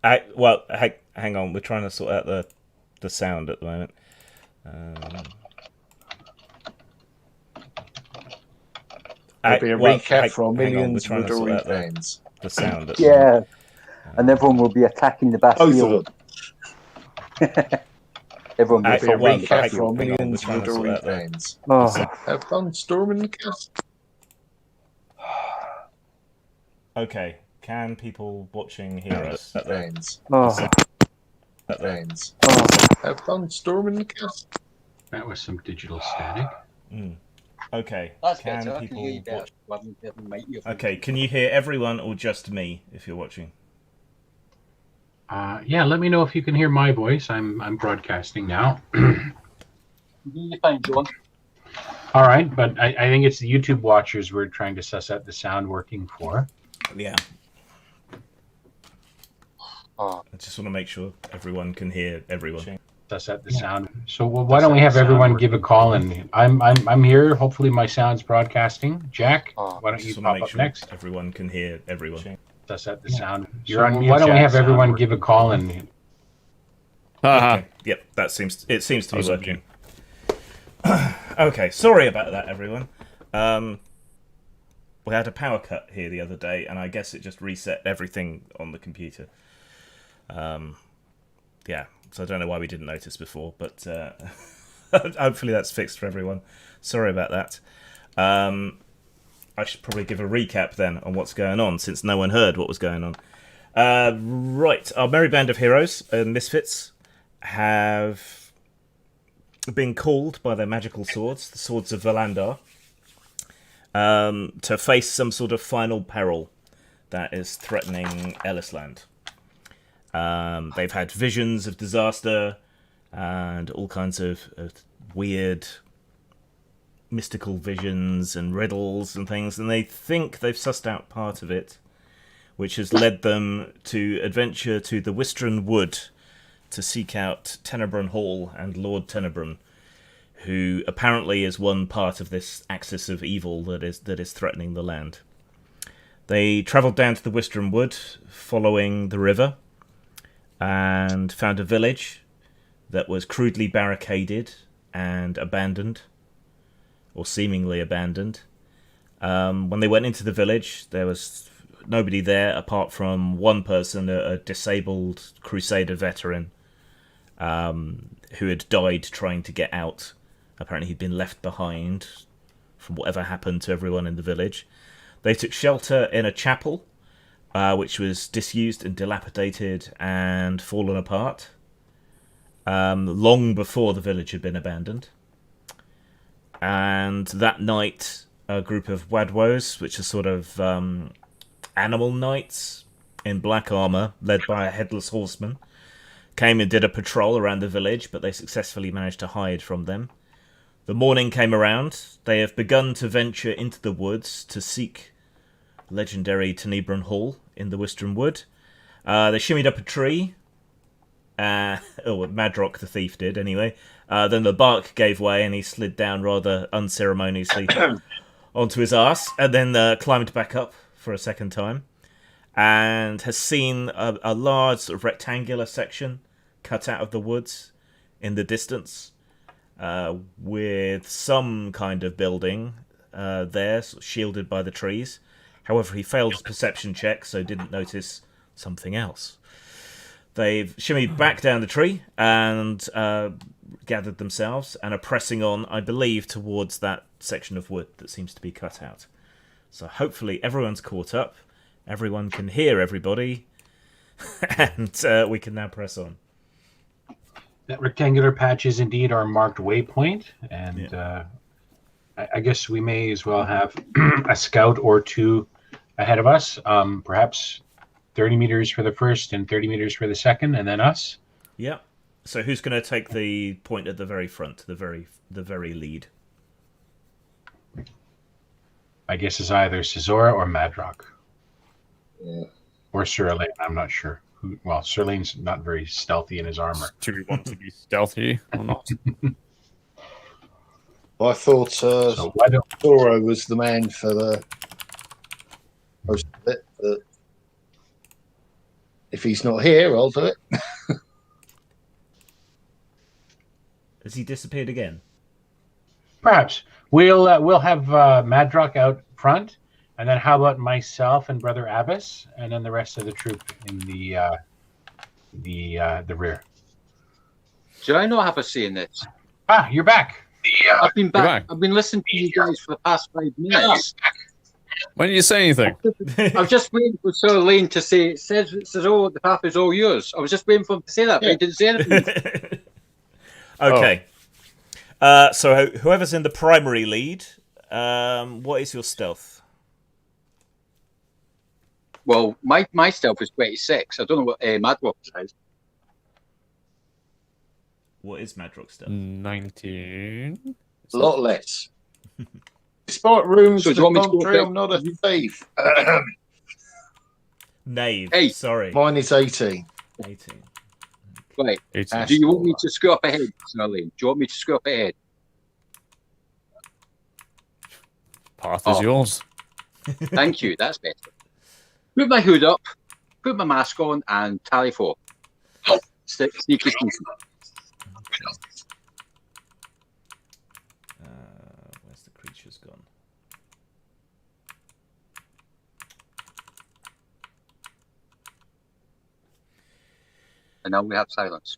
Hang on. We're trying to sort out the sound at the moment. There'll be a recap for millions withering fans. The sound at the moment. And everyone will be attacking the Bastille. Everyone will be a recap for millions withering fans. Have fun storming the castle. Okay, can people watching hear us? Fans. Fans. Have fun storming the castle. That was some digital static. Okay, That's can better. people Can you watch? Okay, can you hear everyone or just me if you're watching? Yeah, let me know if you can hear my voice. I'm broadcasting now. You're fine, John. All right, but I think it's the YouTube watchers we're trying to suss out the sound working for. Yeah. I just want to make sure everyone can hear everyone. Suss out the sound. So why don't we have everyone give a call? And I'm here. Hopefully my sound's broadcasting. Jack, why don't you pop up next? Everyone can hear everyone. Suss out the sound. You're on mute. Why don't we have everyone give a call? And okay. Yep, it seems to be working. Okay, sorry about that, everyone. We had a power cut here the other day, and I guess it just reset everything on the computer. Yeah, so I don't know why we didn't notice before, but hopefully that's fixed for everyone. Sorry about that. I should probably give a recap then on what's going on, since no one heard what was going on. Right, our merry band of heroes and misfits have been called by their magical swords, the swords of Valandar, to face some sort of final peril that is threatening Ellisland. They've had visions of disaster and all kinds of weird mystical visions and riddles and things, and they think they've sussed out part of it, which has led them to adventure to the Wistron Wood to seek out Tenebron Hall and Lord Tenebron, who apparently is one part of this axis of evil that is threatening the land. They travelled down to the Wistron Wood, following the river, and found a village that was crudely barricaded and abandoned, or seemingly abandoned. When they went into the village, there was nobody there apart from one person, a disabled Crusader veteran, who had died trying to get out. Apparently he'd been left behind from whatever happened to everyone in the village. They took shelter in a chapel, which was disused and dilapidated and fallen apart, long before the village had been abandoned. And that night, a group of Wadwos, which are sort of animal knights in black armour, led by a headless horseman, came and did a patrol around the village, but they successfully managed to hide from them. The morning came around. They have begun to venture into the woods to seek legendary Tenebron Hall in the Wistron Wood. They shimmied up a tree. Madrock the thief did, anyway. Then the bark gave way and he slid down rather unceremoniously onto his arse, and then climbed back up for a second time, and has seen a large sort of rectangular section cut out of the woods in the distance, with some kind of building there, sort of shielded by the trees. However, he failed his perception check, so didn't notice something else. They've shimmied back down the tree and gathered themselves and are pressing on, I believe, towards that section of wood that seems to be cut out. So hopefully everyone's caught up, everyone can hear everybody, and we can now press on. That rectangular patch is indeed our marked waypoint, and I guess we may as well have a scout or two ahead of us, perhaps 30 meters for the first and 30 meters for the second, and then us. Yeah. So who's going to take the point at the very front, the very lead? I guess it's either Cesora or Madrock. Yeah. Or Sir Elaine, I'm not sure. Well, Sir Elaine's not very stealthy in his armor. Do we want to be stealthy or not? I thought Zoro was the man for the most of it, but if If he's not here, I'll do it. Has he disappeared again? Perhaps we'll have Madrock out front, and then how about myself and Brother Abbas, and then the rest of the troop in the rear. Do I not have a say in this? Ah, you're back. I've been back. I've been listening to you guys for the past 5 minutes. Why didn't you say anything? I was just waiting for Sir Lane to say, it says, oh, the path is all yours. I was just waiting for him to say that, but he didn't say anything. Okay. So whoever's in the primary lead, what is your stealth? Well, my stealth is 26. I don't know what Madrock says. What is Madrock's stealth? 19. A lot less. Despite rooms So to do you want the me to go contrary, back? I'm not a thief. Knave. Hey. Sorry. Mine is 18. 18. Right. 18. Do you want me to screw up ahead, Sir Lane? Do you want me to screw up ahead? Path is yours. Thank you. That's better. Put my hood up, put my mask on, and tally 4. Sneaky, sneaky. Where's the creatures gone? And now we have silence.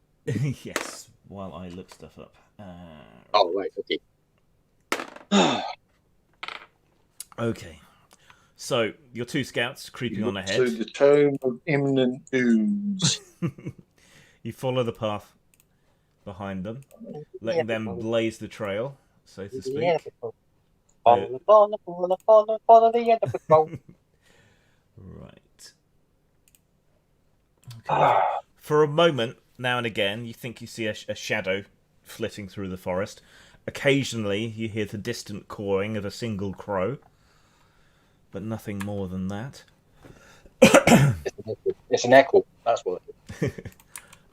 Yes, while I look stuff up. Oh, right. Okay. Okay. So, your two scouts creeping on To ahead. the tome of imminent dooms. You follow the path behind them, letting them blaze the trail, so to speak. Follow the end of the boat. Right. Okay. For a moment, now and again, you think you see a shadow flitting through the forest. Occasionally, you hear the distant cawing of a single crow, but nothing more than that. It's an echo. That's what it is.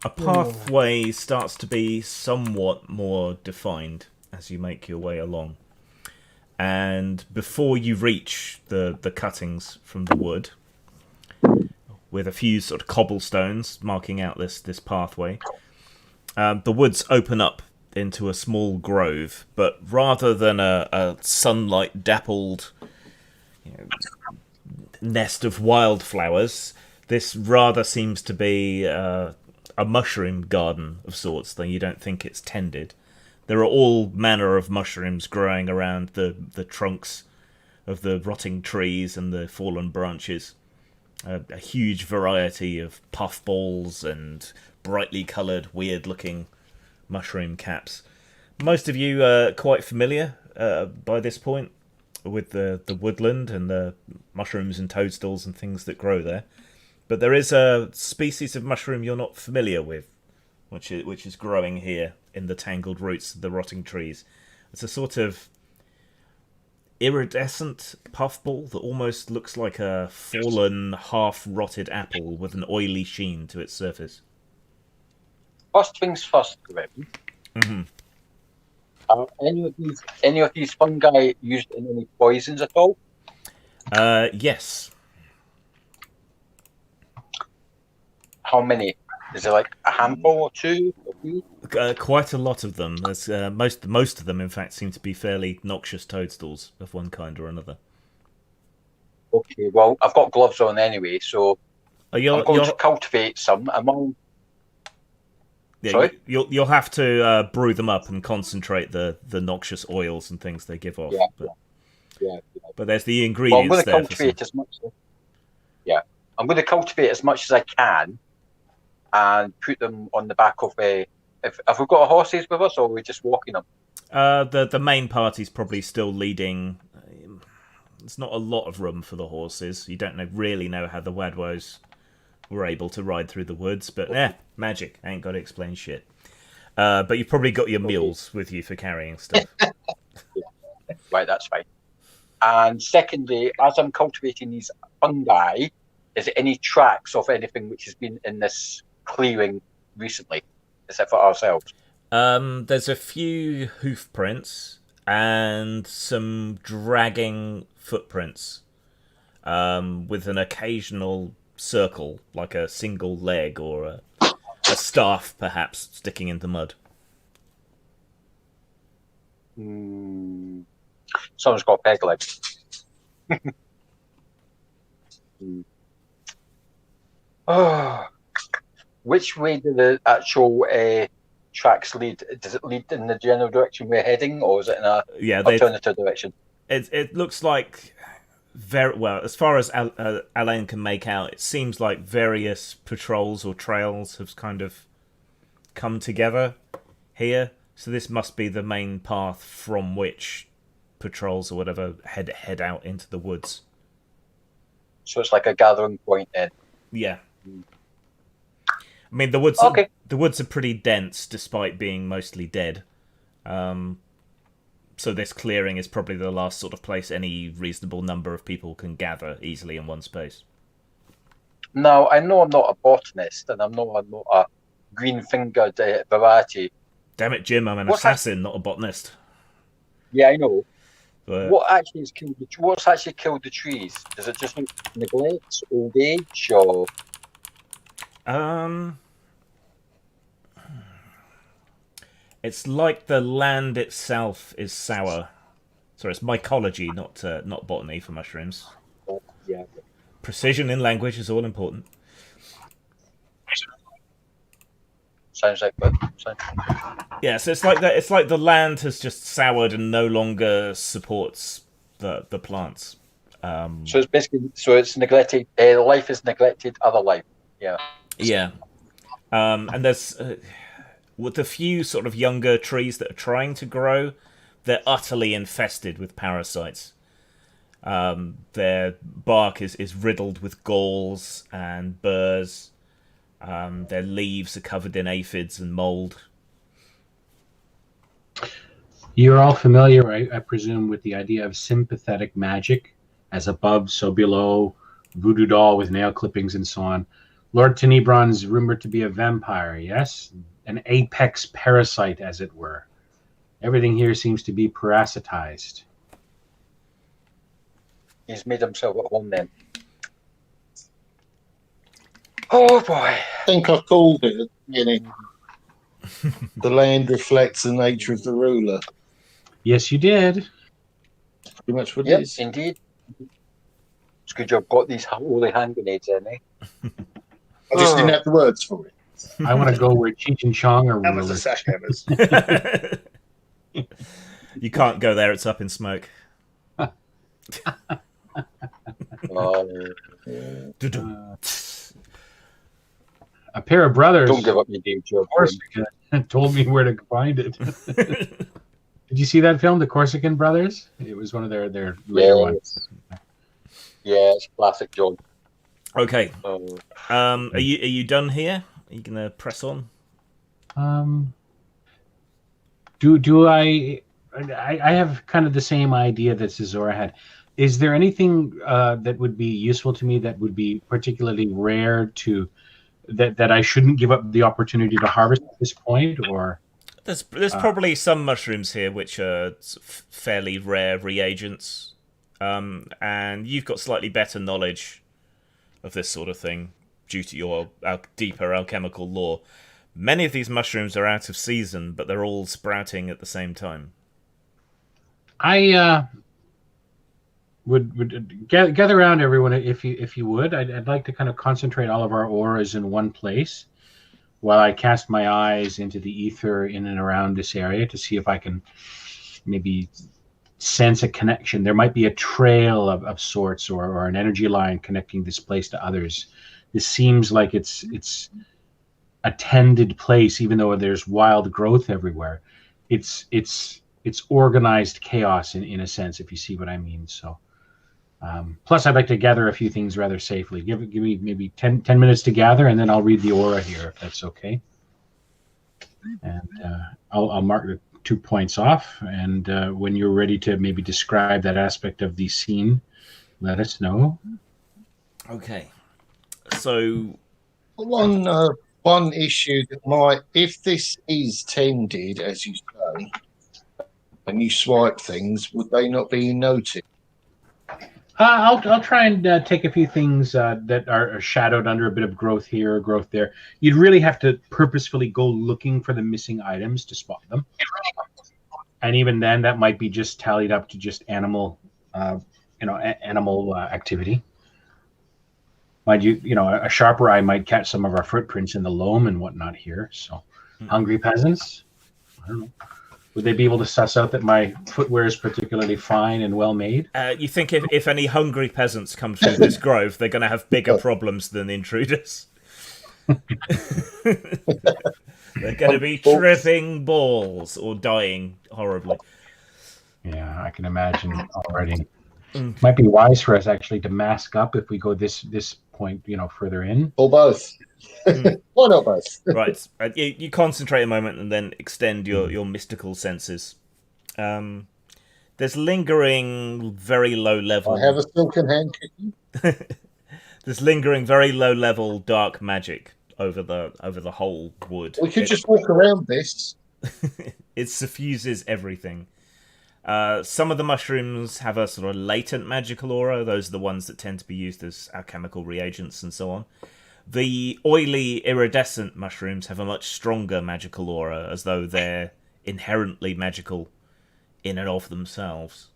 A pathway starts to be somewhat more defined as you make your way along. And before you reach the cuttings from the wood, with a few sort of cobblestones marking out this pathway, the woods open up into a small grove, but rather than a sunlight-dappled nest of wildflowers, this rather seems to be a mushroom garden of sorts, though you don't think it's tended. There are all manner of mushrooms growing around the trunks of the rotting trees and the fallen branches. A huge variety of puffballs and brightly coloured, weird-looking mushroom caps. Most of you are quite familiar by this point with the woodland and the mushrooms and toadstools and things that grow there. But there is a species of mushroom you're not familiar with, which is growing here in the tangled roots of the rotting trees. It's a sort of iridescent puffball that almost looks like a fallen, half-rotted apple with an oily sheen to its surface. First things first, Grim. Mm-hmm. Are any of these fungi used in any poisons at all? Yes. How many? Is it like a handful or two? Or three? Quite a lot of them. There's, most of them, in fact, seem to be fairly noxious toadstools of one kind or another. Okay, well, I've got gloves on anyway, so I'm going to cultivate some among. Yeah, Sorry? you'll have to brew them up and concentrate the noxious oils and things they give off. Yeah. But there's the Well, ingredients I'm going to there. cultivate as much. I'm going to cultivate as much as I can, and put them on the back of a. Have we got horses with us, or are we just walking them? The main party's probably still leading. There's not a lot of room for the horses. You don't really know how the Wadwos were able to ride through the woods, but magic. I ain't got to explain shit. But you've probably got your mules with you for carrying stuff. Right, that's fine. And secondly, as I'm cultivating these fungi, is there any tracks of anything which has been in this clearing recently, except for ourselves? There's a few hoof prints and some dragging footprints, with an occasional circle, like a single leg or a staff, perhaps, sticking in the mud. Someone's got peg leg. Oh, which way do the actual tracks lead? Does it lead in the general direction we're heading, or is it in a alternative direction? It looks like very well, as far as Alain can make out. It seems like various patrols or trails have kind of come together here. So this must be the main path from which patrols or whatever head out into the woods. So it's like a gathering point then. Yeah. I mean, the woods. Okay. The woods are pretty dense, despite being mostly dead. So this clearing is probably the last sort of place any reasonable number of people can gather easily in one space. Now, I know I'm not a botanist, and I'm not a green-fingered variety. Damn it, Jim! I'm an assassin, not a botanist. Yeah, I know. But what's actually killed the trees? Does it just neglect, old age, or? It's like the land itself is sour. Sorry, it's mycology, not botany for mushrooms. Oh, yeah. Precision in language is all important. Sounds like that. Yeah, so it's like that. It's like the land has just soured and no longer supports the plants. So it's basically it's neglected. Life is neglected. Other life. Yeah. Yeah. And there's with the few sort of younger trees that are trying to grow, they're utterly infested with parasites. Their bark is riddled with galls and burrs. Their leaves are covered in aphids and mold. You're all familiar, I presume, with the idea of sympathetic magic, as above, so below, voodoo doll with nail clippings and so on. Lord Tenebron's rumored to be a vampire, yes? An apex parasite, as it were. Everything here seems to be parasitized. He's made himself at home then. Oh boy. I think I called it at the beginning. The land reflects the nature of the ruler. Yes, you did. Pretty much what it is. Indeed. It's good you've got these holy hand grenades in, eh? I just didn't have the words for it. I want to go where Cheech and Chong are That was the rulers. sash hammers. You can't go there; it's up in smoke. A pair of brothers. Don't give up your day job. Corsica told me where to find it. Did you see that film, The Corsican Brothers? It was one of their later ones. Yeah, it's classic, John. Okay. Are you done here? Are you gonna press on? Do I have kind of the same idea that Zora had. Is there anything that would be useful to me that would be particularly rare to that I shouldn't give up the opportunity to harvest at this point, or? There's probably some mushrooms here which are fairly rare reagents, and you've got slightly better knowledge of this sort of thing due to your deeper alchemical lore. Many of these mushrooms are out of season, but they're all sprouting at the same time. I would gather around everyone if you would. I'd like to kind of concentrate all of our auras in one place while I cast my eyes into the ether in and around this area to see if I can maybe sense a connection. There might be a trail of sorts or an energy line connecting this place to others. This seems like it's a tended place, even though there's wild growth everywhere. It's organized chaos in a sense, if you see what I mean. So, plus I'd like to gather a few things rather safely. Give me maybe 10 minutes to gather, and then I'll read the aura here, if that's okay. And I'll mark the 2 points off, and when you're ready to maybe describe that aspect of the scene, let us know. Okay. So one issue that might, if this is tended, as you say, and you swipe things, would they not be noted? I'll try and take a few things that are shadowed under a bit of growth here, or growth there. You'd really have to purposefully go looking for the missing items to spot them, and even then, that might be just tallied up to just animal, animal activity. Mind you, a sharper eye might catch some of our footprints in the loam and whatnot here. So, hungry peasants. I don't know. Would they be able to suss out that my footwear is particularly fine and well made? You think if any hungry peasants come through this grove, they're going to have bigger problems than intruders? They're going to be tripping balls or dying horribly. Yeah, I can imagine already. Might be wise for us actually to mask up if we go this point, further in. Or both. Why not both? Right. You concentrate a moment and then extend your mystical senses. There's lingering very low level. I have a silken handkerchief. There's lingering very low level dark magic over the whole wood. We could just walk around this. It suffuses everything. Some of the mushrooms have a sort of latent magical aura. Those are the ones that tend to be used as alchemical reagents and so on. The oily, iridescent mushrooms have a much stronger magical aura, as though they're inherently magical in and of themselves.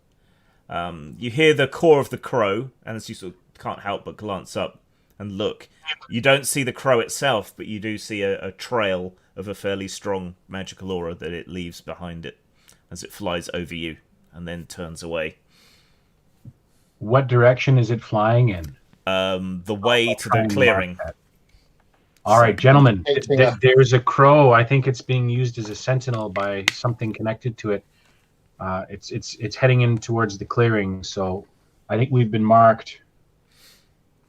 You hear the caw of the crow, and as you sort of can't help but glance up and look, you don't see the crow itself, but you do see a trail of a fairly strong magical aura that it leaves behind it as it flies over you and then turns away. What direction is it flying in? The way to the clearing. All right, gentlemen, there's a crow. I think it's being used as a sentinel by something connected to it. It's heading in towards the clearing, so I think we've been marked.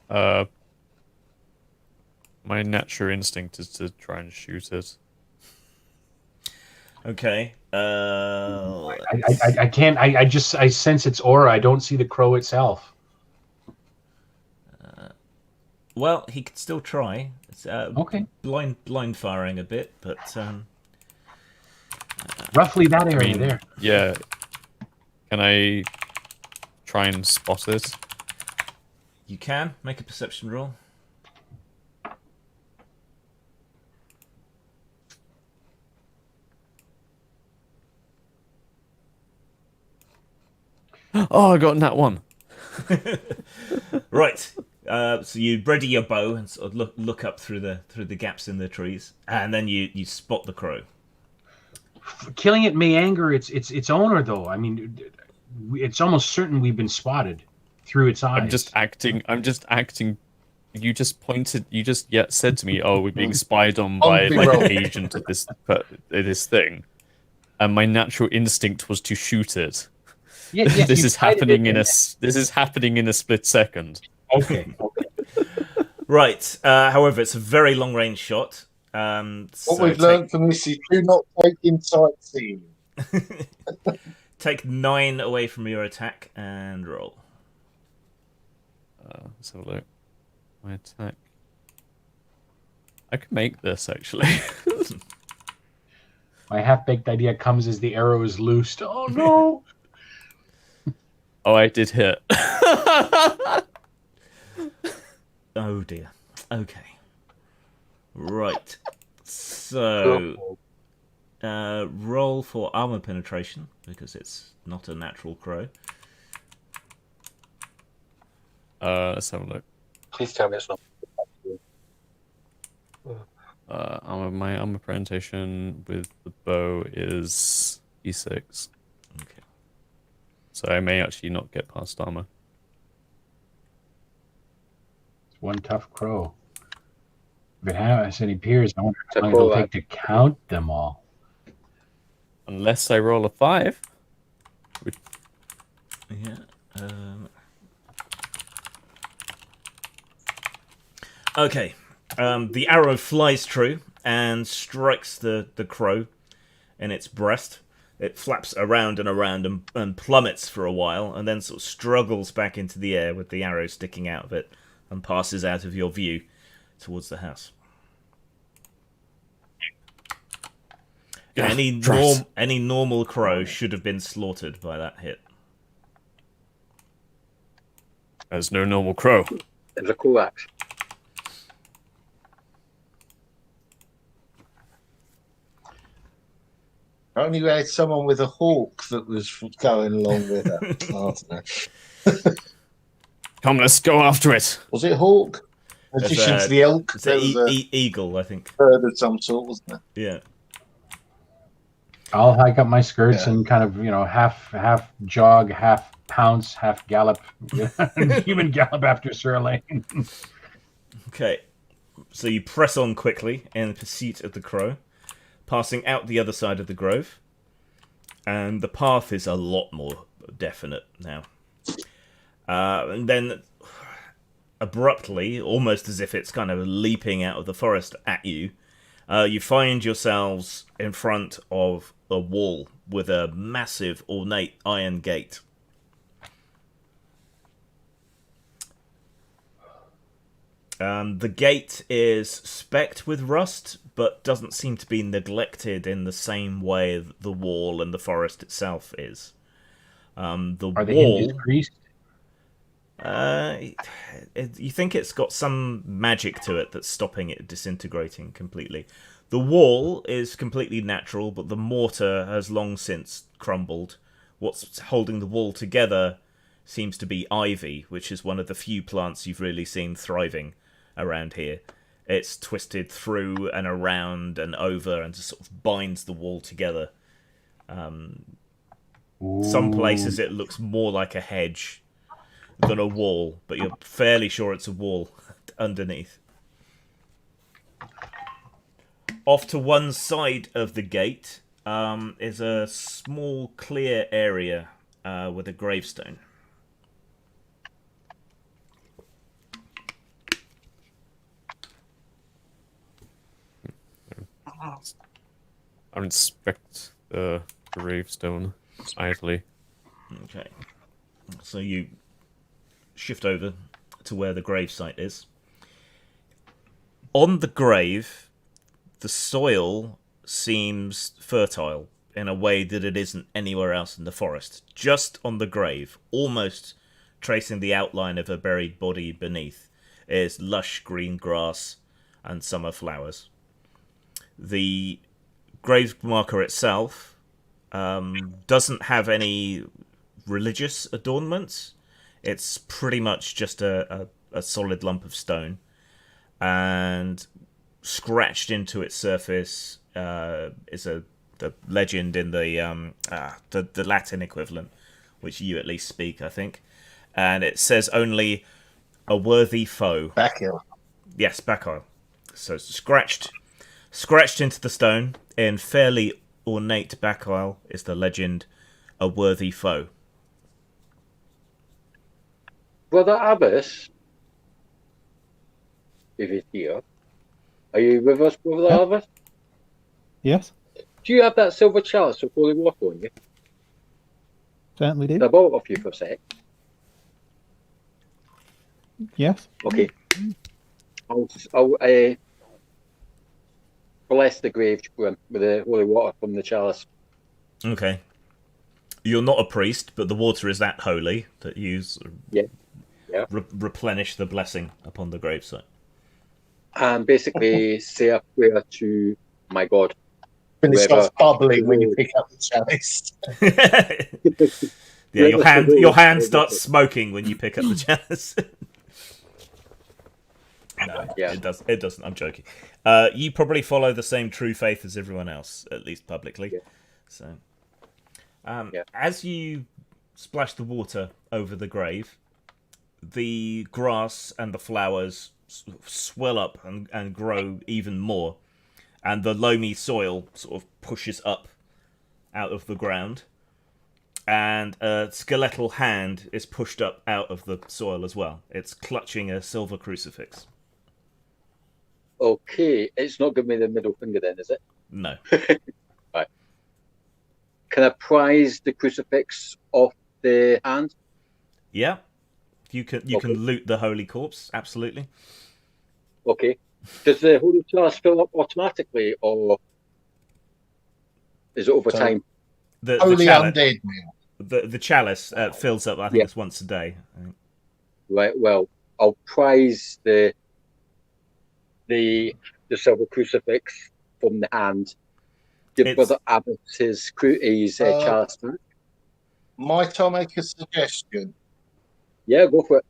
My natural instinct is to try and shoot it. Okay. I can't. I sense its aura. I don't see the crow itself. Well, he could still try. It's, okay. Blind firing a bit, but roughly that area there. Yeah. Can I try and spot it? You can make a perception roll. Oh, I got that one. Right. So you ready your bow and sort of look up through the gaps in the trees, and then you spot the crow. Killing it may anger its owner, though. I mean, it's almost certain we've been spotted through its eyes. I'm just acting. You just said to me, "Oh, we're being spied on by an agent of this thing," and my natural instinct was to shoot it. Yes, this is happening in a split second. Okay. Right. However, it's a very long range shot. What we've learned from this is do not take in sightseeing. Take 9 away from your attack and roll. Let's have a look. My attack. I can make this actually. My half-baked idea comes as the arrow is loosed. Oh no! Oh, I did hit. Oh dear. Okay. Right. So, roll for armor penetration because it's not a natural crow. Let's have a look. Please tell me it's not. My armor penetration with the bow is E6. Okay. So I may actually not get past armor. It's one tough crow. If it has any peers, I wonder how long it'll take to count them all. Unless I roll a 5. Which... Yeah. Okay. The arrow flies true and strikes the crow in its breast. It flaps around and around and plummets for a while, and then sort of struggles back into the air with the arrow sticking out of it, and passes out of your view towards the house. Any normal crow should have been slaughtered by that hit. There's no normal crow. There's a coax. I only had someone with a hawk that was going along with her. I don't know. Come, let's go after it. Was it hawk? In There's addition a- to the elk, It's there an was a eagle, I think. bird of some sort, wasn't there? Yeah. I'll hike up my skirts Yeah. and kind of, half jog, half pounce, half gallop, human gallop after Sir Elaine. Okay. So you press on quickly in pursuit of the crow, passing out the other side of the grove, and the path is a lot more definite now. And then, abruptly, almost as if it's kind of leaping out of the forest at you, you find yourselves in front of a wall with a massive, ornate iron gate. The gate is specked with rust, but doesn't seem to be neglected in the same way that the wall and the forest itself is. The Are the wall, hinges greased? you think it's got some magic to it that's stopping it disintegrating completely. The wall is completely natural, but the mortar has long since crumbled. What's holding the wall together seems to be ivy, which is one of the few plants you've really seen thriving around here. It's twisted through and around and over and just sort of binds the wall together. Some places it looks more like a hedge than a wall, but you're fairly sure it's a wall underneath. Off to one side of the gate is a small clear area with a gravestone. I inspect the gravestone idly. Okay. So you shift over to where the grave site is. On the grave, the soil seems fertile in a way that it isn't anywhere else in the forest. Just on the grave, almost tracing the outline of a buried body beneath, is lush green grass and summer flowers. The grave marker itself doesn't have any religious adornments. It's pretty much just a solid lump of stone, and scratched into its surface is the legend in the Latin equivalent, which you at least speak, I think, and it says only "a worthy foe." Bacchial. Yes, Bacchial. So scratched into the stone in fairly ornate Bacchial is the legend, "a worthy foe." Brother Abbas, if he's here, are you with us, Brother Yeah. Abbas? Yes, Do you have that silver chalice of holy water on you? certainly Can I do. borrow it off you for a sec? Yes. Okay. I'll bless the grave for him with the holy water from the chalice. Okay. You're not a priest, but the water is that holy that you sort of Yeah. replenish the blessing upon the gravesite. And basically say a prayer to my God. When it Whoever- starts bubbling when you pick up the chalice. Yeah, your hand Whoever- starts smoking when you pick up the chalice. No, Yeah. it doesn't. I'm joking. You probably follow the same true faith as everyone else, at least publicly. Yeah. So, Yeah. as you splash the water over the grave, the grass and the flowers swell up and grow even more, and the loamy soil sort of pushes up out of the ground, and a skeletal hand is pushed up out of the soil as well. It's clutching a silver crucifix. Okay, it's not giving me the middle finger then, is it? No. Can I prise the crucifix off the hand? Yeah. You can Okay. loot the holy corpse, absolutely. Okay. Does the holy chalice fill up automatically, or is it over So- time? The Holy chalice, undead now. the chalice fills up, I think Yeah. it's once a day. I think. Right. Well, I'll prize the silver crucifix from the hand. Give It's- Brother Abbott his chalice back. Might I make a suggestion? Yeah, go for it.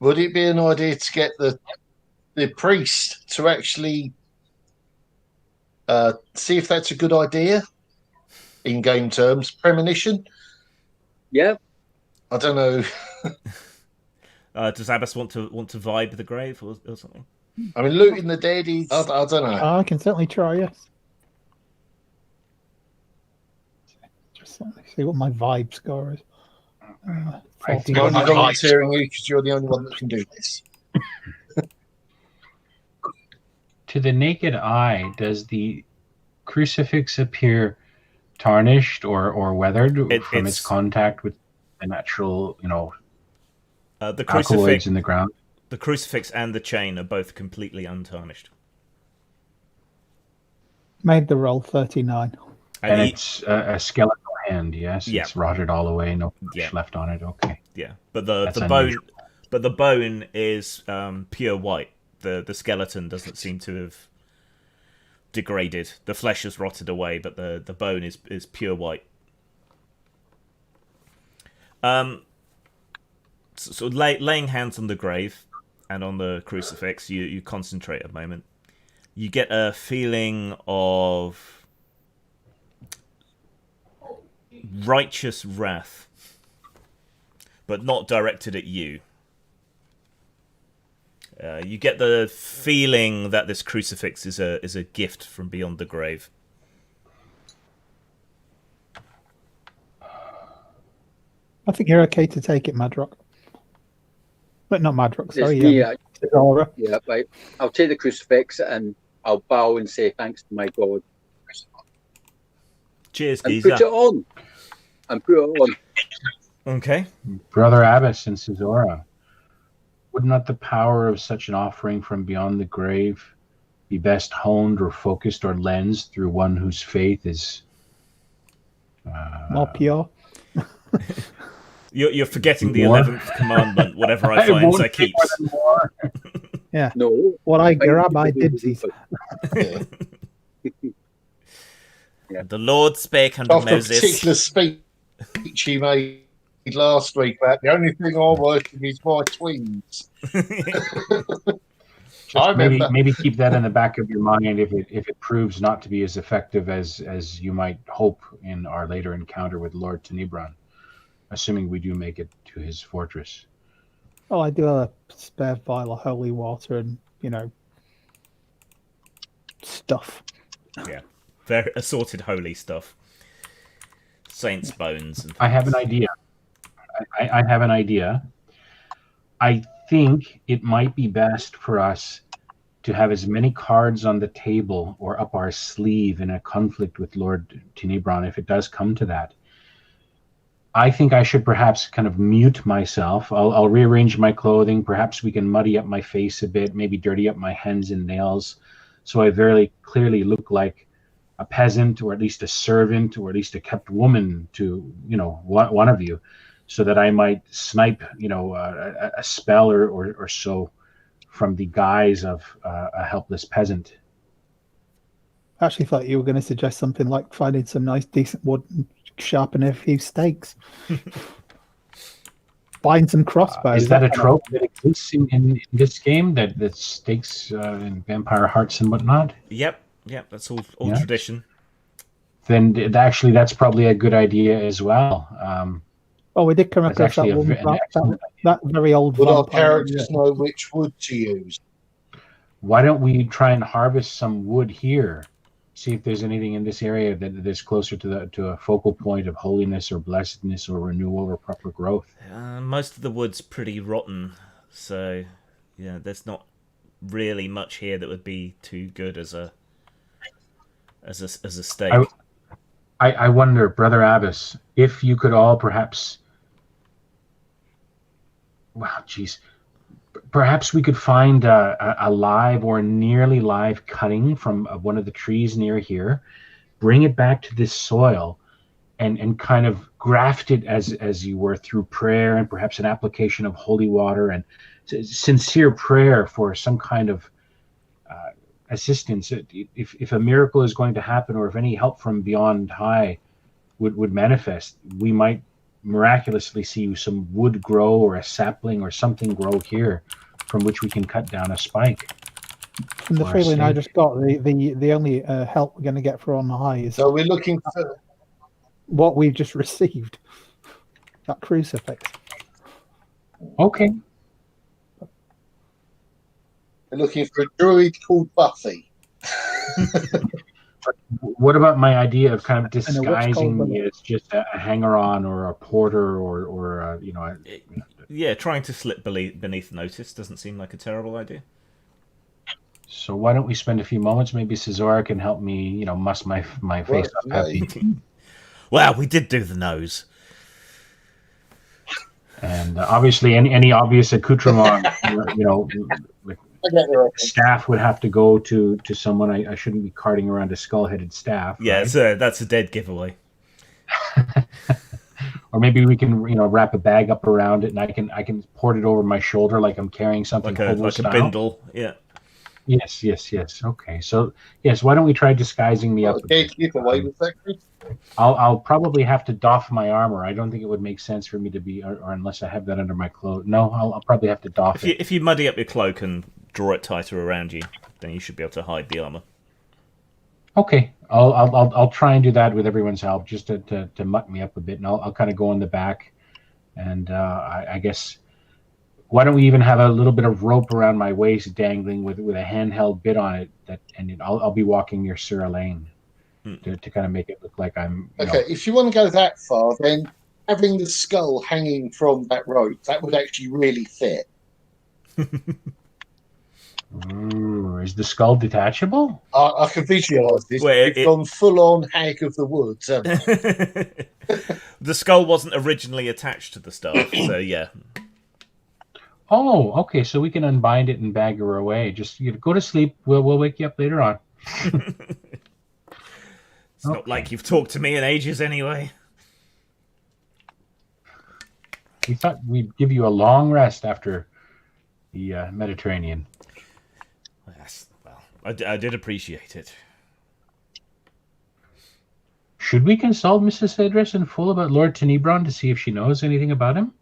Would it be an idea to get the priest to actually see if that's a good idea in game terms? Premonition? Yeah. I don't know. Does Abbas want to vibe the grave or something? I mean, looting the dead is. I don't know. I can certainly try, yes. Just see what my vibe score is. I think I'm only my volunteering you because you're the only one that can do this. To the naked eye, does the crucifix appear tarnished or weathered from its contact with the natural, The alkaloids crucifix, in the ground? the crucifix and the chain are both completely untarnished. Made the roll 39. And it's a skeletal hand, yes? Yeah. It's rotted all the way, no flesh Yeah. left on it. Okay. Yeah, but the That's bone, unusual. but the bone is pure white. The skeleton doesn't seem to have degraded. The flesh has rotted away, but the bone is pure white. So laying hands on the grave and on the crucifix, you concentrate a moment. You get a feeling of righteous wrath, but not directed at you. You get the feeling that this crucifix is a gift from beyond the grave. I think you're okay to take it, Madrock. But not Madrock, sorry. It's me, Zora. Yeah, right. I'll take the crucifix and I'll bow and say thanks to my God. Cheers, And geezer. put it on. And put it on. Okay. Brother Abbas and Caesora, would not the power of such an offering from beyond the grave be best honed or focused or lensed through one whose faith is More pure. You're forgetting the More? 11th commandment. Whatever I It find, won't I be keep. more than more. Yeah. No. What I grab, I dibsies. Yeah. The Lord spake unto Of the Moses. particular speech he made last week, that the only thing I work with is my twins. I remember. Maybe keep that in the back of your mind if it proves not to be as effective as you might hope in our later encounter with Lord Tenebron, assuming we do make it to his fortress. Oh, I do have a spare vial of holy water and, stuff. Yeah, very assorted holy stuff. Saints' bones. And I have an idea. I have an idea. I think it might be best for us to have as many cards on the table or up our sleeve in a conflict with Lord Tenebron, if it does come to that. I think I should perhaps kind of mute myself. I'll rearrange my clothing. Perhaps we can muddy up my face a bit, maybe dirty up my hands and nails, so I very clearly look like a peasant, or at least a servant, or at least a kept woman to, one of you, so that I might snipe, a spell or so from the guise of a helpless peasant. I actually thought you were going to suggest something like finding some nice, decent wood and sharpening a few stakes. Buying some crossbows. Is that a trope that exists in this game, that stakes in Vampire Hearts and whatnot? Yep, that's all Yeah. tradition. Then actually that's probably a good idea as well. Oh, we did come That's across that actually one, an excellent that very old Would our vampire. characters know which wood to use? Why don't we try and harvest some wood here? See if there's anything in this area that is closer to a focal point of holiness or blessedness or renewal or proper growth. Most of the wood's pretty rotten, so there's not really much here that would be too good as a stake. I wonder, Brother Abbas, if you could all perhaps... Wow, geez. Perhaps we could find a live or nearly live cutting from one of the trees near here, bring it back to this soil, and kind of graft it as you were through prayer and perhaps an application of holy water and sincere prayer for some kind of assistance. If a miracle is going to happen, or if any help from beyond high would manifest, we might miraculously see some wood grow or a sapling or something grow here from which we can cut down a spike. From the Or a feeling I stake. just got, the only help we're going to get for on the high is So we're looking for what we've just received. That crucifix. Okay. a druid called Buffy. What about my idea of kind of And a witch disguising called me as just a hanger-on or a porter or you know? Yeah, trying to slip beneath notice doesn't seem like a terrible idea. So why don't we spend a few moments? Maybe Cesora can help me, you know, muss my face up happy. Well, we did do the nose. And obviously, any obvious accoutrement, you know, like I get the reference. staff would have to go to someone. I shouldn't be carting around a skull-headed staff. Yeah, right? so that's a dead giveaway. Or maybe we can, you know, wrap a bag up around it, and I can port it over my shoulder like I'm carrying something Like a hobo style. bindle. Yeah. Yes. Okay. So yes, why don't we try disguising me up? a Dead bit? giveaway with that, Chris? I'll probably have to doff my armor. I don't think it would make sense for me to be, or unless I have that under my cloak. No, I'll probably have to doff it. If you muddy up your cloak and draw it tighter around you, then you should be able to hide the armor. Okay, I'll try and do that with everyone's help, just to muck me up a bit, and I'll kind of go in the back, and I guess why don't we even have a little bit of rope around my waist dangling with a handheld bit on it, I'll be walking near Sir Elaine to kind of make it look like I'm. Okay, if you want to go that far, then having the skull hanging from that rope, that would actually really fit. Ooh, is the skull detachable? I can visualise this. Well, We've gone full-on Hag of the Woods. The skull wasn't originally attached to the staff, so yeah. Oh, okay. So we can unbind it and bag her away. Just go to sleep. We'll wake you up later on. It's not like you've talked to me in ages anyway. We thought we'd give you a long rest after the Mediterranean. Yes, well, I did appreciate it. Should we consult Mrs. Cedrus in full about Lord Tenebron to see if she knows anything about him?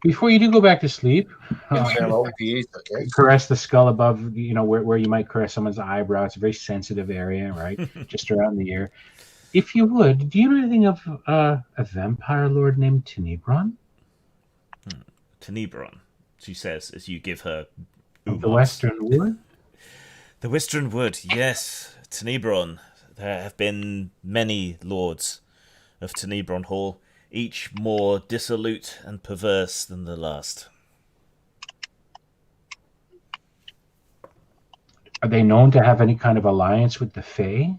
Before you do go back to sleep, How old he is, okay? caress the skull above, you know, where you might caress someone's eyebrow. It's a very sensitive area, right? Just around the ear. If you would, do you know anything of a vampire lord named Tenebron? Tenebron, she says as you give her Of the ooh-ahs. Western Wood? The Western Wood, yes. Tenebron. There have been many lords of Tenebron Hall, each more dissolute and perverse than the last. Are they known to have any kind of alliance with the Fae?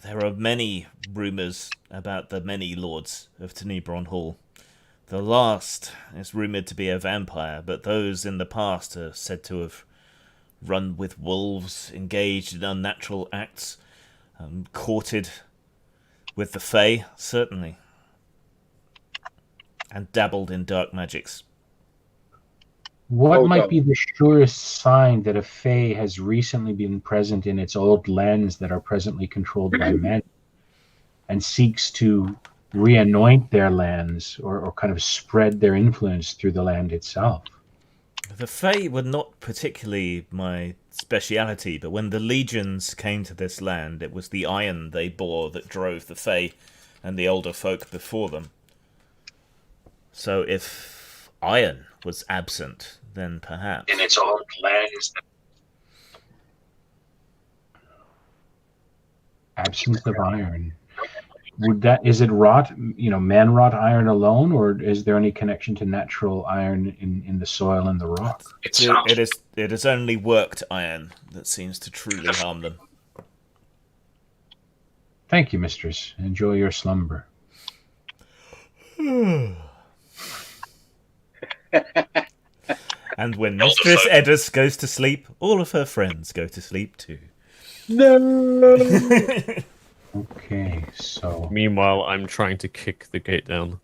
There are many rumours about the many lords of Tenebron Hall. The last is rumoured to be a vampire, but those in the past are said to have run with wolves, engaged in unnatural acts, courted with the Fae, certainly, and dabbled in dark magics. What Hold might on. be the surest sign that a Fae has recently been present in its old lands that are presently controlled by men and seeks to re-anoint their lands or kind of spread their influence through the land itself? The Fae were not particularly my speciality, but when the legions came to this land, it was the iron they bore that drove the Fae and the older folk before them. So if iron was absent, then perhaps... In its old lands. Absence of iron. Is it wrought, you know, man-wrought iron alone, or is there any connection to natural iron in the soil and the rock? It is only worked iron that seems to truly harm them. Thank you, mistress. Enjoy your slumber. And when Mistress Eddis goes to sleep, all of her friends go to sleep too. No. Okay, so Meanwhile, I'm trying to kick the gate down.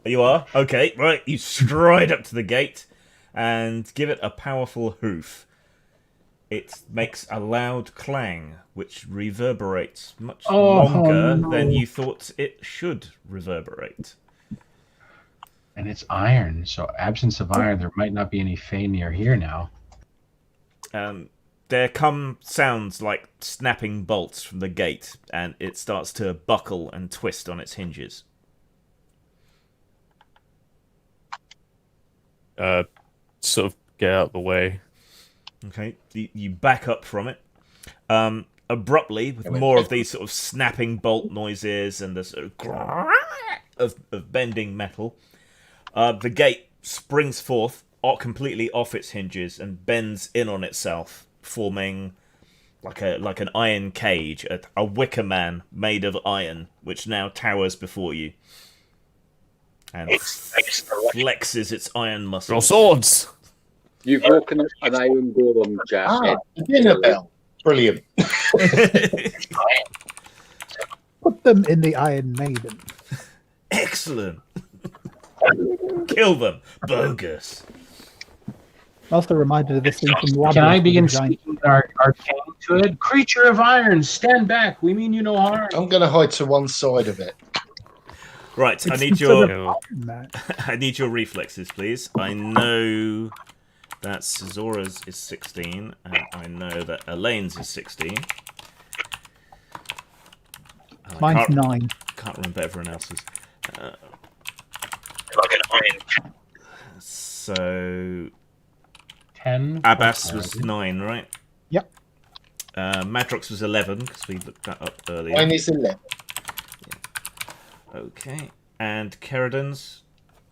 You are? Okay, right. You stride up to the gate and give it a powerful hoof. It makes a loud clang, which reverberates much longer than no. you thought it should reverberate. And it's iron, so absence of iron, there might not be any Fey near here now. There come sounds like snapping bolts from the gate, and it starts to buckle and twist on its hinges. Sort of get out of the way. Okay, you back up from it. Abruptly, with more of these sort of snapping bolt noises and the sort of bending metal, the gate springs forth, completely off its hinges, and bends in on itself, forming like an iron cage, a wicker man made of iron, which now towers before you and flexes its iron Draw muscles. swords! You've woken up an iron golem, Jack. The dinner bell. Brilliant. Put them in the Iron Maiden. Excellent. Kill them. Bogus. Also reminded of this thing from Waddle. Can I begin Giant. speaking arcane to it? Creature of iron, stand back. We mean you no harm. I'm going to hide to one side of it. Right, I It's need sort your of Iron Man. I need your reflexes, please. I know that Zora's is 16, and I know that Elaine's is 16. And Mine's 9. Can't remember everyone else's. So 10. Abbas was 9, right? Yep. Madrox was 11 because we looked that up earlier. Mine is 11. Okay, and Keradan's.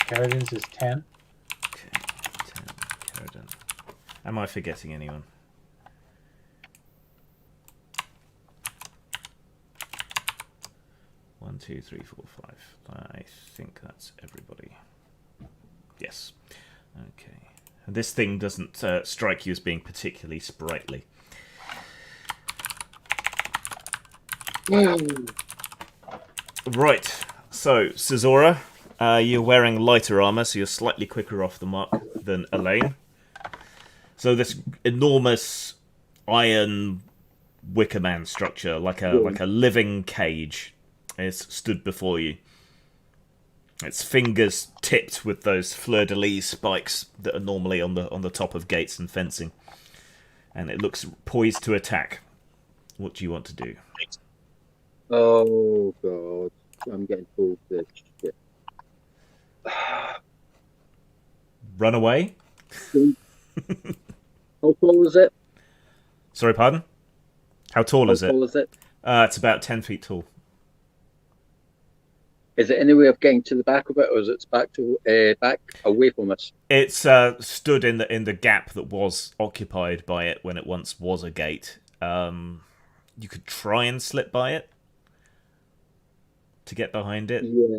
Carradines is 10. Okay, 10. Keradan. Am I forgetting anyone? One, two, three, four, five. I think that's everybody. Yes. Okay. And this thing doesn't strike you as being particularly sprightly. Right. So, Cesora, you're wearing lighter armor, so you're slightly quicker off the mark than Elaine. So this enormous iron wicker man structure, like a living cage, is stood before you. Its fingers tipped with those fleur-de-lis spikes that are normally on the top of gates and fencing, and it looks poised to attack. What do you want to do? Oh, God. I'm getting told this shit. Run away? How tall is it? Sorry, pardon? How tall is How it? tall is it? It's about 10 feet tall. Is it any way of getting to the back of it, or is it back away from us? It's stood in the gap that was occupied by it when it once was a gate. You could try and slip by it to get behind it. Yeah.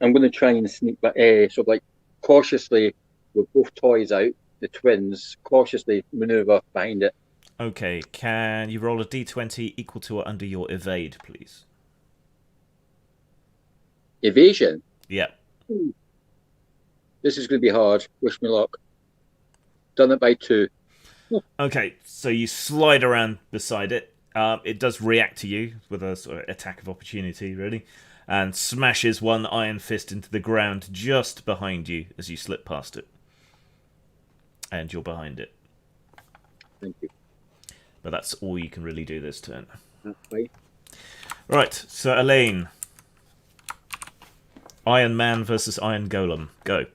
I'm going to try and sneak back, so like cautiously, with both toys out, the twins cautiously maneuver behind it. Okay, can you roll a d20 equal to or under your evade, please? Evasion. Yeah. This is going to be hard. Wish me luck. Done it by 2. Okay, so you slide around beside it. It does react to you with a sort of attack of opportunity, really, and smashes one iron fist into the ground just behind you as you slip past it. And you're behind it. Thank you. But that's all you can really do this turn. That's fine. Right, so Elaine. Iron Man versus Iron Golem. Go.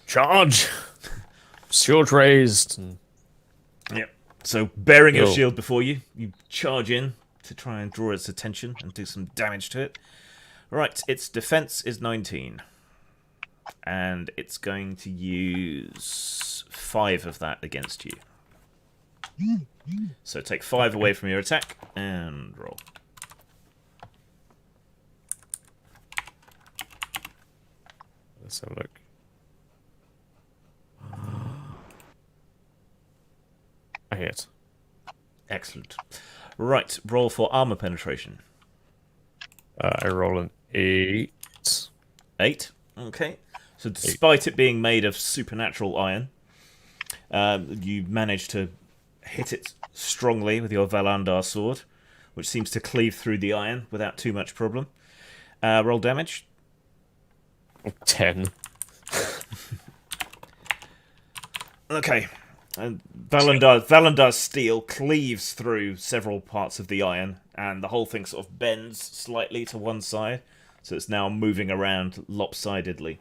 Charge! Shield raised. Yep. So, bearing your Cool. shield before you, you charge in to try and draw its attention and do some damage to it. Right, its defense is 19. And it's going to use 5 of that against you. So take 5 away from your attack and roll. Let's have a look. I hit. Excellent. Right, roll for armor penetration. I roll an 8. 8. Okay. So despite it being made of supernatural iron, you manage to hit it strongly with your Valandar sword, which seems to cleave through the iron without too much problem. Roll damage. 10. Okay. And Valandar's steel cleaves through several parts of the iron, and the whole thing sort of bends slightly to one side, so it's now moving around lopsidedly.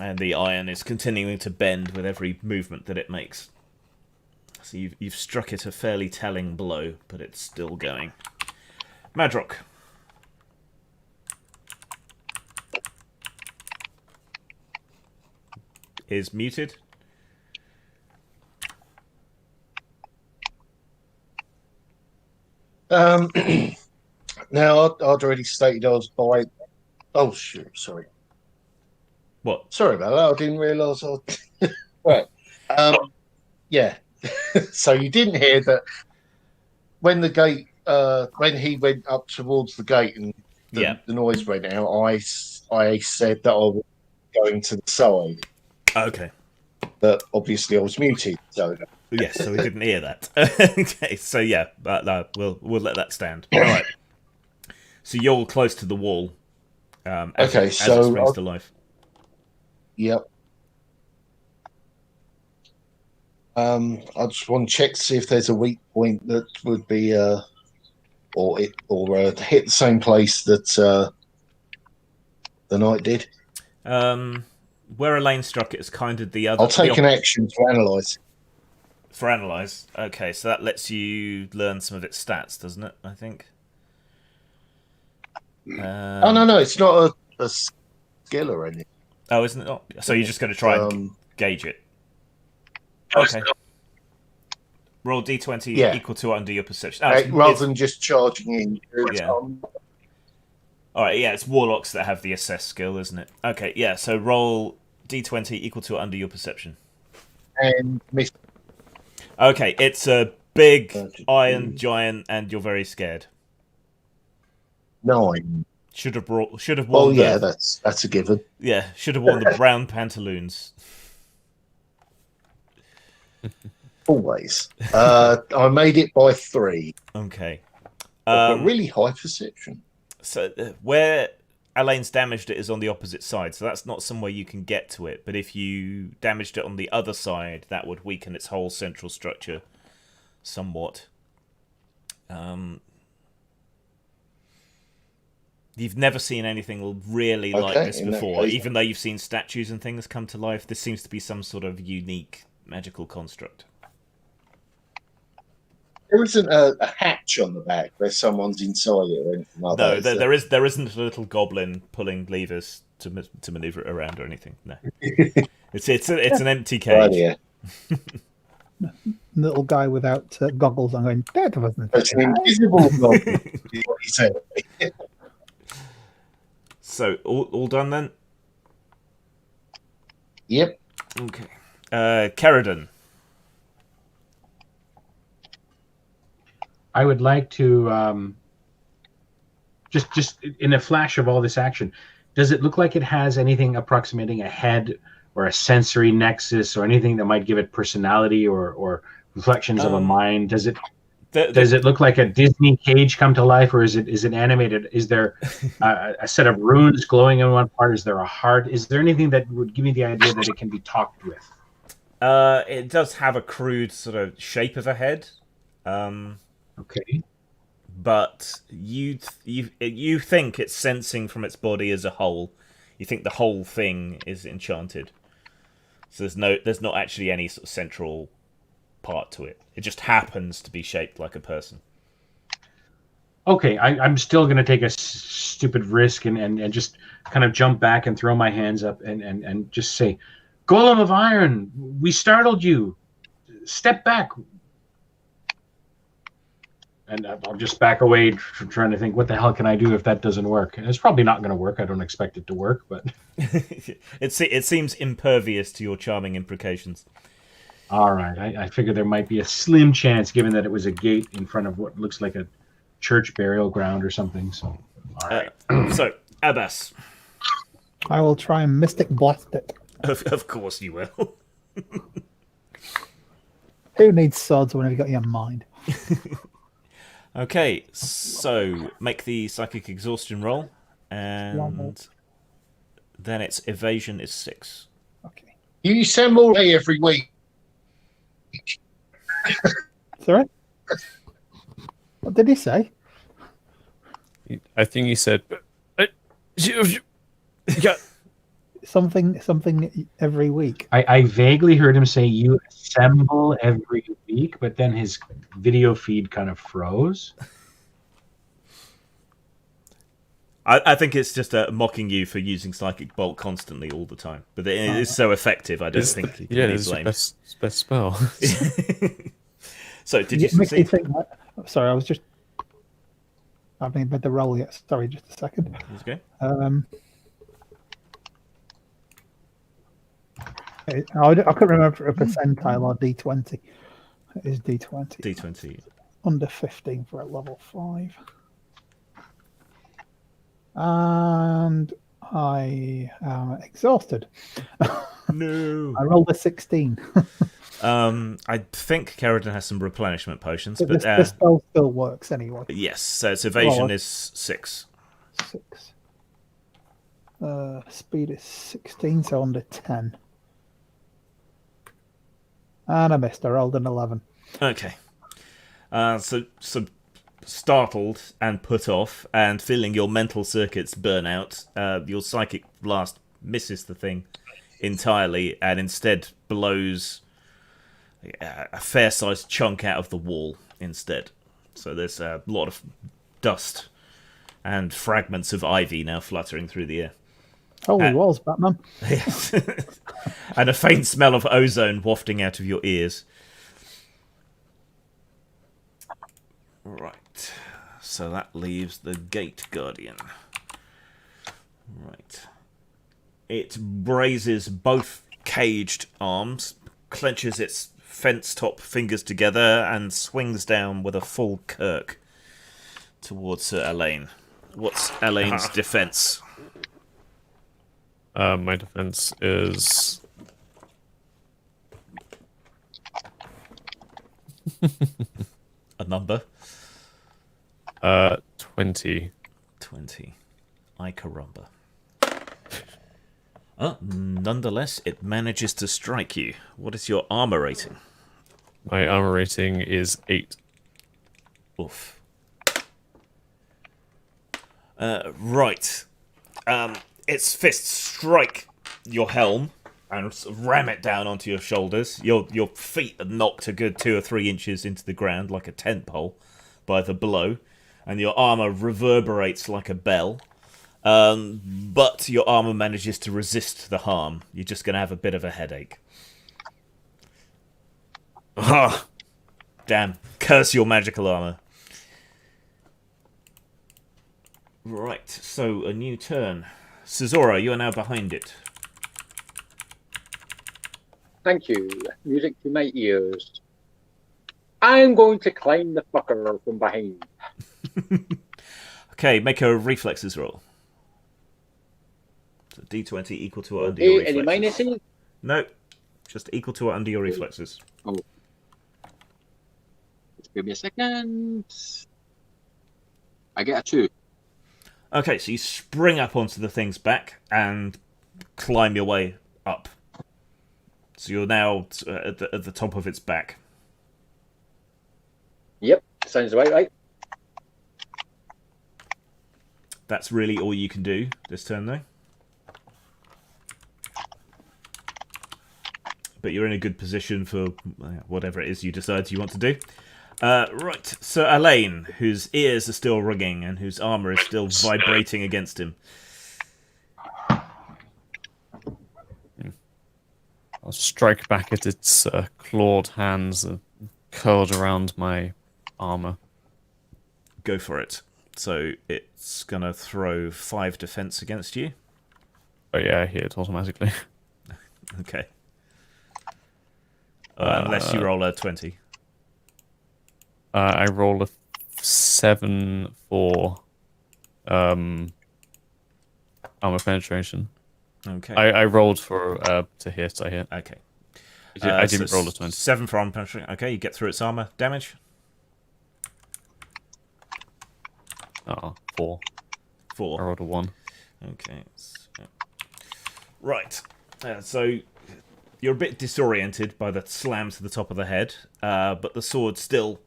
And the iron is continuing to bend with every movement that it makes. So you've struck it a fairly telling blow, but it's still going. Madrock. Is muted. Now, I'd already stated I was by. Oh, shoot, sorry. What? Sorry about that. I didn't realise I. Right. Yeah. So you didn't hear that when the gate, when he went up towards the gate and the noise went out, I said that I was going to the side. Okay. But obviously I was muted, so. Yes, so we didn't hear that. Okay, so yeah, but we'll let that stand. All right. So you're close to the wall. As it springs to life. Yep. I just want to check to see if there's a weak point that would be, or hit the same place that the knight did. Where Elaine struck it is kind of the other. I'll take an action to analyse. For analyze, okay, so that lets you learn some of its stats, doesn't it? I think. Oh no, it's not a skill or anything. Oh, isn't it not? So you're just going to try and gauge it. Okay. Roll d20 equal to under your perception. Rather than just charging in. Yeah. All right, yeah, it's warlocks that have the assess skill, isn't it? Okay, yeah, so roll d20 equal to under your perception. And miss. Okay, it's a big iron giant, and you're very scared. 9. Should have worn. Oh yeah, that's a given. Yeah, should have worn the brown pantaloons. Always. I made it by 3. Okay. But really high perception. So where Elaine's damaged it is on the opposite side, so that's not somewhere you can get to it. But if you damaged it on the other side, that would weaken its whole central structure somewhat. You've never seen anything really like this before, even though you've seen statues and things come to life. This seems to be some sort of unique magical construct. There isn't a hatch on the back where someone's inside it or anything like that. No, there isn't a little goblin pulling levers to maneuver it around or anything. No, it's an empty cage. Right, yeah. Little guy without goggles. I'm going. That wasn't. It's an invisible goblin. Is what he said. So all done then. Yep. Okay. Caradon. I would like to just in a flash of all this action, does it look like it has anything approximating a head or a sensory nexus or anything that might give it personality or reflections of a mind? Does it look like a Disney cage come to life, or is it animated? Is there a set of runes glowing in one part? Is there a heart? Is there anything that would give me the idea that it can be talked with? It does have a crude sort of shape of a head. Okay. But you think it's sensing from its body as a whole. You think the whole thing is enchanted. So there's not actually any sort of central part to it. It just happens to be shaped like a person. Okay, I'm still going to take a stupid risk and just kind of jump back and throw my hands up and just say, Golem of Iron, we startled you. Step back. And I'll just back away from trying to think, what the hell can I do if that doesn't work? And it's probably not going to work. I don't expect it to work, but it seems impervious to your charming imprecations. All right. I figured there might be a slim chance, given that it was a gate in front of what looks like a church burial ground or something. So, all right. So, Abbas. I will try and Mystic Blast it. Of course you will. Who needs swords when you've got your mind? Okay, so make the psychic exhaustion roll, and then its evasion is 6. Okay. You send more every week. Sorry? What did he say? I think he said. Yeah. Something every week. I vaguely heard him say you assemble every week, but then his video feed kind of froze. I think it's just mocking you for using Psychic Bolt constantly all the time. But it is so effective, I don't think you can be it's the blamed. best spell. So, did you It makes me succeed? think. Sorry, I was just. I haven't read the roll yet. Sorry, just a second. Okay. I couldn't remember a percentile or D20. It is D20. D20. Under 15 for a level 5. And I am exhausted. No. I rolled a 16. I think Kerrigan has some replenishment potions, But but the spell still works anyway. yes, so its evasion Well, is 6. 6. Speed is 16, so under 10. And I missed. I rolled an 11. Okay. So startled and put off, and feeling your mental circuits burn out, your psychic blast misses the thing entirely, and instead blows a fair-sized chunk out of the wall instead. So there's a lot of dust and fragments of ivy now fluttering through the air. Holy walls, Batman. Yes. And a faint smell of ozone wafting out of your ears. Right. So that leaves the Gate Guardian. Right. It raises both caged arms, clenches its fence-top fingers together, and swings down with a full kirk towards Elaine. What's Elaine's defense? My defense is A number? 20. 20. Ay caramba. Nonetheless, it manages to strike you. What is your armor rating? My armor rating is 8. Oof. Right. Its fists strike your helm and ram it down onto your shoulders. Your feet are knocked a good 2 or 3 inches into the ground like a tent pole by the blow, and your armor reverberates like a bell. But your armor manages to resist the harm. You're just going to have a bit of a headache. Ah, damn! Curse your magical armor. Right, so a new turn. Cesora, you are now behind it. Thank you. Music to my ears. I'm going to climb the fucker from behind. Okay, make a reflexes roll. So D20 equal to or under your Any reflexes. minuses? No, just equal to or under your reflexes. Just give me a second. I get a 2. Okay, so you spring up onto the thing's back and climb your way up. So you're now at the top of its back. Yep, sounds about right. That's really all you can do this turn, though. But you're in a good position for whatever it is you decide you want to do. Right, so Elaine, whose ears are still ringing and whose armor is still vibrating against him. I'll strike back at its clawed hands curled around my armor. Go for it. So it's going to throw 5 defense against you. Oh yeah, I hit it automatically. Okay. Unless you roll a 20. I roll a 7 for armor penetration. Okay. I rolled for to hit. I hit. Okay. I didn't roll a 20. 7 for armor penetration. Okay, you get through its armor. Damage? Oh, 4. 4. I rolled a 1. Okay. Right. So you're a bit disoriented by the slam to the top of the head, but the sword still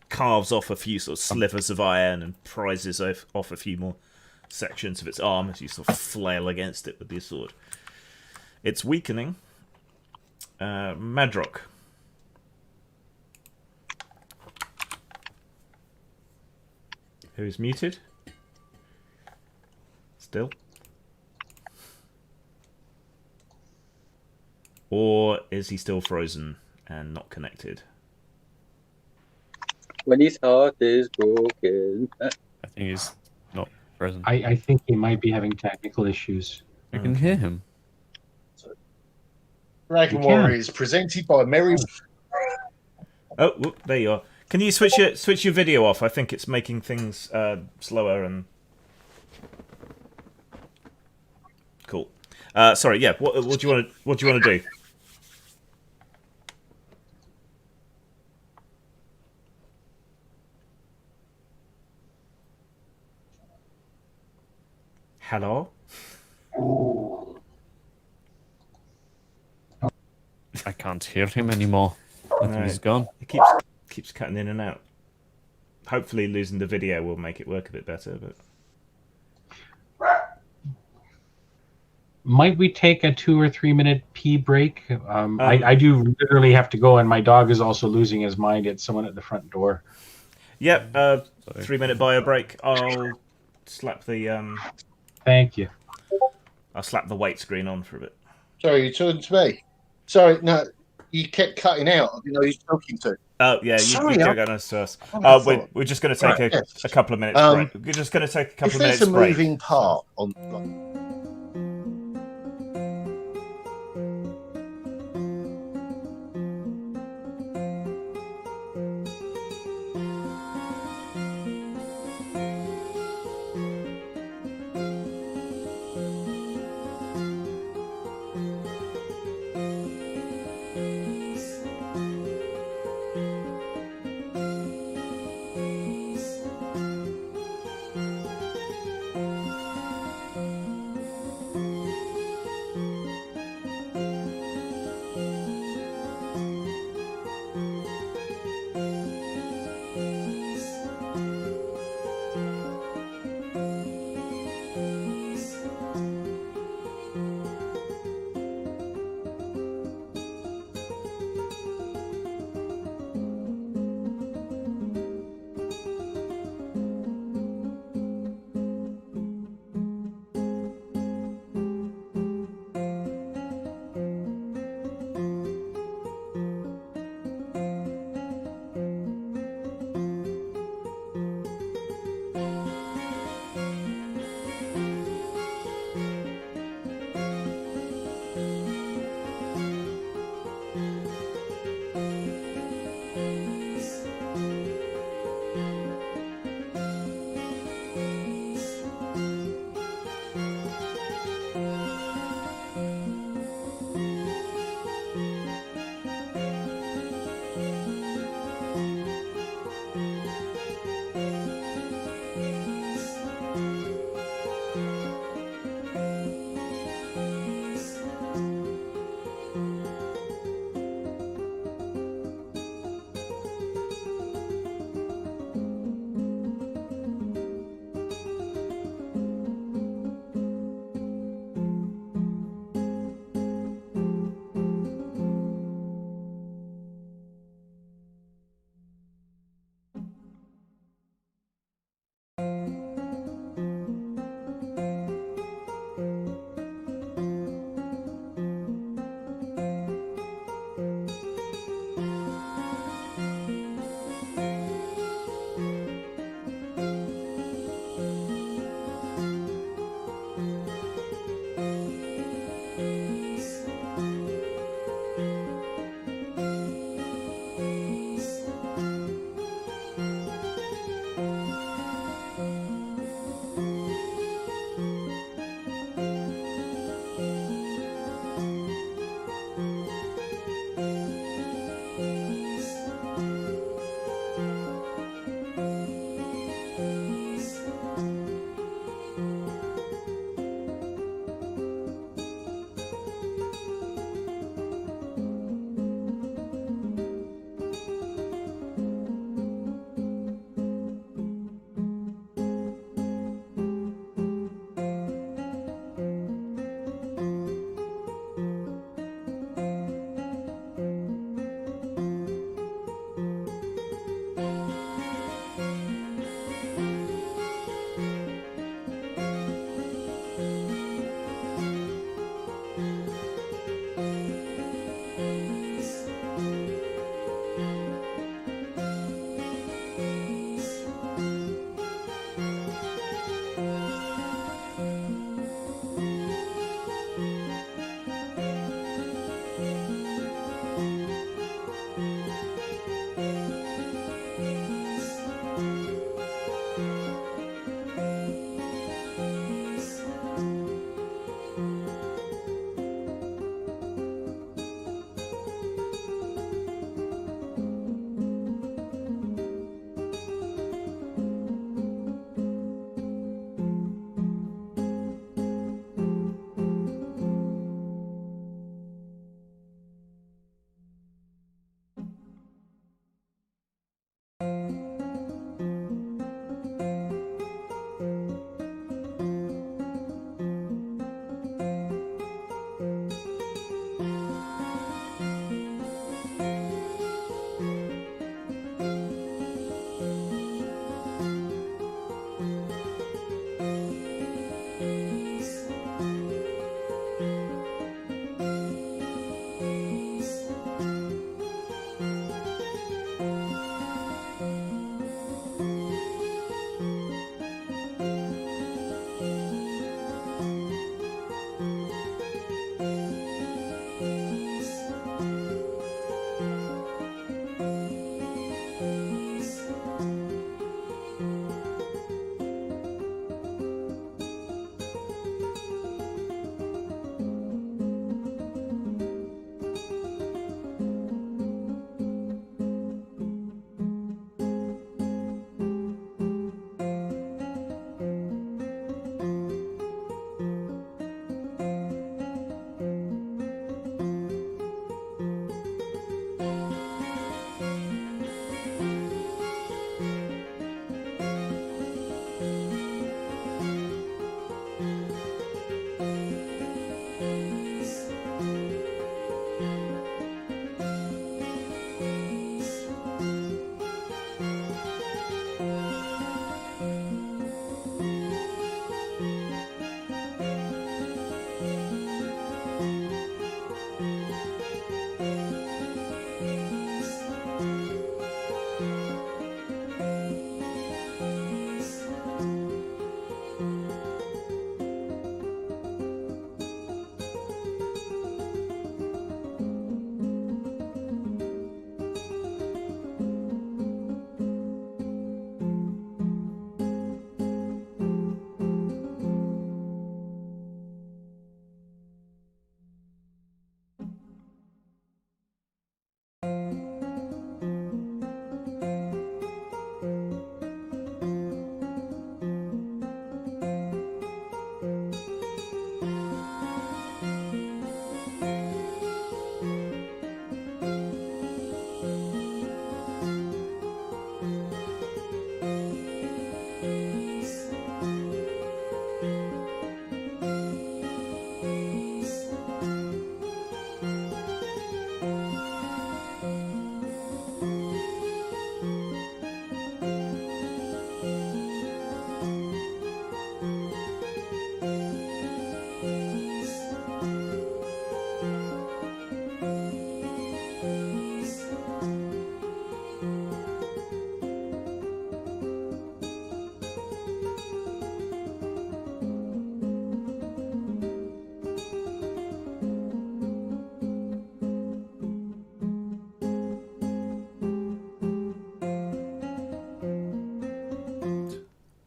carves off a few sort of slivers of iron and prizes off a few more sections of its arm as you sort of flail against it with your sword. It's weakening. Madrock. Who's muted? Still? Or is he still frozen and not connected? When his heart is broken. I think he's not present. I think he might be having technical issues. I can hear him. Dragon You can. Warriors presented by Mary. Oh, whoop, there you are. Can you switch your video off? I think it's making things slower and cool. Sorry, yeah. What do you want to do? Hello? I can't hear him anymore. I think he's gone. It keeps cutting in and out. Hopefully losing the video will make it work a bit better, but Might we take a 2 or 3 minute pee break? I do literally have to go, and my dog is also losing his mind at someone at the front door. yep, 3-minute bio break. I'll slap the Thank you. I'll slap the weight screen on for a bit. Sorry, you're talking to me. Sorry, no, you kept cutting out. I didn't know who you're talking to. Oh yeah, Sorry, you I- go nice to us. I thought- We're just going to take Right, yes. a couple of minutes break. We're just going to take a If couple of there's minutes a break. moving part on.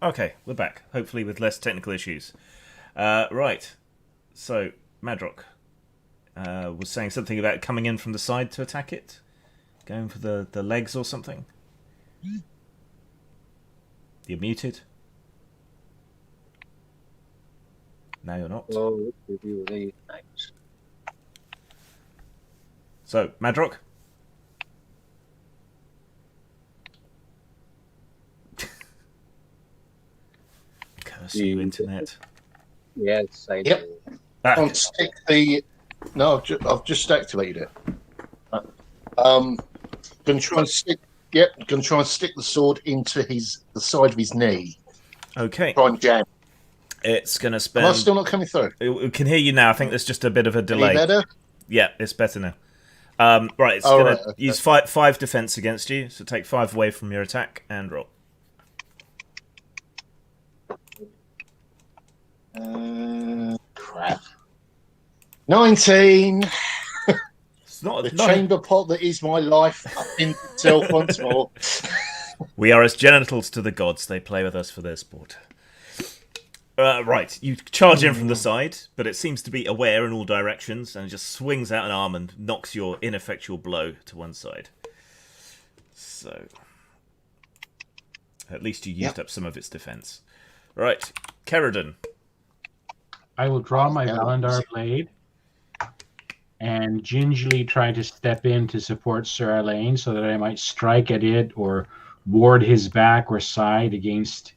Okay, we're back. Hopefully with less technical issues. Right. So, Madrock was saying something about coming in from the side to attack it? Going for the legs or something? You're muted? No, you're not. Oh, review the names. So, Madrock? Curse you, internet. Yes, I Yep. do. Can't stick the. No, I've just activated it. Gonna try and stick. Yep, gonna try and stick the sword into the side of his knee. Okay. Try and jam. It's going to Am spend... I still not coming through? We can hear you now. I think there's just a bit of a delay. Any better? Yeah, it's better now. Right, it's going to okay. use five defense against you, so take 5 away from your attack and roll. Crap. 19. It's not, The not chamber pot that is my life up in itself once more. We are as genitals to the gods. They play with us for their sport. Right, you charge in from the side, but it seems to be aware in all directions, and it just swings out an arm and knocks your ineffectual blow to one side. So, at least you used up some of its defense. Right, Kerridan. I will draw my Valandar blade and gingerly try to step in to support Sir Alain so that I might strike at it or ward his back or side against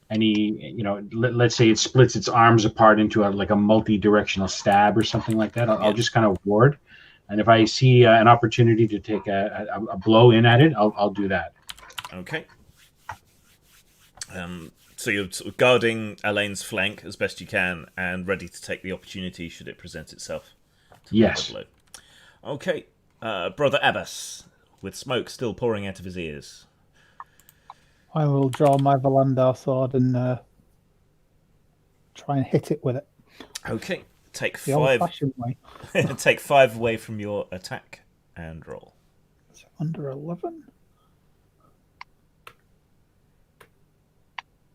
any, let's say it splits its arms apart into a multi-directional stab or something like that. I'll just kind of ward. And if I see an opportunity to take a blow in at it, I'll do that. Okay. So you're sort of guarding Alain's flank as best you can and ready to take the opportunity should it present itself. Yes. Okay. Brother Abbas, with smoke still pouring out of his ears. I will draw my Valandar sword and try and hit it with it. Okay. Take The 5. old-fashioned way. Take 5 away from your attack and roll. So under 11.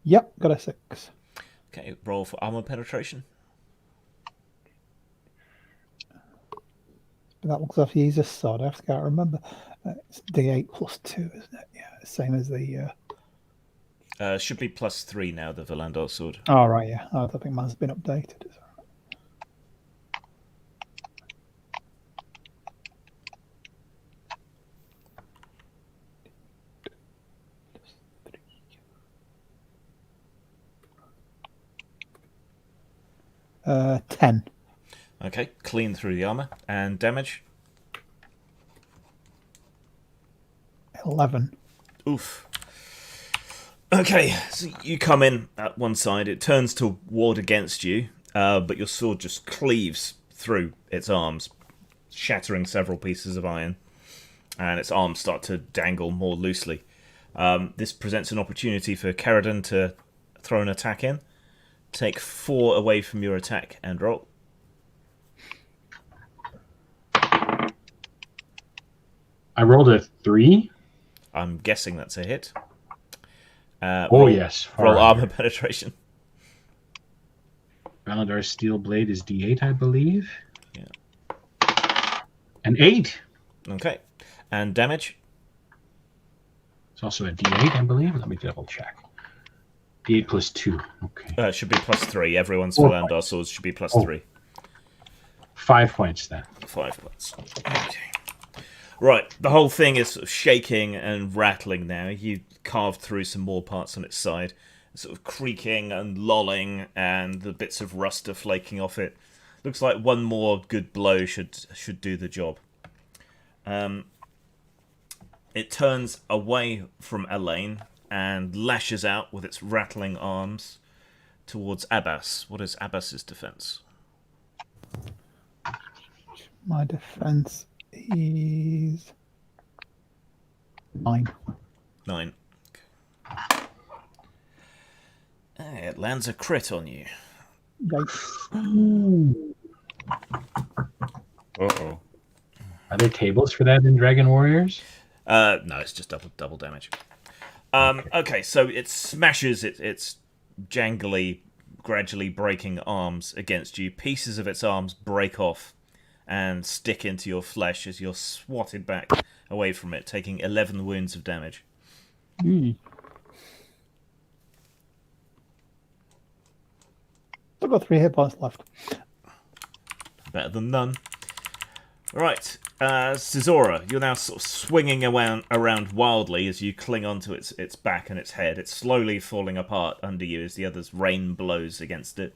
Yep, got a 6. Okay, roll for armor penetration. That looks like he uses sword. I can't remember. It's D8 plus 2, isn't it? Yeah, same as the. Should be +3 now, the Valandar sword. Oh, right, yeah. I don't think mine's been updated. Is 10. Okay, clean through the armor. And damage? 11. Oof. Okay, so you come in at one side, it turns to ward against you, but your sword just cleaves through its arms, shattering several pieces of iron, and its arms start to dangle more loosely. This presents an opportunity for Kerridan to throw an attack in. Take 4 away from your attack and roll. I rolled a 3. I'm guessing that's a hit. Yes. Roll armor penetration. Valandar's steel blade is D8, I believe. Yeah. An 8. Okay. And damage? It's also a D8, I believe. Let me double check. D8 plus 2. Okay. It should be +3. Everyone's Valandar swords should be +3. 5 points then. 5 points. Okay. Right, the whole thing is sort of shaking and rattling now. You carved through some more parts on its side. It's sort of creaking and lolling, and the bits of rust are flaking off it. Looks like one more good blow should do the job. It turns away from Elaine and lashes out with its rattling arms towards Abbas. What is Abbas's defense? My defense is 9. 9. It lands a crit on you. Yikes. Uh-oh. Are there tables for that in Dragon Warriors? No, it's just double damage. Okay, so it smashes its jangly, gradually breaking arms against you. Pieces of its arms break off and stick into your flesh as you're swatted back away from it, taking 11 wounds of damage. I've got 3 hit points left. Better than none. Right, Caesura, you're now sort of swinging around wildly as you cling onto its back and its head. It's slowly falling apart under you as the other's rain blows against it.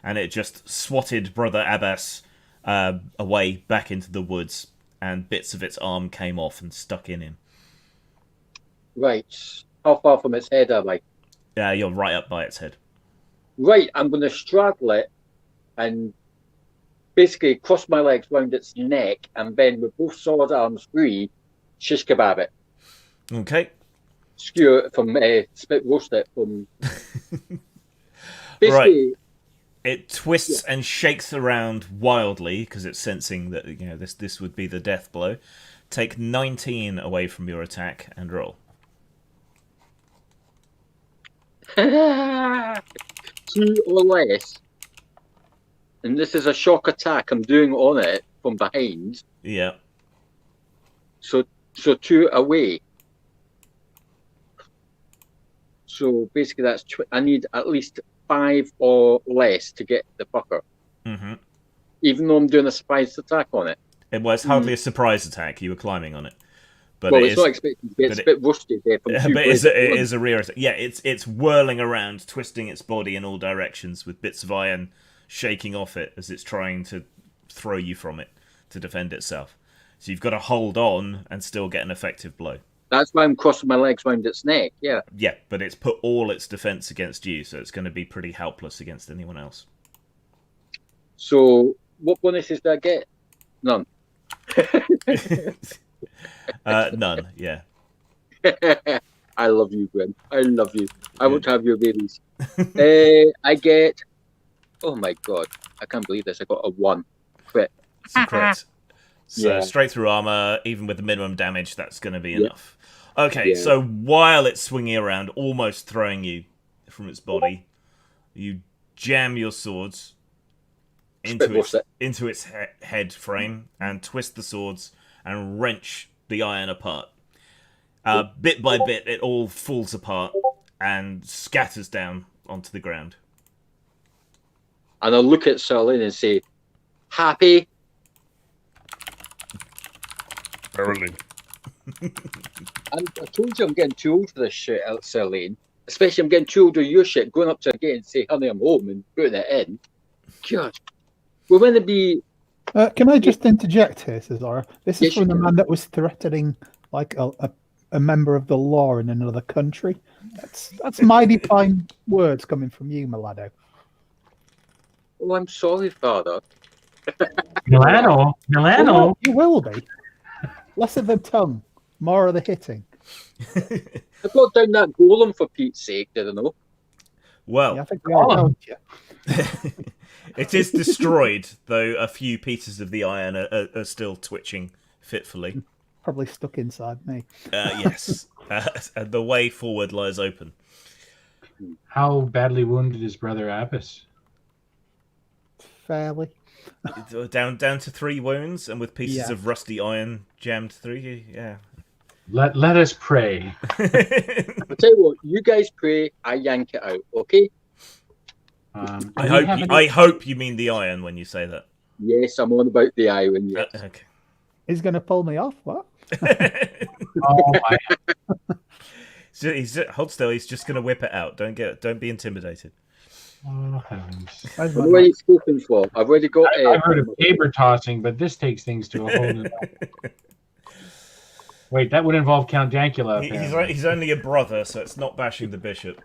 And it just swatted Brother Abbas away back into the woods, and bits of its arm came off and stuck in him. Right. How far from its head am I? You're right up by its head. Right, I'm going to straddle it and basically cross my legs round its neck, and then with both sword arms free, shish kebab it. Okay. Skewer it from, spit roast it from... Right. Basically, It twists and shakes around wildly because it's sensing that this would be the death blow. Take 19 away from your attack and roll. 2 or less. And this is a shock attack I'm doing on it from behind. Yeah. So 2 away. So basically that's... I need at least 5 or less to get the fucker. Mm-hmm. Even though I'm doing a surprise attack on it. It was hardly a surprise attack. You were climbing on it. But Well, it it's is, not expected to get a bit rusty there from 2 but places. it is a rear attack. Yeah, it's whirling around, twisting its body in all directions with bits of iron shaking off it as it's trying to throw you from it to defend itself. So you've got to hold on and still get an effective blow. That's why I'm crossing my legs round its neck, yeah. Yeah, but it's put all its defense against you, so it's going to be pretty helpless against anyone else. So, what bonuses do I get? None. None, yeah. I love you, Gwen. I love you. I want to have your babies. I get... Oh my god. I can't believe this. I got a 1. Crit. It's a crit. So Yeah. straight through armor, even with the minimum damage, that's going to be enough. Okay, Yeah. so while it's swinging around, almost throwing you from its body, you jam your swords into its head frame and twist the swords and wrench the iron apart. Bit by bit, it all falls apart and scatters down onto the ground. And I'll look at Serlin and say, happy? Verily. I told you I'm getting too old for this shit, Serlin. Especially I'm getting too old for your shit. Going up to a gate and say, honey, I'm home, and putting it in. God. We're going to be... Can I just interject here, Cesara? This is Yes, from the you man that was threatening like a member of the law in another country. That's mighty fine words coming from you, Milado. Oh, I'm sorry, Father. Milano. Well, you will be. Less of the tongue, more of the hitting. I got down that golem for Pete's sake, did I know? Well, Yeah, I think we all know you. it is destroyed, though a few pieces of the iron are still twitching fitfully. Probably stuck inside me. Yes. And the way forward lies open. How badly wounded is Brother Abbas? Fairly. Down to 3 wounds, and with pieces Yeah. of rusty iron jammed through you. Yeah. Let us pray. I'll tell you what, you guys pray, I yank it out, okay? I hope you mean the iron when you say that. Yes, I'm on about the iron, yes. Okay. He's going to pull me off. What? Oh, Hold still. He's just going to whip it out. Don't be intimidated. heavens. Where's I'm my already spoken for. I've already got... I've heard of saber tossing, but this takes things to a whole new level. Wait, that would involve Count Dankula. He's only a brother, so it's not bashing the bishop.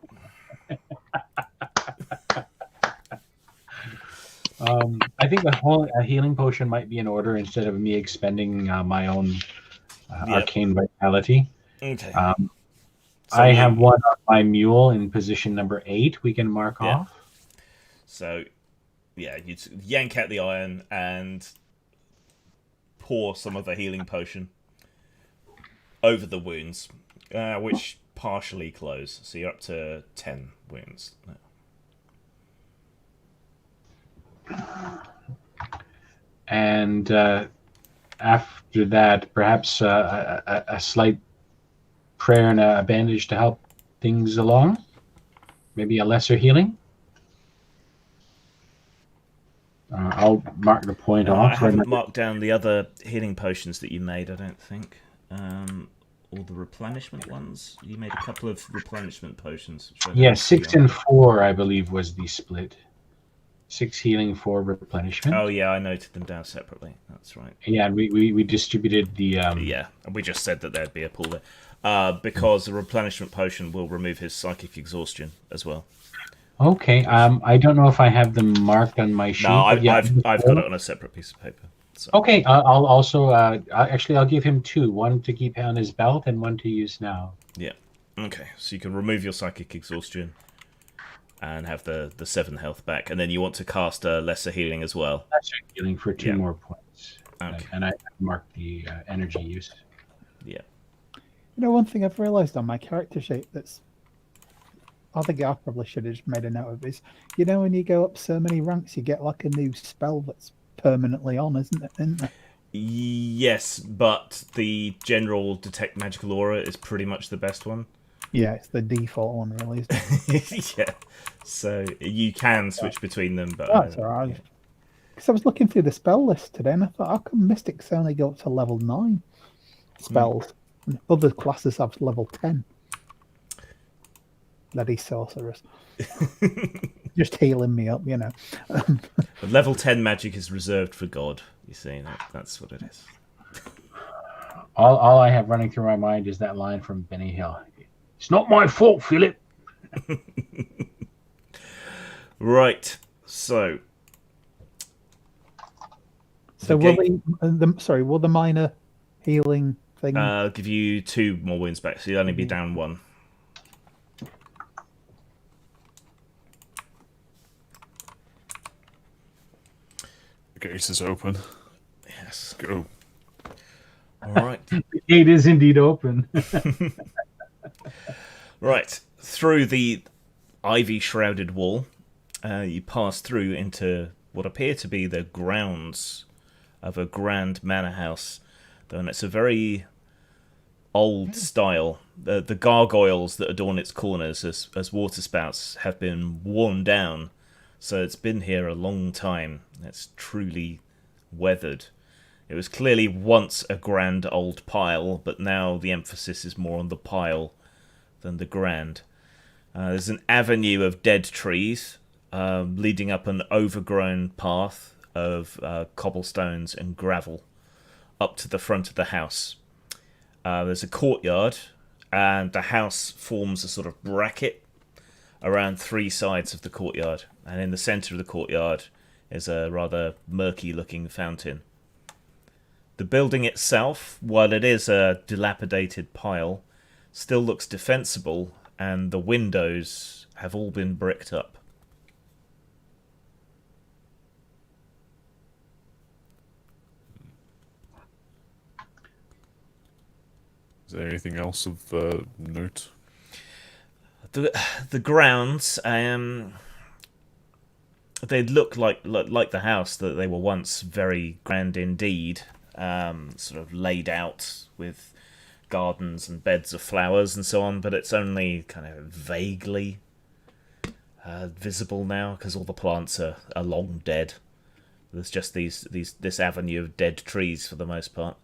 I think a healing potion might be in order instead of me expending my own arcane vitality. Okay. I have one on my mule in position number 8 we can mark off. So, yeah, you yank out the iron and pour some of the healing potion over the wounds, which partially close, so you're up to 10 wounds now. And after that, perhaps a slight prayer and a bandage to help things along. Maybe a lesser healing. I'll mark the point off. I haven't marked down the other healing potions that you made, I don't think. All the replenishment ones. You made a couple of replenishment potions. Yeah, 6 and 4, I believe, was the split. 6 healing, 4 replenishment. Oh yeah, I noted them down separately. That's right. Yeah, we distributed the. Yeah, and we just said that there'd be a pool there, because the replenishment potion will remove his psychic exhaustion as well. Okay. I don't know if I have them marked on my sheet. No, I've got it on a separate piece of paper. So. Okay. I'll also I'll give him 2. One to keep on his belt and one to use now. Yeah. Okay. So you can remove your psychic exhaustion and have the 7 health back, and then you want to cast lesser healing as well. Lesser healing for 2 more points. Okay. And I marked the energy use. Yeah. You know, one thing I've realised on my character sheet that's, I think I probably should have just made a note of is, you know, when you go up so many ranks, you get like a new spell that's permanently on, isn't it? Yes, but the general detect magical aura is pretty much the best one. Yeah, it's the default one, really, isn't it? Yeah. So you can switch between them, but That's all right. Because I was looking through the spell list today, and I thought, how come Mystics only go up to level 9 spells? And other classes have level 10. Bloody sorcerers. Just healing me up, you know. But level 10 magic is reserved for God. You see, that's what it is. All I have running through my mind is that line from Benny Hill. It's not my fault, Philip. Right. So will the minor healing thing I'll give you 2 more wounds back, so you'll only be down 1. The gate is open. Yes. Go. All right. The gate is indeed open. Right. Through the ivy-shrouded wall, you pass through into what appear to be the grounds of a grand manor house. And it's a very old style. The gargoyles that adorn its corners as waterspouts have been worn down, so it's been here a long time. It's truly weathered. It was clearly once a grand old pile, but now the emphasis is more on the pile than the grand. There's an avenue of dead trees leading up an overgrown path of cobblestones and gravel up to the front of the house. There's a courtyard, and the house forms a sort of bracket around 3 sides of the courtyard, and in the centre of the courtyard is a rather murky-looking fountain. The building itself, while it is a dilapidated pile, still looks defensible, and the windows have all been bricked up. Is there anything else of note? The grounds, they look like the house that they were once very grand indeed, sort of laid out with gardens and beds of flowers and so on, but it's only kind of vaguely visible now because all the plants are long dead. There's just this avenue of dead trees for the most part.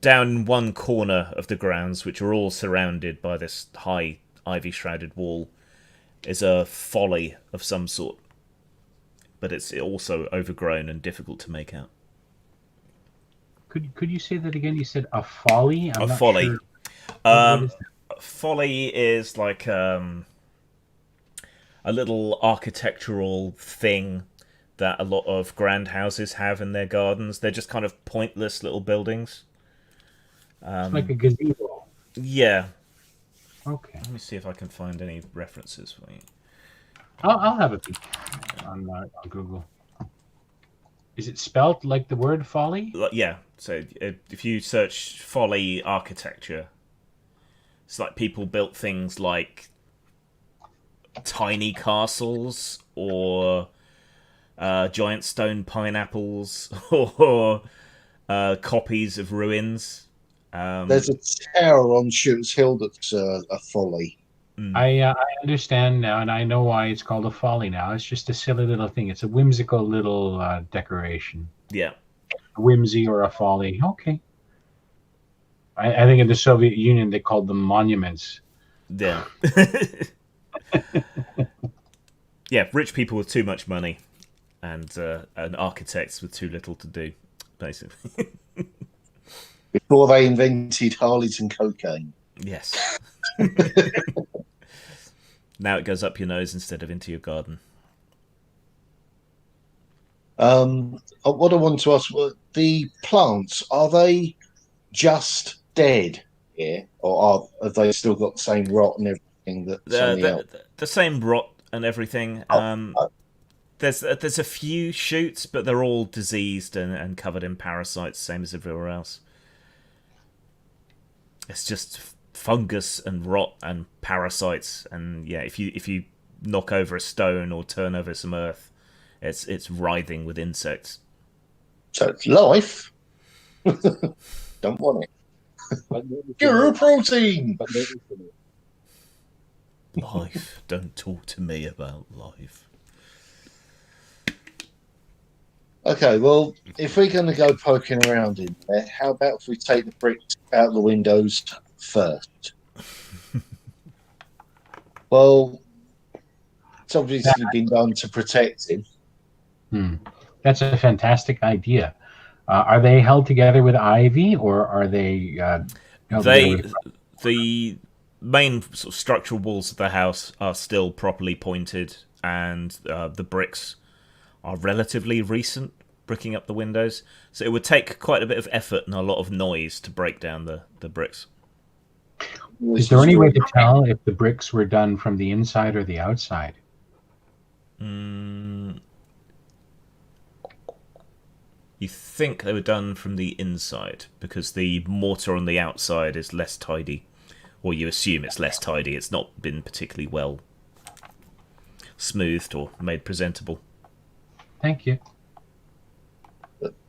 Down one corner of the grounds, which are all surrounded by this high ivy-shrouded wall, is a folly of some sort, but it's also overgrown and difficult to make out. Could you say that again? You said a folly? I'm not folly. Sure. What is that? Folly is like a little architectural thing that a lot of grand houses have in their gardens. They're just kind of pointless little buildings. It's like a gazebo. Yeah. Okay. Let me see if I can find any references for you. I'll have a peek on Google. Is it spelt like the word folly? Yeah. So if you search folly architecture, It's like people built things like tiny castles or giant stone pineapples or copies of ruins. There's a tower on Shooter's Hill that's a folly. I understand now, and I know why it's called a folly now. It's just a silly little thing. It's a whimsical little decoration. Yeah. A whimsy or a folly. Okay. I think in the Soviet Union they called them monuments. Yeah. Yeah, rich people with too much money and architects with too little to do, basically. Before they invented Harleys and cocaine. Yes. Now it goes up your nose instead of into your garden. What I want to ask, the plants, are they just dead here, or have they still got the same rot and everything that's on the out? The same rot and everything. There's a few shoots, but they're all diseased and covered in parasites, same as everywhere else. It's just fungus and rot and parasites, and yeah, if you knock over a stone or turn over some earth, it's writhing with insects. So it's life. Don't want it. Pure protein. Life. Don't talk to me about life. Okay, well, if we're going to go poking around in there, how about if we take the bricks out the windows first? Well, it's obviously been done to protect him. That's a fantastic idea. Are they held together with ivy, or are they? The main sort of structural walls of the house are still properly pointed, and the bricks are relatively recent, bricking up the windows. So it would take quite a bit of effort and a lot of noise to break down the bricks. Is there any way to tell if the bricks were done from the inside or the outside? You think they were done from the inside because the mortar on the outside is less tidy, or you assume it's less tidy. It's not been particularly well smoothed or made presentable. Thank you.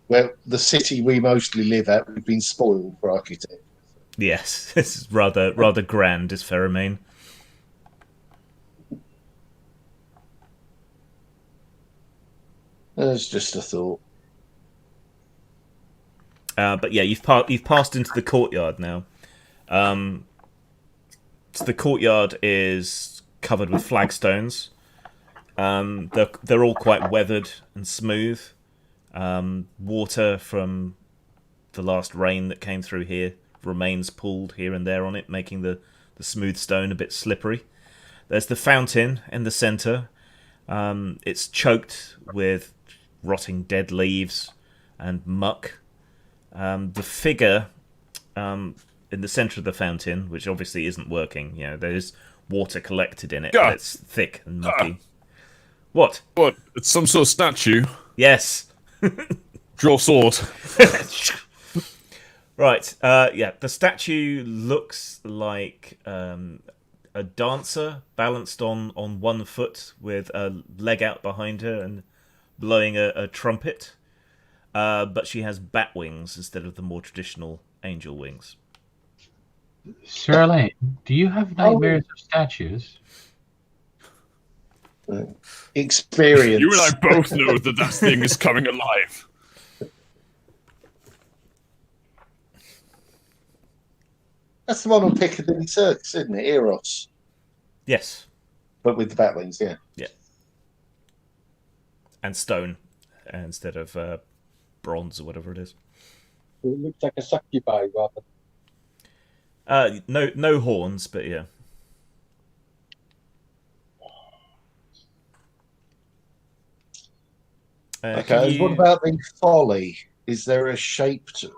Well, the city we mostly live at, we've been spoiled for architecture. Yes, it's rather grand, is Pheromane. It's just a thought. But yeah, you've passed into the courtyard now. So the courtyard is covered with flagstones. They're all quite weathered and smooth. Water from the last rain that came through here remains pooled here and there on it, making the smooth stone a bit slippery. There's the fountain in the centre. It's choked with rotting dead leaves and muck. The figure in the centre of the fountain, which obviously isn't working, there's water collected in it, but it's thick and mucky. What? What? It's some sort of statue. Yes. Draw sword. Right. Yeah. The statue looks like a dancer balanced on one foot with a leg out behind her and blowing a trumpet. But she has bat wings instead of the more traditional angel wings. Sir Elaine, do you have nightmares of statues? Experience. You and I both know that thing is coming alive. That's the one on Piccadilly Circus, isn't it? Eros. Yes. But with the bat wings, yeah. Yeah. And stone instead of bronze or whatever it is. It looks like a succubi rather. No horns, but yeah. Okay, what about the folly? Is there a shape to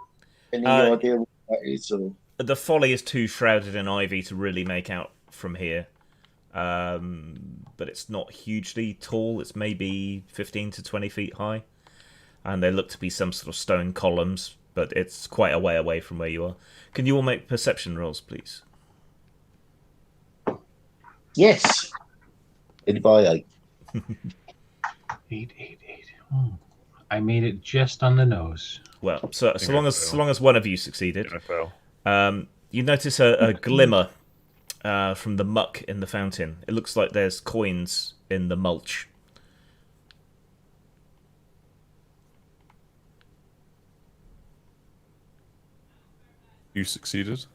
any idea what that is? Or? The folly is too shrouded in ivy to really make out from here. But it's not hugely tall. It's maybe 15 to 20 feet high. And they look to be some sort of stone columns, but it's quite a way away from where you are. Can you all make perception rolls, please? Yes. 8 by 8. 888. Oh, I made it just on the nose. Well, so think I long as one of you succeeded, I fail. you notice a glimmer from the muck in the fountain. It looks like there's coins in the mulch. You succeeded.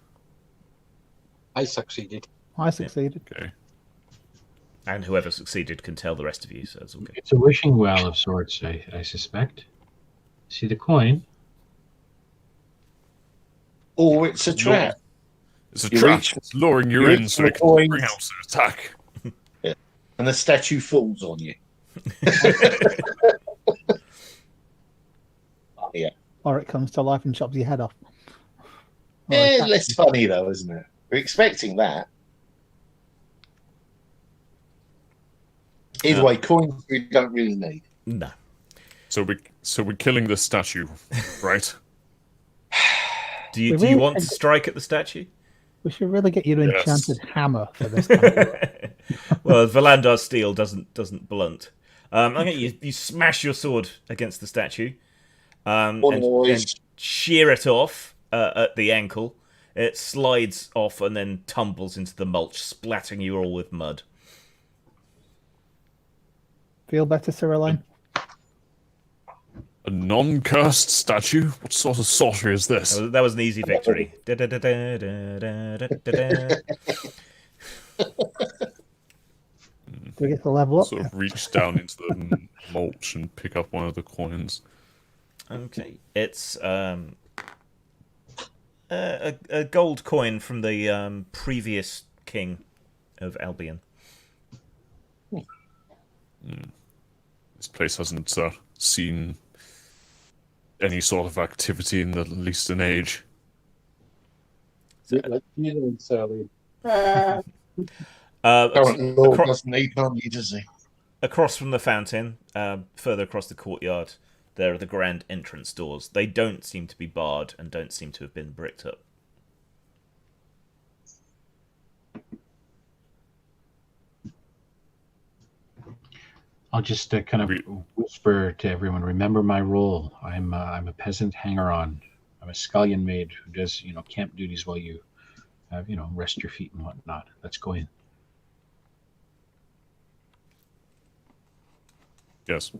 I succeeded. I succeeded. Okay. And whoever succeeded can tell the rest of you, so it's all good. It's a wishing well of sorts, I suspect. See the coin? Or it's a trap. It's a You trap. reach- It's luring you you in reach so for it the can coins. bring out an attack. And the statue falls on you. Yeah. Or it comes to life and chops your head off. Or attacks Less you. funny though, isn't it? We're expecting that. Either way, coins we don't really need. No. So we're killing the statue, right? Do you really want to think- strike at the statue? We should really get you an Yes. enchanted hammer for this time. Well, Valandar's steel doesn't blunt. Okay, you smash your sword against the statue, and shear it off at the ankle. It slides off and then tumbles into the mulch, splatting you all with mud. Feel better, Cyrilline? A non-cursed statue? What sort of sorcery is this? That was an easy victory. Do we get to level up? Sort of reach down into the mulch and pick up one of the coins. Okay, it's a gold coin from the previous king of Albion. This place hasn't seen any sort of activity in the least an age. Like you and Sally. Current law acro- doesn't need money, does he? across from the fountain, further across the courtyard, there are the grand entrance doors. They don't seem to be barred and don't seem to have been bricked up. I'll just kind of whisper to everyone, remember my role. I'm a peasant hanger-on. I'm a scullion maid who does, camp duties while you have, rest your feet and whatnot. Let's go in. Yes.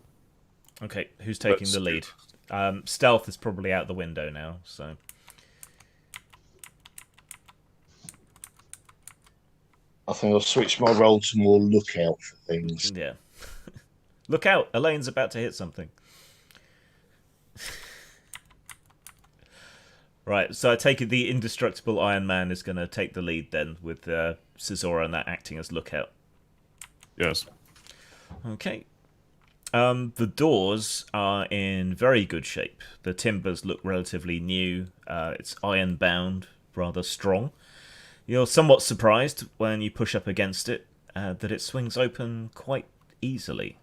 Okay, who's taking Let's the lead? Stealth is probably out the window now, so... I think I'll switch my role to more lookout for things. Yeah. Look out! Elaine's about to hit something. Right, so I take it the indestructible Iron Man is going to take the lead then, with Caesura and that acting as lookout. Yes. Okay. The doors are in very good shape. The timbers look relatively new. It's iron bound, rather strong. You're somewhat surprised when you push up against it that it swings open quite easily.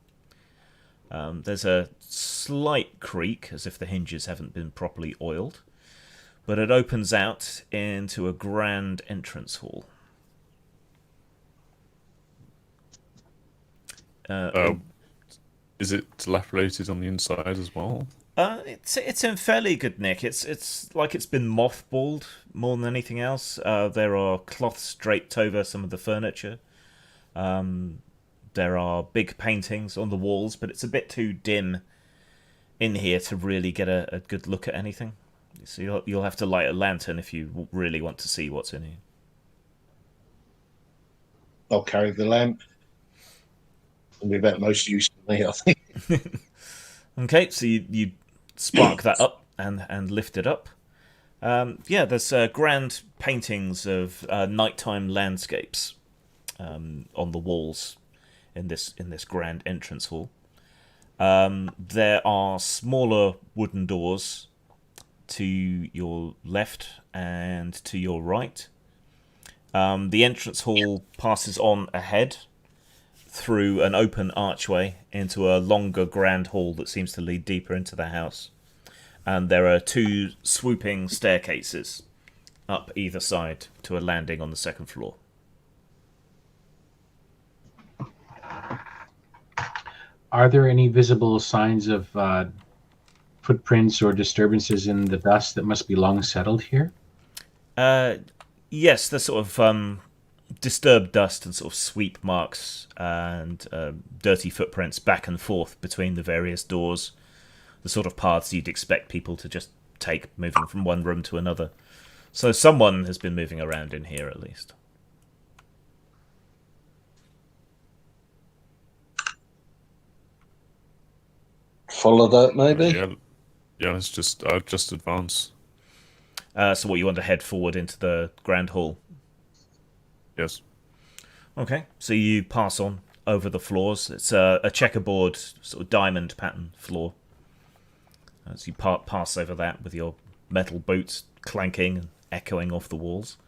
There's a slight creak, as if the hinges haven't been properly oiled, but it opens out into a grand entrance hall. Is it dilapidated on the inside as well? It's in fairly good nick. It's like it's been mothballed more than anything else. There are cloths draped over some of the furniture. There are big paintings on the walls, but it's a bit too dim in here to really get a good look at anything. So you'll have to light a lantern if you really want to see what's in here. I'll carry the lamp. It'll be about most use to me, I think. Okay, so you spark that up and lift it up. There's grand paintings of nighttime landscapes on the walls in this grand entrance hall. There are smaller wooden doors to your left and to your right. The entrance hall passes on ahead through an open archway into a longer grand hall that seems to lead deeper into the house. And there are two swooping staircases up either side to a landing on the second floor. Are there any visible signs of footprints or disturbances in the dust that must be long settled here? Yes, the sort of disturbed dust and sort of sweep marks and dirty footprints back and forth between the various doors. The sort of paths you'd expect people to just take, moving from one room to another. So someone has been moving around in here at least. Follow that, maybe? Yeah, let's just advance. So what, you want to head forward into the Grand Hall? Yes. Okay, so you pass on over the floors. It's a checkerboard, sort of diamond pattern floor. As you pass over that with your metal boots clanking and echoing off the walls.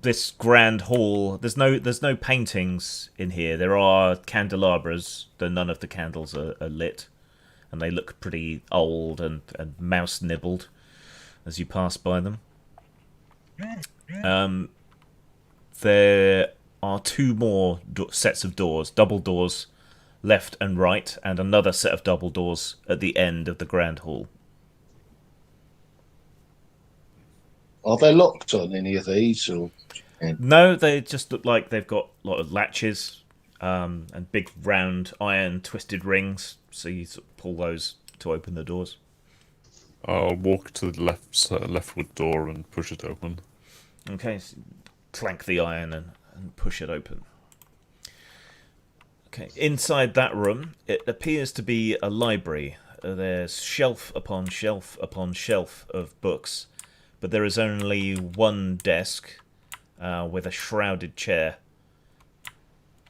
This grand hall, there's no paintings in here. There are candelabras, though none of the candles are lit, and they look pretty old and mouse nibbled as you pass by them. There are two more sets of doors, double doors, left and right, and another set of double doors at the end of the grand hall. Are they locked on any of these? Or No, they just look like they've got a lot of latches and big round iron twisted rings, so you sort of pull those to open the doors. I'll walk to the leftward door and push it open. Okay, so clank the iron and push it open. Okay, inside that room, it appears to be a library. There's shelf upon shelf upon shelf of books, but there is only one desk with a shrouded chair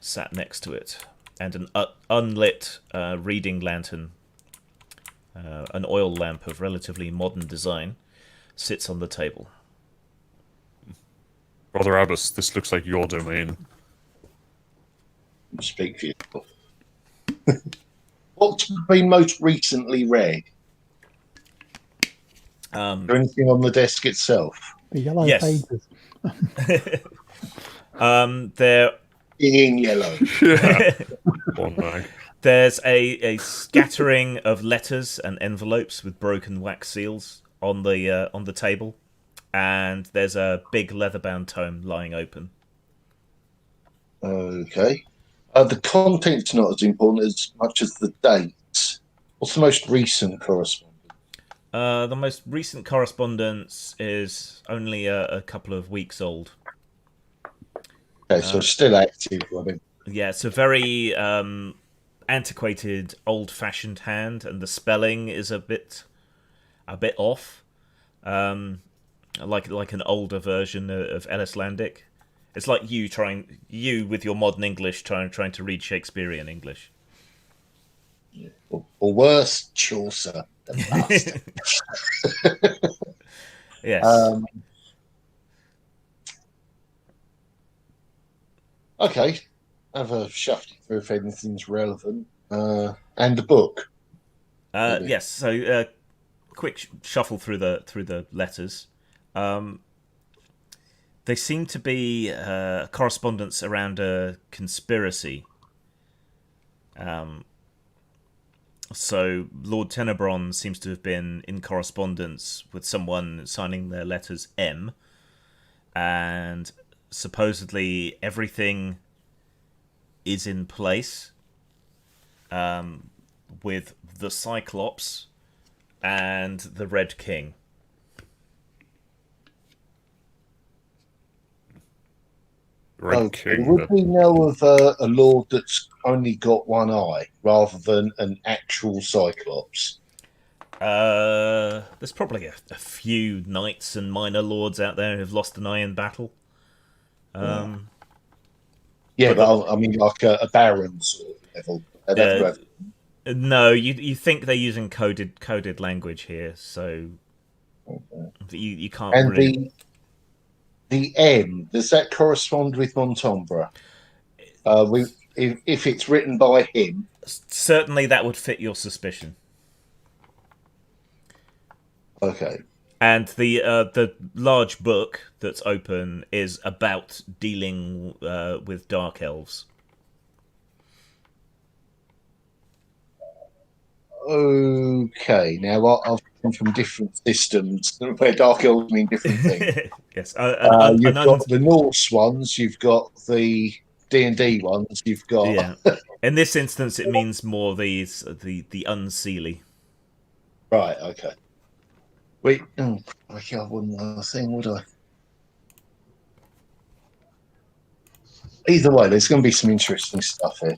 sat next to it, and an unlit reading lantern, an oil lamp of relatively modern design, sits on the table. Brother Abbas, this looks like your domain. speak for yourself. What's been most recently read? Is there anything on the desk itself? The yellow Yes. pages. There In yellow. One mag. There's a scattering of letters and envelopes with broken wax seals on the table, and there's a big leather-bound tome lying open. Okay. The content's not as important as much as the dates. What's the most recent correspondence? The most recent correspondence is only a couple of weeks old. Okay, so still active. I mean, Yeah, it's a very antiquated, old-fashioned hand, and the spelling is a bit off. Like an older version of Ellislandic. It's like you with your modern English trying to read Shakespearean English. or worse, Chaucer. The bastard. Yes. Okay. Have a shuffle through if anything's relevant. And the book. Yes. So quick shuffle through the letters. They seem to be correspondence around a conspiracy. So Lord Tenebron seems to have been in correspondence with someone signing their letters M, and supposedly everything is in place with the Cyclops and the Red King. Would we know of a lord that's only got one eye rather than an actual Cyclops? There's probably a few knights and minor lords out there who've lost an eye in battle. Yeah, but I mean, like a baron sort of level. No, you think they're using coded language here, so you can't. And really... the M, does that correspond with Montombre? If it's written by him, certainly that would fit your suspicion. Okay. And the large book that's open is about dealing with dark elves. Okay, now I've come from different systems where Dark Elves mean different things. Yes, You've got the Norse ones, you've got the D&D ones, you've got... yeah. In this instance, it means more the unseelie. Right, okay. Wait, I have one more thing, would I? Either way, there's going to be some interesting stuff here.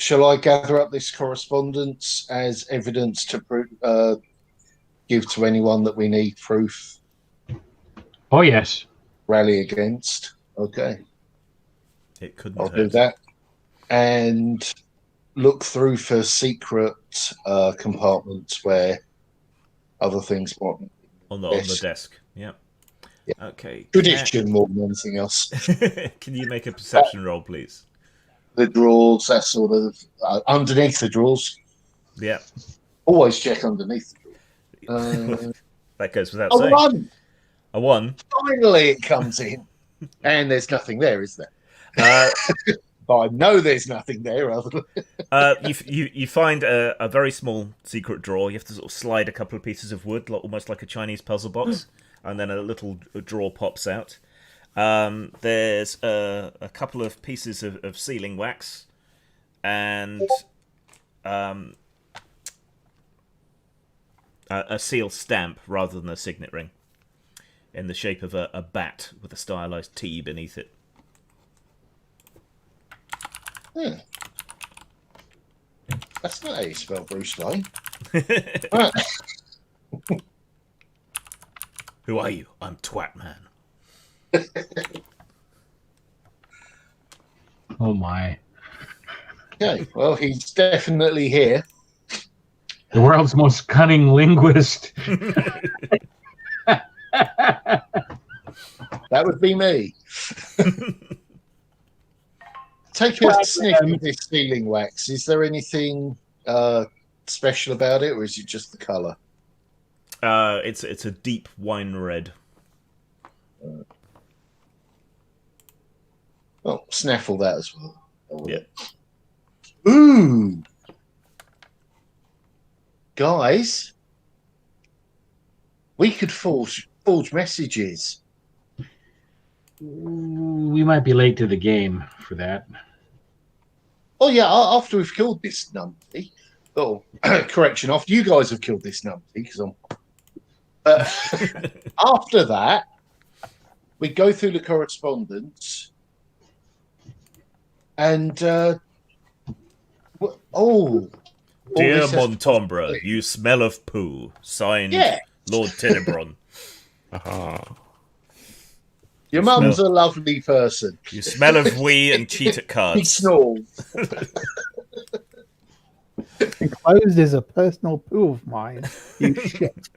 Shall I gather up this correspondence as evidence to give to anyone that we need proof? Oh, yes. Rally against. Okay. It couldn't I'll hurt. do that. And look through for secret compartments where other things might On the desk. Yeah. Okay. tradition more than anything else. Can you make a perception roll, please? The drawers, that sort of underneath the drawers. Yeah. Always check underneath the drawers. That goes without A saying. 1. A 1. Finally, it comes in, and there's nothing there, is there? But I know there's nothing there other than... You find a very small secret drawer. You have to sort of slide a couple of pieces of wood, almost like a Chinese puzzle box, and then a little drawer pops out. There's a couple of pieces of sealing wax, and a seal stamp rather than a signet ring, in the shape of a bat with a stylized T beneath it. That's not how you spell Bruce Wayne. Who are you? I'm Twat Man. Oh, my. Okay, well, he's definitely here. The world's most cunning linguist. That would be me. Take a sniff of this sealing wax. Is there anything special about it, or is it just the colour? It's a deep wine red. Well, snaffle that as well. Yeah. Ooh, guys, we could forge messages. We might be late to the game for that. Oh yeah, after we've killed this numpty. Oh, correction. After you guys have killed this numpty, because I'm. After that, we go through the correspondence, and Dear Montombra, you smell of poo. Signed, Lord Tenebron. Your mum's a lovely person. You smell of wee and cheat at He cards. snores. Enclosed is a personal poo of mine. You shit.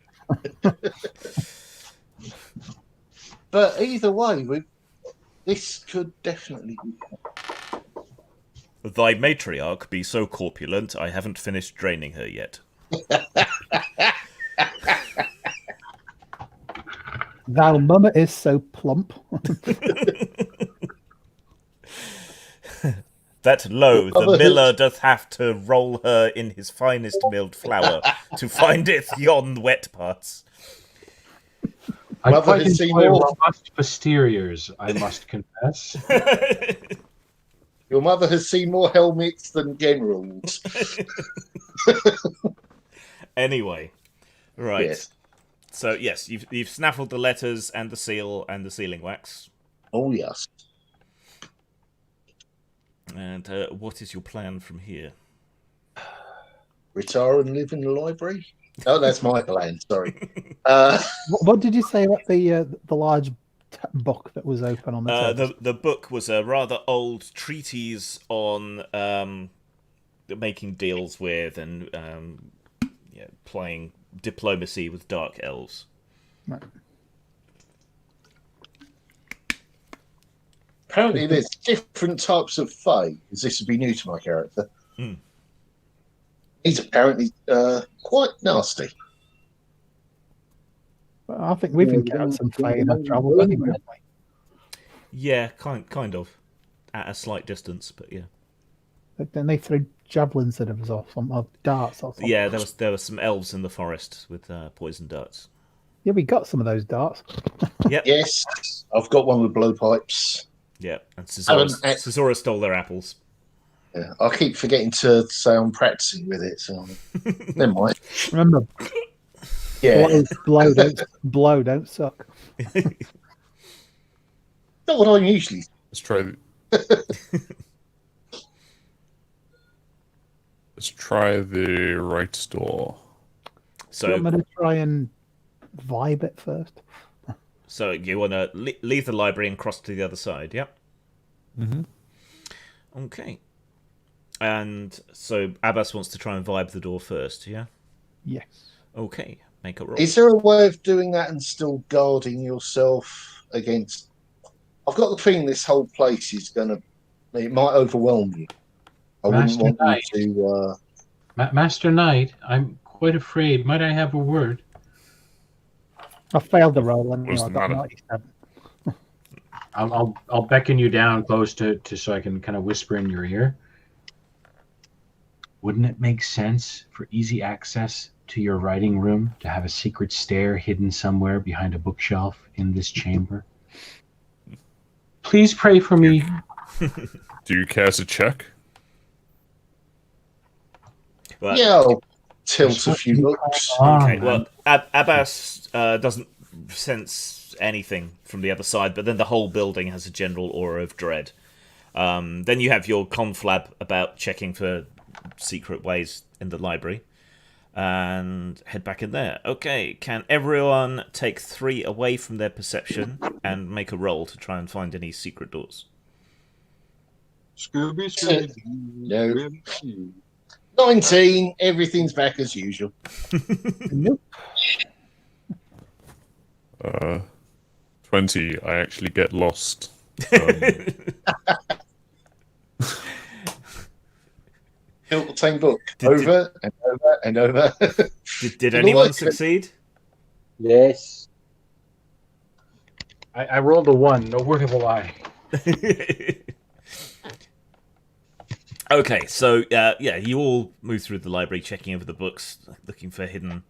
But either way, this could definitely be. Thy matriarch be so corpulent, I haven't finished draining her yet. Thou mumma is so plump. That lo, the miller doth have to roll her in his finest milled flour to findeth yon wet parts. I Mother quite has seen enjoy more. robust posteriors, I must confess. Your mother has seen more helmets than generals. Anyway, right. Yes. So yes, you've snaffled the letters and the seal and the sealing wax. Oh yes. And what is your plan from here? Retire and live in the library. Oh, that's my plan. Sorry. What did you say about the large book that was open on the table? The book was a rather old treatise on making deals with and playing diplomacy with dark elves. Right. Apparently, there's different types of fae. This would be new to my character. He's apparently quite nasty. Well, I think we've encountered some fae in our travel anyway, haven't we? Yeah, kind of, at a slight distance, but yeah. But then they threw javelins at us or some or darts or something. Yeah, there were some elves in the forest with poison darts. Yeah, we got some of those darts. Yep. Yes, I've got one with blowpipes. Yeah, and Haven't Caesura stole their apples. Yeah, I keep forgetting to say I'm practicing with it, so never mind. Remember, Yeah, blow don't suck. not what I'm usually. Let's try. Let's try the right door. So I'm going to try and vibe it first. So you want to leave the library and cross to the other side, yeah? Mm-hmm. Okay. And so Abbas wants to try and vibe the door first, yeah? Yes. Okay, make a roll. Is there a way of doing that and still guarding yourself against? I've got the feeling this whole place is gonna. It might overwhelm you. I wouldn't Master want Knight. you to. Master Knight, I'm quite afraid. Might I have a word? I failed the roll anyway. What's I the got matter? 97. I'll beckon you down close to so I can kind of whisper in your ear. Wouldn't it make sense for easy access to your writing room to have a secret stair hidden somewhere behind a bookshelf in this chamber? Please pray for me. Do you care to check? Well, Yeah, I'll tilt a few books. okay, well, Abbas doesn't sense anything from the other side, but then the whole building has a general aura of dread. Then you have your conflab about checking for secret ways in the library, and head back in there. Okay, can everyone take 3 away from their perception and make a roll to try and find any secret doors? Scooby, No. 19. Everything's back as usual. Nope. 20. I actually get lost. Tilt the same book over and over and over. Did anyone succeed? Yes. I rolled a 1. No word of a lie. Okay, so yeah, you all move through the library, checking over the books, looking for hidden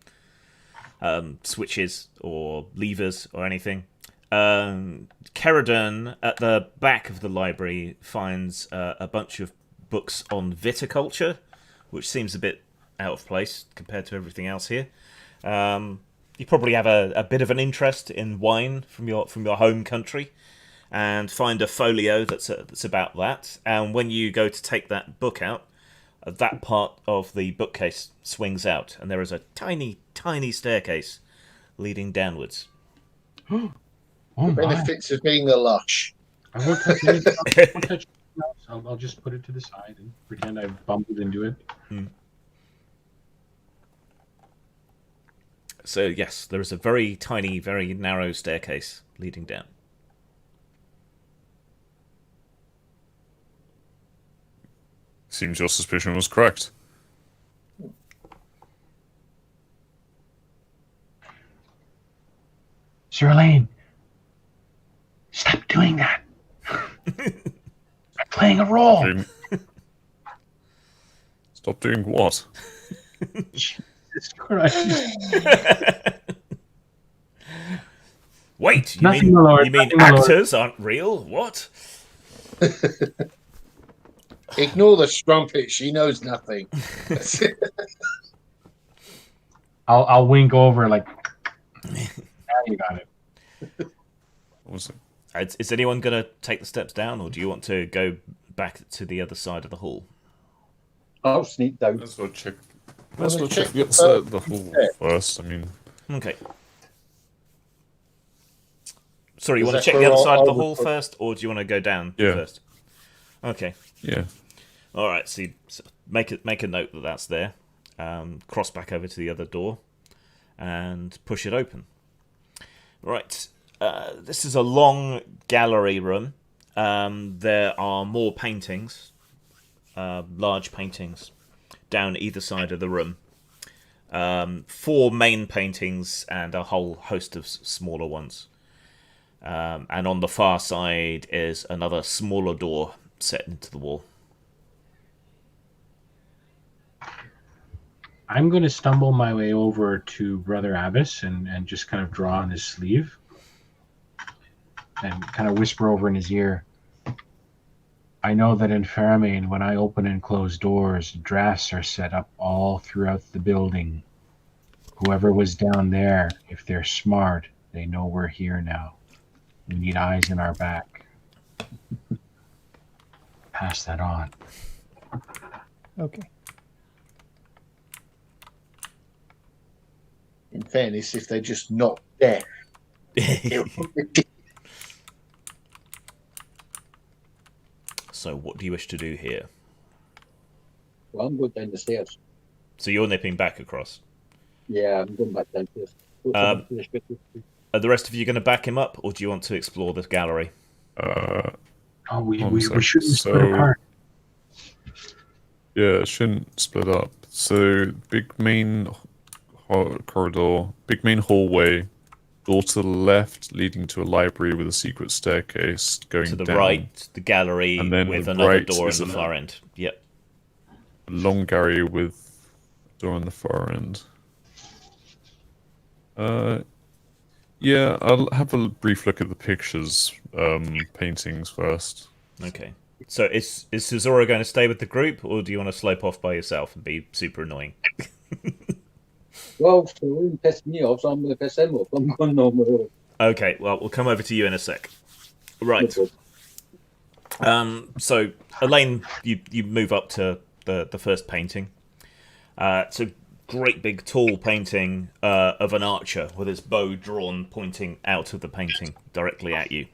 switches or levers or anything. Keradon at the back of the library finds a bunch of books on viticulture, which seems a bit out of place compared to everything else here. You probably have a bit of an interest in wine from your home country, and find a folio that's about that. And when you go to take that book out, that part of the bookcase swings out, and there is a tiny, tiny staircase leading downwards. Oh my. Benefits of being a lush. I won't touch anything. I won't touch anything else. I'll just put it to the side and pretend I bumped into it. So yes, there is a very tiny, very narrow staircase leading down. Seems your suspicion was correct. Sir Elaine, stop doing that. I'm playing a role. Stop doing what? Jesus Christ. Wait, you Nothing, mean, my lord, you mean nothing, my lord. actors aren't real? What? Ignore the strumpet. She knows nothing. I'll wink over like. Now you got it. What was it? Is anyone going to take the steps down, or do you want to go back to the other side of the hall? I'll sneak down. Let's go check. Let's Let's go check check the hall first. I mean, Okay. Sorry, you Is want to that check the where other side of the I would hall put- first, or do you want to go down Yeah. first? Okay. yeah. All right. So, make a note that that's there. Cross back over to the other door, and push it open. Right. This is a long gallery room. There are more paintings, large paintings, down either side of the room. 4 main paintings and a whole host of smaller ones. And on the far side is another smaller door set into the wall. I'm going to stumble my way over to Brother Abbas and just kind of draw on his sleeve and kind of whisper over in his ear. I know that in Faramane, when I open and close doors, drafts are set up all throughout the building. Whoever was down there, if they're smart, they know we're here now. We need eyes in our back. Pass that on. Okay. In fairness, if they're just not there, So, what do you wish to do here? Well, I'm going down the stairs. So you're nipping back across. Yeah, I'm going back downstairs. Are the rest of you going to back him up, or do you want to explore the gallery? We shouldn't split apart. Yeah, it shouldn't split up. So, big main corridor, big main hallway, door to the left leading to a library with a secret staircase going To the down. right, the gallery And then with the another right door in is the a- far end. Yep. A long gallery with a door on the far end. Yeah, I'll have a brief look at the pictures, paintings first. Okay. So is Cesora going to stay with the group, or do you want to slope off by yourself and be super annoying? Well, Faroon pissed me off, so I'm going to piss him off. I'm going on my own. Okay, well, we'll come over to you in a sec. Right. So, Elaine, you move up to the first painting. It's a great big tall painting of an archer with his bow drawn pointing out of the painting directly at you.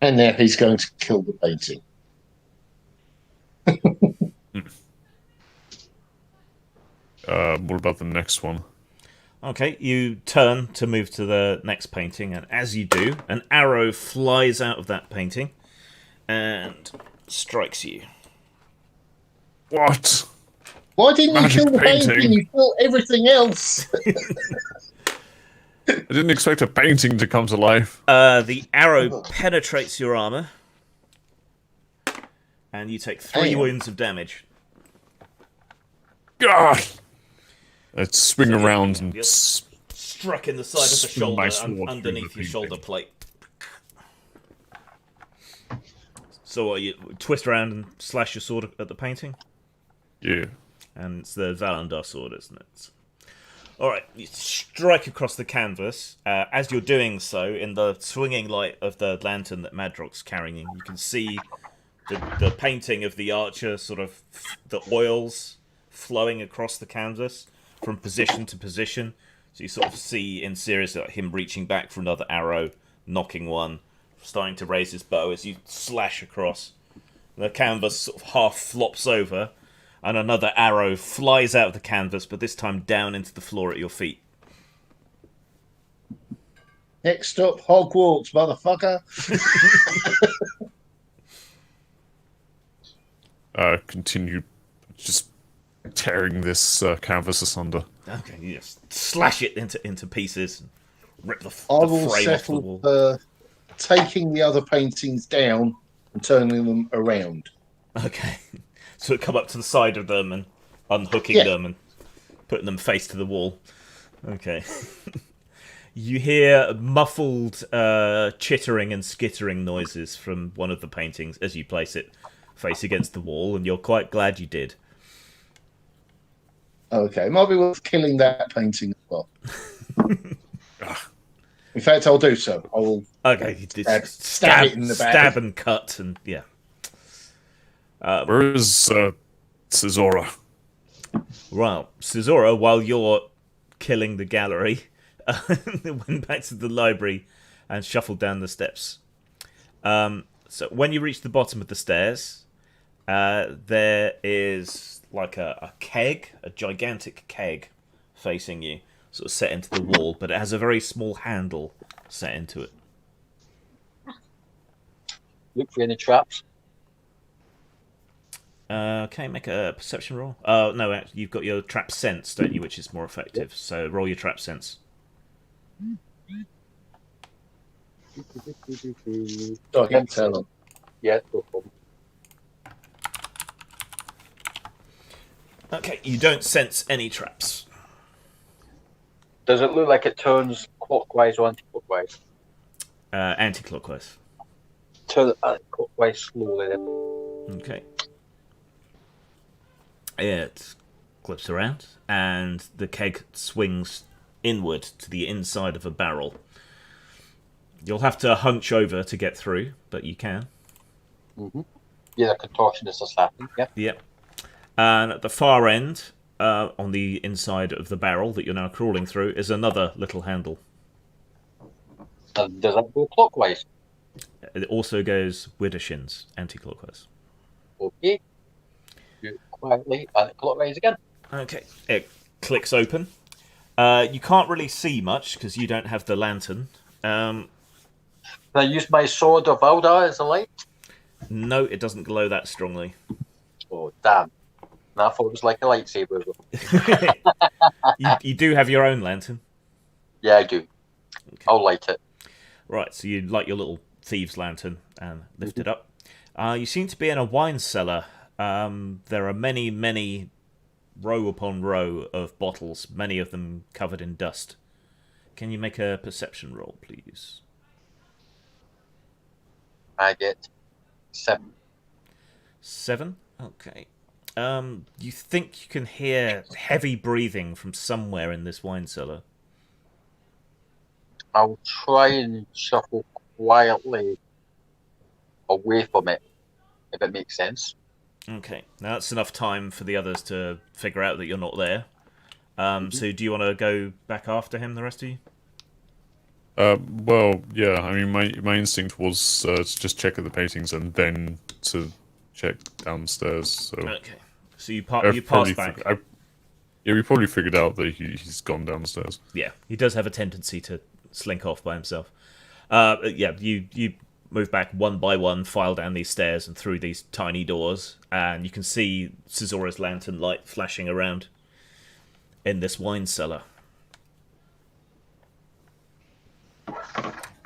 and now he's going to kill the painting. What about the next one? Okay, you turn to move to the next painting, and as you do, an arrow flies out of that painting and strikes you. What? Why didn't Magic you kill the painting. painting? You killed everything else. I didn't expect a painting to come to life. The arrow penetrates your armor, and you take 3 Damn. wounds of damage. God! Let's swing around and Yep. Struck in the side of the Spin my shoulder, sword through underneath the your shoulder painting. plate. So you twist around and slash your sword at the painting? yeah. And it's the Valandar sword, isn't it? Alright, you strike across the canvas. As you're doing so, in the swinging light of the lantern that Madrock's carrying, you can see the painting of the archer, sort of the oils flowing across the canvas from position to position. So you sort of see in series like him reaching back for another arrow, knocking one, starting to raise his bow as you slash across. The canvas sort of half flops over, and another arrow flies out of the canvas, but this time down into the floor at your feet. Next stop, Hogwarts, motherfucker. Continue just tearing this canvas asunder. Okay, you just slash it into pieces, and rip the I will frame off the settle wall. for taking the other paintings down and turning them around. Okay, so come up to the side of them and unhooking them and putting them face to the wall. Okay. You hear muffled chittering and skittering noises from one of the paintings as you place it face against the wall, and you're quite glad you did. Okay, might be worth killing that painting as well. In fact, I'll do so. I will. Okay, you did Stab it in the back. stab and cut, and yeah. Where is Cesora? Well, Cesora, while you're killing the gallery, went back to the library and shuffled down the steps. So when you reach the bottom of the stairs, there is like a keg, a gigantic keg, facing you, sort of set into the wall, but it has a very small handle set into it. Look for any traps. Okay, make a perception roll. No, actually, you've got your trap sense, don't you, which is more effective. So roll your trap sense. So I can tell them. Yeah, no problem. Okay, you don't sense any traps. Does it look like it turns clockwise or anti-clockwise? Anti-clockwise. Turn it clockwise slowly then. Okay. It clips around, and the keg swings inward to the inside of a barrel. You'll have to hunch over to get through, but you can. Mm-hmm. Yeah, the contortionist has happened. Yeah. Yep. And at the far end, on the inside of the barrel that you're now crawling through, is another little handle. And does that go clockwise? It also goes Widdershins, anti-clockwise. Okay. Do it quietly anti-clockwise again. Okay. It clicks open. You can't really see much because you don't have the lantern. Can I use my sword of Valda as a light? No, it doesn't glow that strongly. Oh, damn. I thought it was like a lightsaber. You do have your own lantern. Yeah, I do. Okay. I'll light it. Right, so you light your little thieves' lantern and lift it up. You seem to be in a wine cellar. There are many, many row upon row of bottles, many of them covered in dust. Can you make a perception roll, please? I get 7. 7? Okay. You think you can hear heavy breathing from somewhere in this wine cellar? I'll try and shuffle quietly away from it, if it makes sense. Okay, now that's enough time for the others to figure out that you're not there. So do you want to go back after him, the rest of you? Well, yeah. I mean, my instinct was to just check at the paintings and then to check downstairs. So Okay, so you I've pass probably back. yeah, we probably figured out that he's gone downstairs. Yeah, he does have a tendency to slink off by himself. Yeah, you move back one by one, file down these stairs and through these tiny doors, and you can see Caesora's lantern light flashing around in this wine cellar.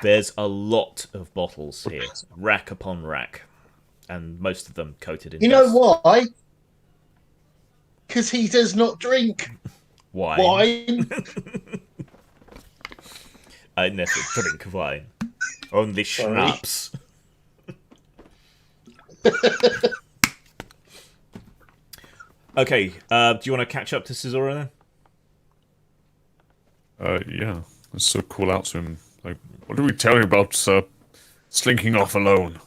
There's a lot of bottles here, rack upon rack, and most of them coated in You dust. know why? Because he does not drink Wine. wine. I never drink wine. Only schnapps. Okay, do you want to catch up to Caesora then? Yeah. Let's so call out to him. Like, what did we tell you about slinking off alone?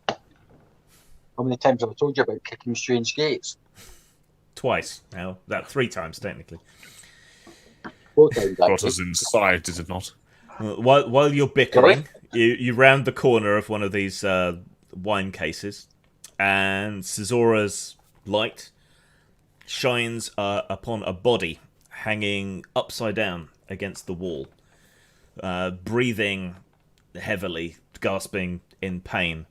How many times have I told you about kicking strange gates? Twice now. That 3 times, technically. 4 times, Got actually. us inside, did it not? While you're bickering, you round the corner of one of these wine cases, and Caesora's light shines upon a body hanging upside down against the wall, breathing heavily, gasping in pain.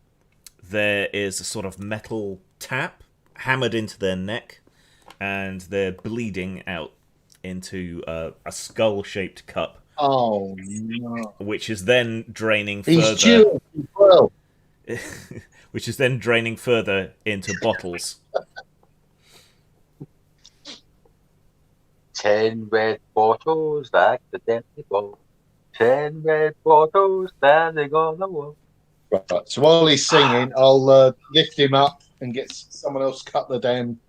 There is a sort of metal tap hammered into their neck, and they're bleeding out into a skull-shaped cup. Oh no! Which is then draining He's further. Jewish as well. Which is then draining further into bottles. 10 red bottles accidentally fall. 10 red bottles standing on the wall. Right. So while he's singing, I'll lift him up and get someone else cut the damn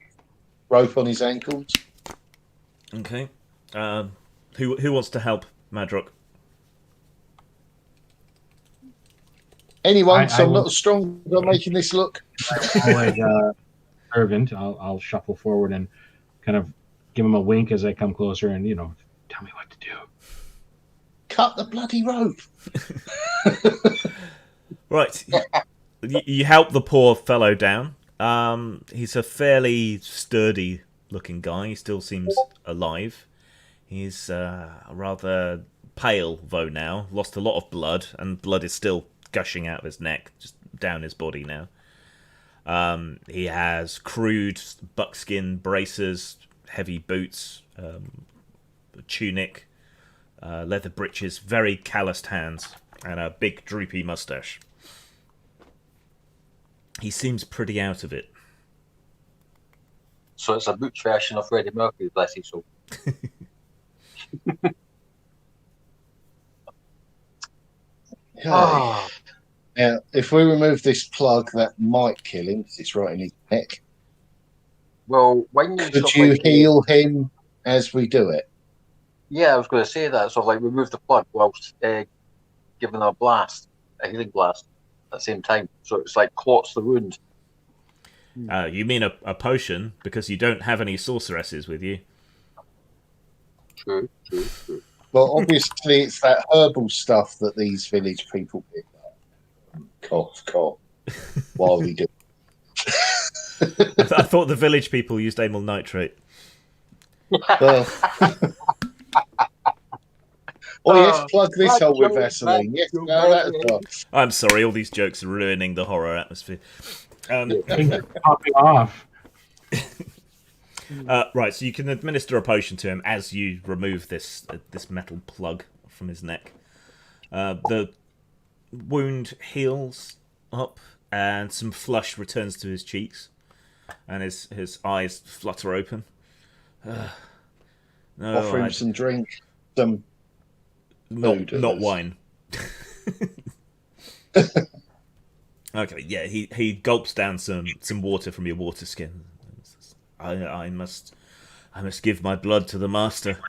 rope on his ankles. Okay. Who wants to help Madrock? Anyone? So I I'm will- not as strong as I'm making this look. Like servant, I'll shuffle forward and kind of give him a wink as I come closer, and tell me what to do. Cut the bloody rope. Right. You help the poor fellow down. He's a fairly sturdy looking guy. He still seems alive. He's rather pale, though, now. Lost a lot of blood, and blood is still gushing out of his neck, just down his body now. He has crude buckskin braces, heavy boots, a tunic, leather breeches, very calloused hands, and a big droopy mustache. He seems pretty out of it. So it's a butch version of Freddie Mercury, bless his soul. Okay. Ah, Now, if we remove this plug, that might kill him because it's right in his neck. well, when you Could sort of you like, heal him as we do it? yeah, I was going to say that. Sort of like remove the plug whilst giving a blast, a healing blast at the same time. So it's like clots the wound. You mean a potion because you don't have any sorceresses with you? True. Well, obviously, it's that herbal stuff that these village people pick up. Cough, cough. While we do. I thought the village people used amyl nitrate. Well, yes, plug this hole with Vaseline. Yes, no, that as well. I'm sorry, all these jokes are ruining the horror atmosphere. Things are popping off. Right, so you can administer a potion to him as you remove this metal plug from his neck. The wound heals up, and some flush returns to his cheeks, and his eyes flutter open. No, Offer him some drink, some food. not wine. Okay, yeah, he gulps down some water from your water skin. I must give my blood to the master.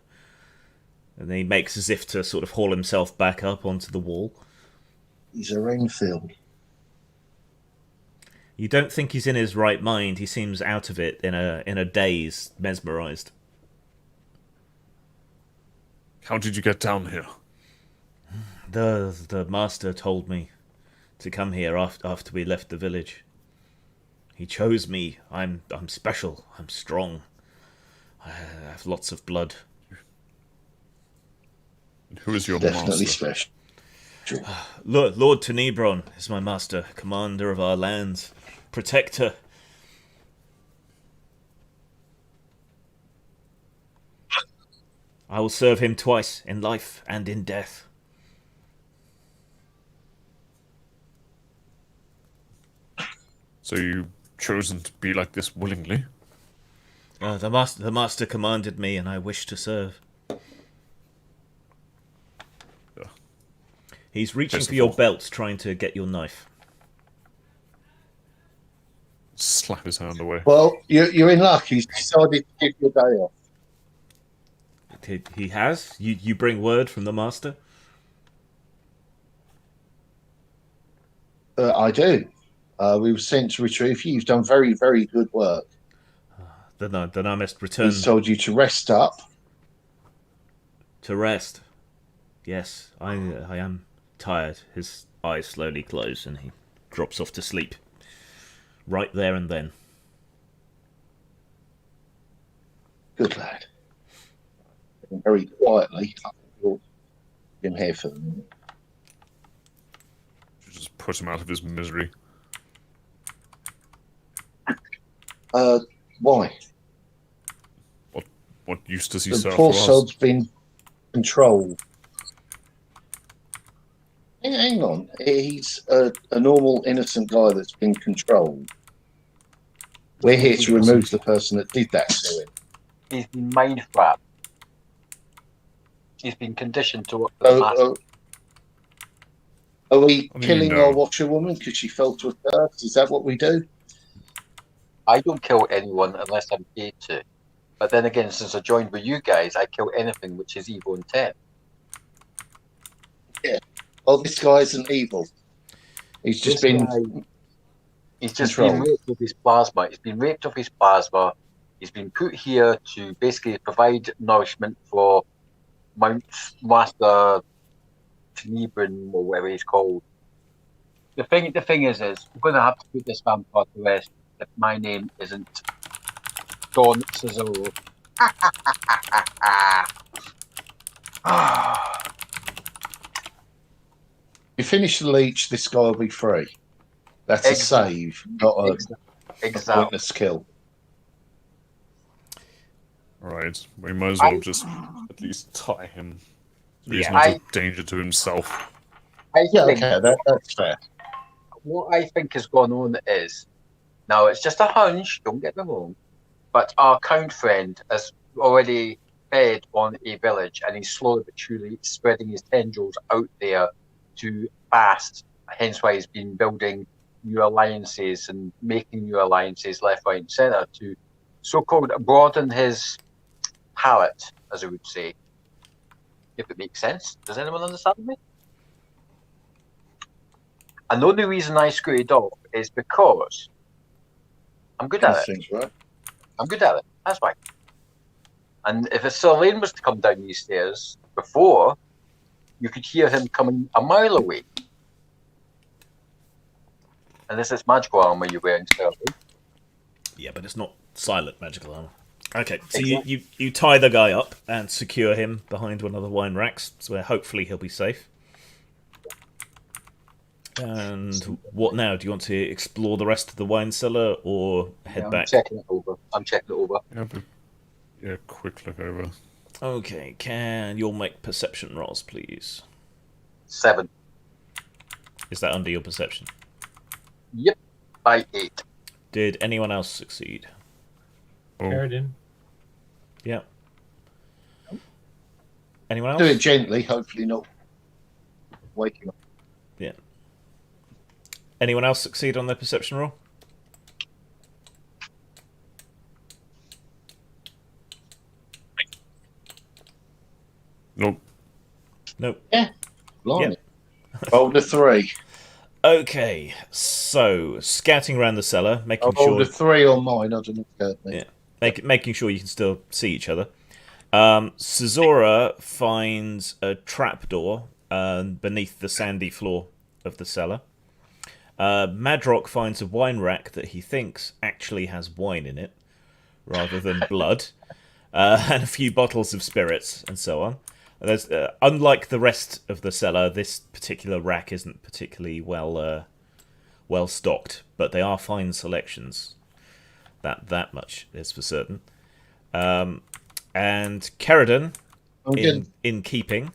And then he makes as if to sort of haul himself back up onto the wall. He's a Renfield. You don't think he's in his right mind. He seems out of it, in a daze, mesmerized. How did you get down here? The master told me to come here after we left the village. He chose me. I'm special. I'm strong. I have lots of blood. Who is your Definitely master? special. Lord Tenebron is my master, commander of our lands, protector. I will serve him twice, in life and in death. So you've chosen to be like this willingly? The master commanded me, and I wish to serve. He's reaching for your belt, trying to get your knife. Slap his hand away. Well, you're in luck. He's decided to give you a day off. He has? You bring word from the master? I do. We were sent to retrieve you. You've done very, very good work. Then I must return. He's told you to rest up. To rest. Yes, I am tired. His eyes slowly close and he drops off to sleep. Right there and then. Good lad. Very quietly. You'll been here for them. Just put him out of his misery. Why? What use does he The serve poor for us? sod's been controlled. Hang on. He's a normal, innocent guy that's been controlled. We're here to remove the person that did that to him. He's been mind trapped. He's been conditioned to work for the master. Are we I mean, killing our washerwoman because she fell to a curse? Is that what we do? I don't kill anyone unless I'm paid to. But then again, since I joined with you guys, I kill anything which is evil intent. Oh, this guy isn't evil. He's just been He's just controlled. been raped of his plasma. He's been raped of his plasma. He's been put here to basically provide nourishment for Mount Master Tenebron or whatever he's called. The thing is we're going to have to put this vampire to rest if my name isn't Don Cesaro. You finish the leech, this guy will be free. That's a save, not a pointless kill. Right, we might as well just at least tie him. So he's not a danger to himself. That's fair. What I think has gone on is, now it's just a hunch, don't get me wrong, but our count friend has already fed on a village, and he's slowly but surely spreading his tendrils out there to fast. Hence why he's been building new alliances and making new alliances left, right, and centre to so-called broaden his palate, as I would say. If it makes sense. Does anyone understand me? And the only reason I screwed off is because I'm good at it. Things, right? I'm good at it. That's why. And if a Sir was to come down these stairs before, you could hear him coming a mile away. And this is magical armor you're wearing, Sir. Yeah, but it's not silent magical armor. Okay, so Exactly. you tie the guy up and secure him behind one of the wine racks, so where hopefully he'll be safe. And what now? Do you want to explore the rest of the wine cellar or head back? Checking it over. I'm checking it over. Yeah, quick look over. Okay, can you'll make perception rolls, please? 7. Is that under your perception? Yep. By 8. Did anyone else succeed? Sheridan. Yeah. Anyone else? Do it gently, hopefully not waking up. Yeah. Anyone else succeed on their perception roll? Nope. Nope. Blimey. Rolled a 3. Okay, so scouting around the cellar, I making rolled sure a 3 on mine. I don't know if it me. Yeah. Making sure you can still see each other. Cesora finds a trapdoor beneath the sandy floor of the cellar. Madrock finds a wine rack that he thinks actually has wine in it, rather than blood, and a few bottles of spirits, and so on. There's, unlike the rest of the cellar, this particular rack isn't particularly well stocked, but they are fine selections. That much is for certain. And Kerridan, in keeping,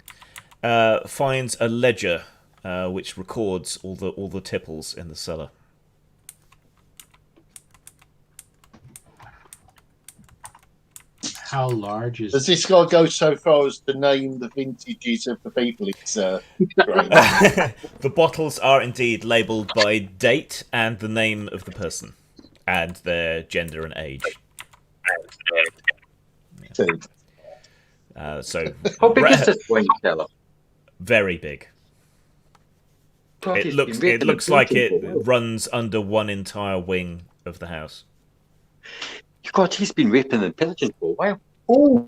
finds a ledger which records all the tipples in the cellar. How large is Does this guy go so far as to name the vintages of the people it's great? The bottles are indeed labelled by date and the name of the person, and their gender and age. So How big is this wine cellar? very big. God, It looks like it runs under one entire wing of the house. God, he's been raping and pillaging for a while. Oh,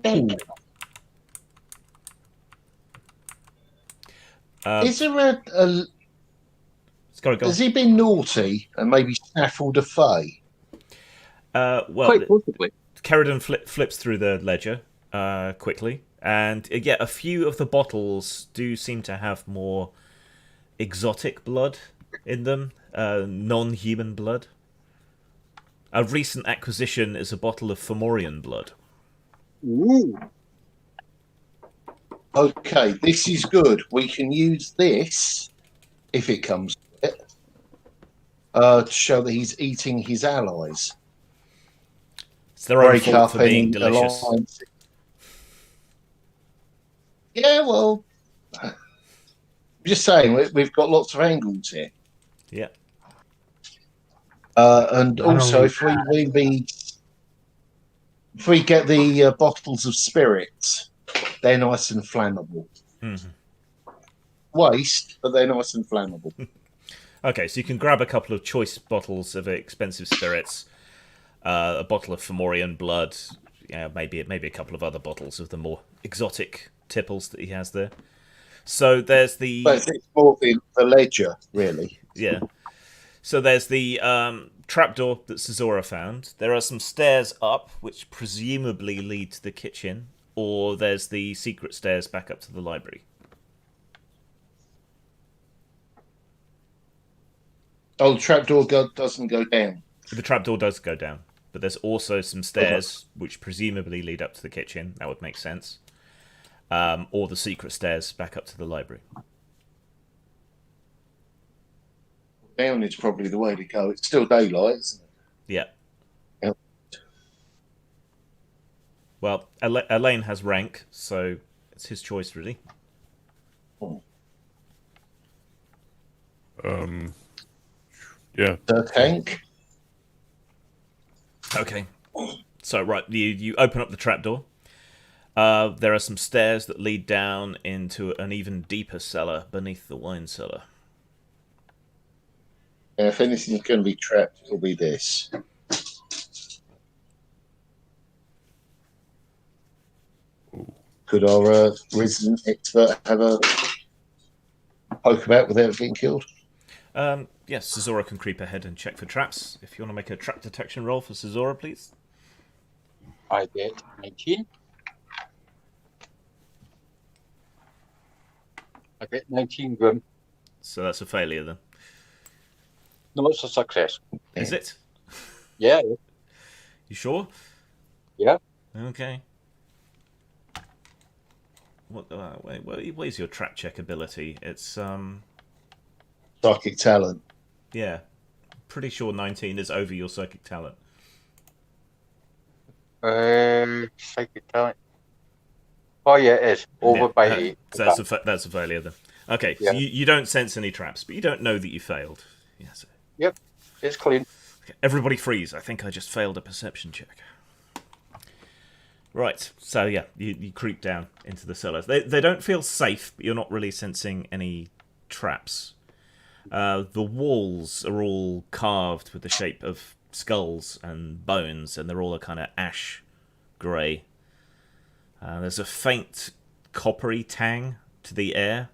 is there a Go has he been naughty and maybe snaffled a fay? Well, Quite possibly. Kerridan flips through the ledger quickly, and yeah, a few of the bottles do seem to have more exotic blood in them, non-human blood. A recent acquisition is a bottle of Fomorian blood. Ooh. Okay, this is good. We can use this if it comes to it to show that he's eating his allies. It's their own Break fault up for being any delicious. alliances. Yeah, well, I'm just saying we've got lots of angles here. Yeah. And Not also, only if we get the bottles of spirits, they're nice and flammable. Mm-hmm. Waste, but they're nice and flammable. Okay, so you can grab a couple of choice bottles of expensive spirits, a bottle of Fomorian blood, maybe a couple of other bottles of the more exotic tipples that he has there. So there's the... But it's more the ledger, really. Yeah. So there's the trapdoor that Cesora found. There are some stairs up, which presumably lead to the kitchen, or there's the secret stairs back up to the library. Oh, the trapdoor doesn't go down. The trapdoor does go down, but there's also some stairs which presumably lead up to the kitchen. That would make sense. Or the secret stairs back up to the library. Down is probably the way to go. It's still daylight, isn't it? Yeah. Yep. Well, Elaine has rank, so it's his choice, really. Yeah. The tank. Okay. So, right, you open up the trapdoor. There are some stairs that lead down into an even deeper cellar beneath the wine cellar. And if anything's going to be trapped, it'll be this. Could our resident expert have a poke about without getting killed? Yes, Cesora can creep ahead and check for traps. If you want to make a trap detection roll for Cesora, please. I get 19. I get 19 Grim. So that's a failure, then. No, it's a success. Is it? Yeah. You sure? Yeah. Okay. Where's your trap check ability? It's Psychic talent. yeah. Pretty sure 19 is over your psychic talent. Psychic talent. Oh yeah, it is over by 8. So that's a failure then. Okay, Yeah. so you don't sense any traps, but you don't know that you failed. Yes. Yep, it's clean. Okay, everybody freeze. I think I just failed a perception check. Right, so yeah, you creep down into the cellars. They don't feel safe, but you're not really sensing any traps. The walls are all carved with the shape of skulls and bones, and they're all a kind of ash grey. There's a faint coppery tang to the air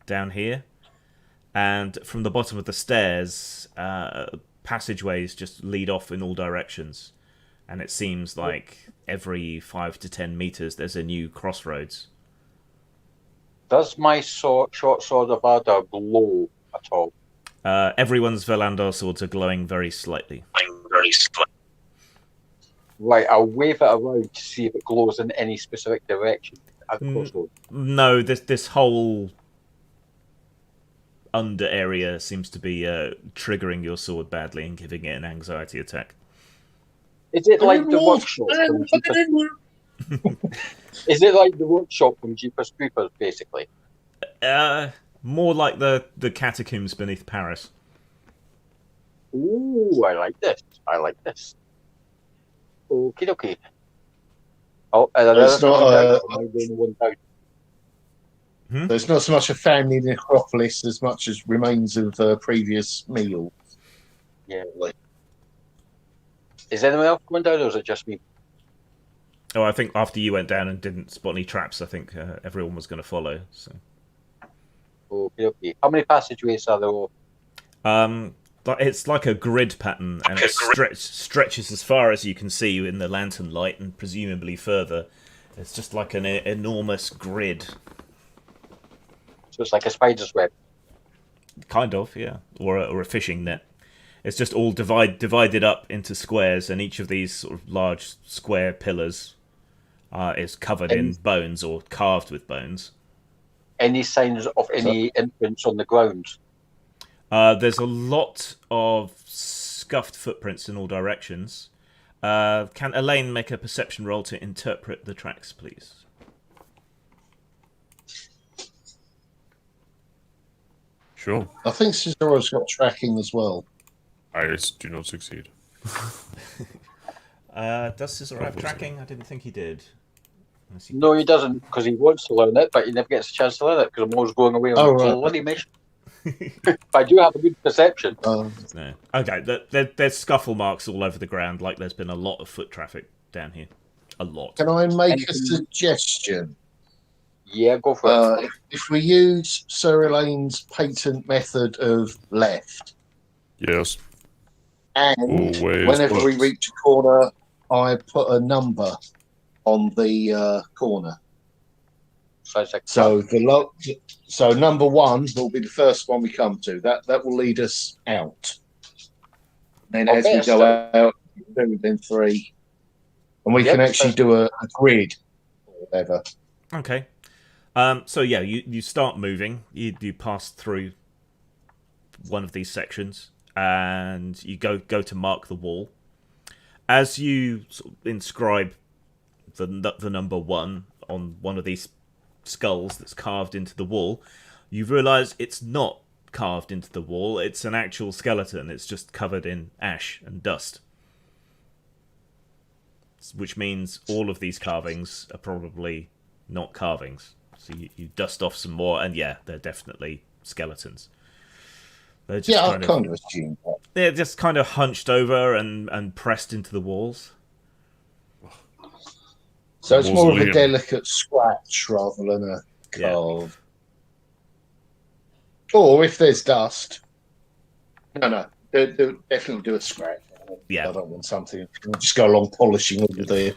down here, and from the bottom of the stairs, passageways just lead off in all directions, and it seems like every 5 to 10 meters there's a new crossroads. Does my short sword of Ardor glow at all? Everyone's Velandar swords are glowing very slightly. Right, I'll wave it around to see if it glows in any specific direction at the crossroads. No, this whole under area seems to be triggering your sword badly and giving it an anxiety attack. Is it like the workshop from Jeepers? Is it like the workshop from Jeepers Creepers, basically? More like the catacombs beneath Paris. Ooh, I like this. Okie dokie. Oh, and It's not, one down. There's not so much a family necropolis as much as remains of previous meal. Yeah. Is anyone else going down, or is it just me? Oh, I think after you went down and didn't spot any traps, I think everyone was going to follow. So. Okay. How many passageways are there? It's like a grid pattern, and it stretches as far as you can see in the lantern light, and presumably further. It's just like an enormous grid. So it's like a spider's web. Kind of, yeah, or a fishing net. It's just all divided up into squares, and each of these sort of large square pillars is covered in bones or carved with bones. Any signs of any imprints on the ground? There's a lot of scuffed footprints in all directions. Can Elaine make a perception roll to interpret the tracks, please? Sure. I think Cesaro's got tracking as well. I do not succeed. Does Cesar have tracking? I didn't think he did. No, he doesn't, because he wants to learn it, but he never gets a chance to learn it, because I'm always going away on a bloody mission. But I do have a good perception. No. Okay, there's scuffle marks all over the ground, like there's been a lot of foot traffic down here. A lot. Can I make a suggestion? Yeah, go for it. If we use Sir Elaine's patent method of left, Yes. and Always whenever we works. reach a corner, I put a number on the corner. So so number 1 will be the first one we come to. That will lead us out. Then as we go out, 2, then 3, and we can actually do a grid or whatever. Okay. So yeah, you start moving. You pass through one of these sections, and you go to mark the wall. As you sort of inscribe the number 1 on one of these skulls that's carved into the wall, you realise it's not carved into the wall. It's an actual skeleton. It's just covered in ash and dust, which means all of these carvings are probably not carvings. So you dust off some more, and yeah, they're definitely skeletons. They're just I kind of assumed that. They're just kind of hunched over and pressed into the walls. So it's more of a Mausoleum. delicate scratch rather than a Yeah. carve. Or if there's dust. No. Definitely do a scratch. Yeah. I don't want something. Just go along polishing all the.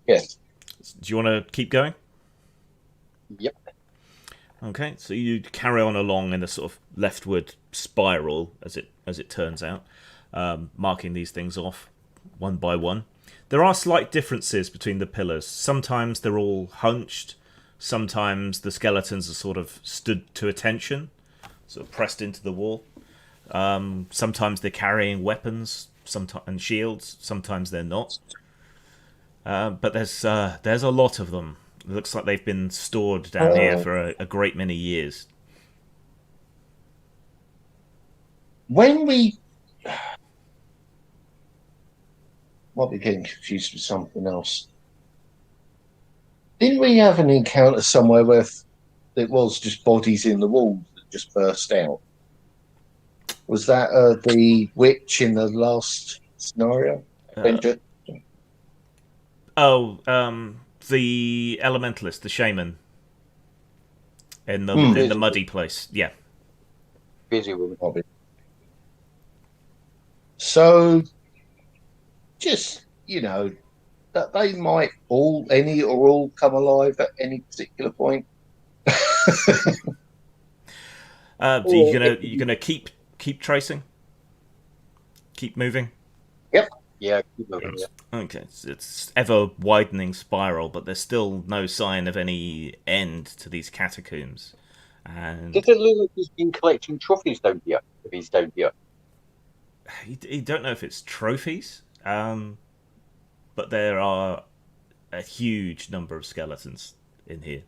Yeah. Do you want to keep going? Yep. Okay, so you carry on along in a sort of leftward spiral, as it turns out, marking these things off one by one. There are slight differences between the pillars. Sometimes they're all hunched. Sometimes the skeletons are sort of stood to attention, sort of pressed into the wall. Sometimes they're carrying weapons, and shields. Sometimes they're not. But there's a lot of them. It looks like they've been stored down here for a great many years. When we might be getting confused with something else. Didn't we have an encounter somewhere where it was just bodies in the walls that just burst out? Was that the witch in the last scenario? Adventure? The elementalist, the shaman, in the muddy place. Yeah. Crazy woman. So, just, that they might any or all come alive at any particular point. You're gonna keep tracing, keep moving. Yep. Yeah, keep moving. Yeah. Okay, it's ever widening spiral, but there's still no sign of any end to these catacombs. And Does it look like he's been collecting trophies down here? If he's down here, you don't know if it's trophies, but there are a huge number of skeletons in here.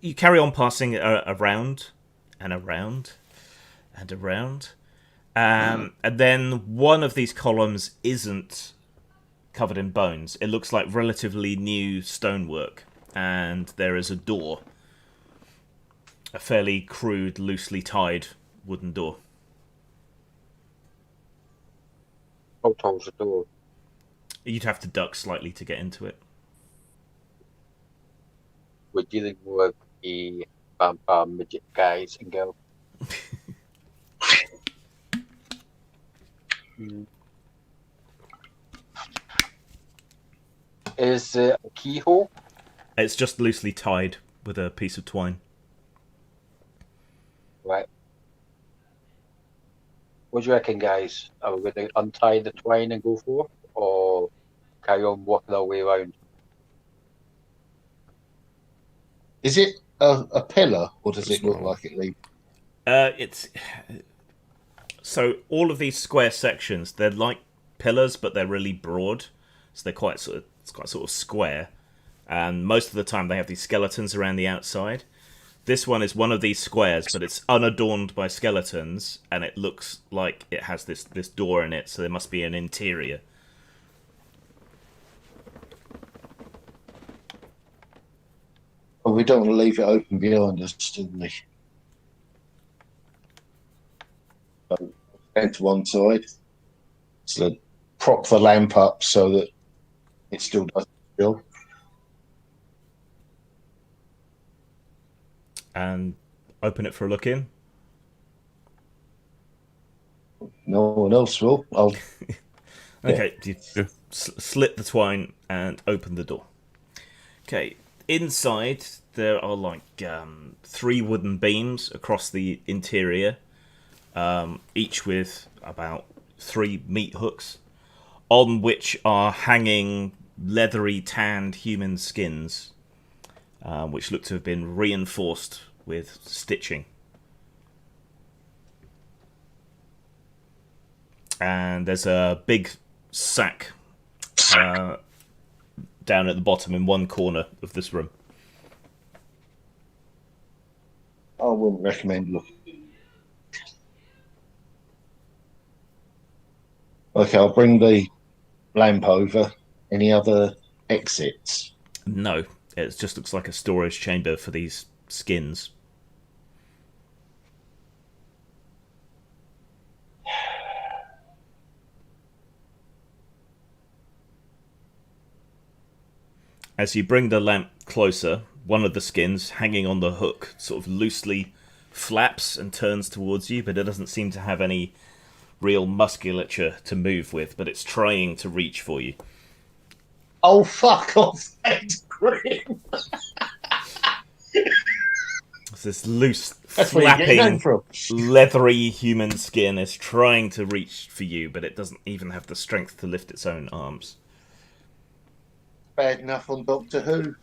You carry on passing around and around and around. And then one of these columns isn't covered in bones. It looks like relatively new stonework. And there is a door. A fairly crude, loosely tied wooden door. how tall's the door? You'd have to duck slightly to get into it. We're dealing with a vampire midget guys and girls. Is it a keyhole? It's just loosely tied with a piece of twine. Right. What do you reckon, guys? Are we going to untie the twine and go for it, or carry on walking our way around? Is it a pillar, or does it look like it leaves? It's so all of these square sections, they're like pillars, but they're really broad, so they're quite sort of square. And most of the time, they have these skeletons around the outside. This one is one of these squares, but it's unadorned by skeletons, and it looks like it has this door in it, so there must be an interior. Well, we don't want to leave it open behind us, do we? So, stand to one side. So prop the lamp up so that it still does the job. And open it for a look in. No one else will. I'll Okay, you slit the twine and open the door. Okay, inside there are like 3 wooden beams across the interior, each with about 3 meat hooks, on which are hanging leathery tanned human skins, which look to have been reinforced with stitching. And there's a big sack down at the bottom in one corner of this room. I wouldn't recommend looking. Okay, I'll bring the lamp over. Any other exits? No, it just looks like a storage chamber for these skins. As you bring the lamp closer, one of the skins, hanging on the hook, sort of loosely flaps and turns towards you, but it doesn't seem to have any real musculature to move with, but it's trying to reach for you. Oh, fuck off! That's Grim. It's this loose, That's where you're getting flapping, that from. leathery human skin is trying to reach for you, but it doesn't even have the strength to lift its own arms. Bad enough on Doctor Who.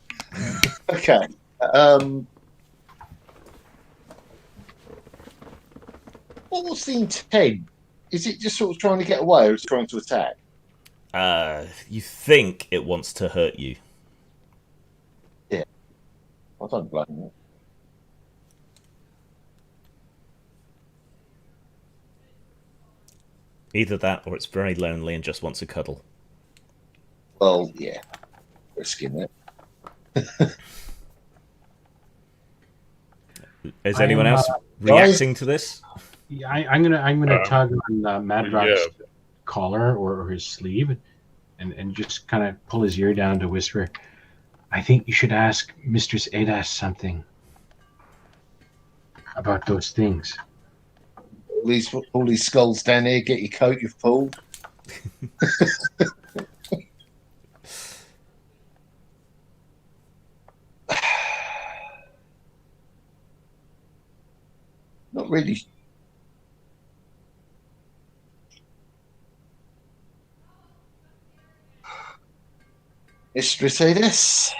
Okay. What was the intent? Is it just sort of trying to get away, or is it trying to attack? You think it wants to hurt you. I don't blame you. Either that, or it's very lonely and just wants a cuddle. Well, yeah. Risking it. Is anyone I'm, else reacting to this? Yeah, I'm gonna tug on Madrock's collar or his sleeve, and just kind of pull his ear down to whisper, "I think you should ask Mistress Adas something about those things." All these skulls down here. Get your coat. You've pulled. Not really. Mistress Adas.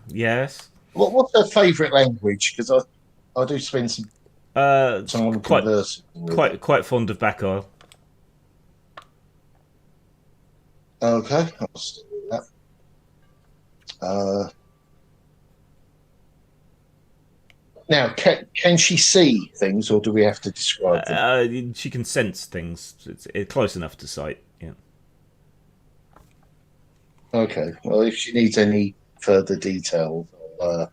Yes. What's her favourite language? Because I do spend some time conversing. Quite fond of back oil. Okay, I'll stick with that. Now, can she see things, or do we have to describe them? She can sense things. It's close enough to sight. Yeah. Okay. Well, if she needs any further details, I'll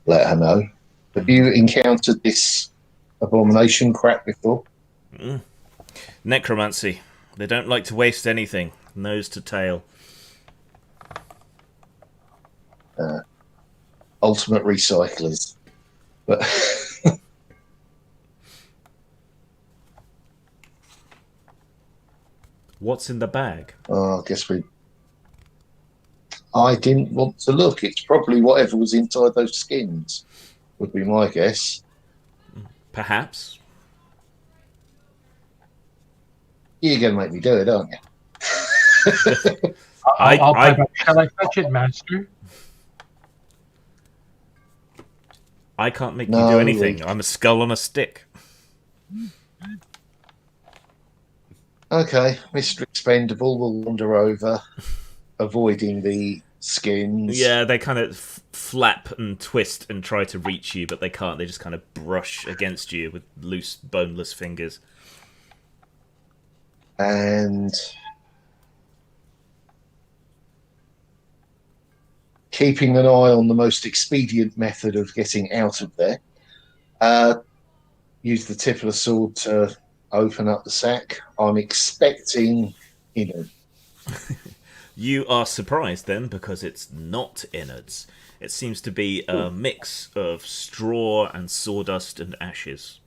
let her know. Have you encountered this abomination crap before? Necromancy. They don't like to waste anything. Nose to tail. Ultimate recyclers. But What's in the bag? I guess I didn't want to look. It's probably whatever was inside those skins, would be my guess. Perhaps. You're going to make me do it, aren't you? Shall I touch it, Master? I can't make you do anything. I'm a skull on a stick. Okay, Mr. Expendable will wander over, avoiding the skins. Yeah, they kind of flap and twist and try to reach you, but they can't. They just kind of brush against you with loose, boneless fingers. And keeping an eye on the most expedient method of getting out of there, use the tip of the sword to open up the sack. I'm expecting, You are surprised then, because it's not innards. It seems to be a mix of straw and sawdust and ashes.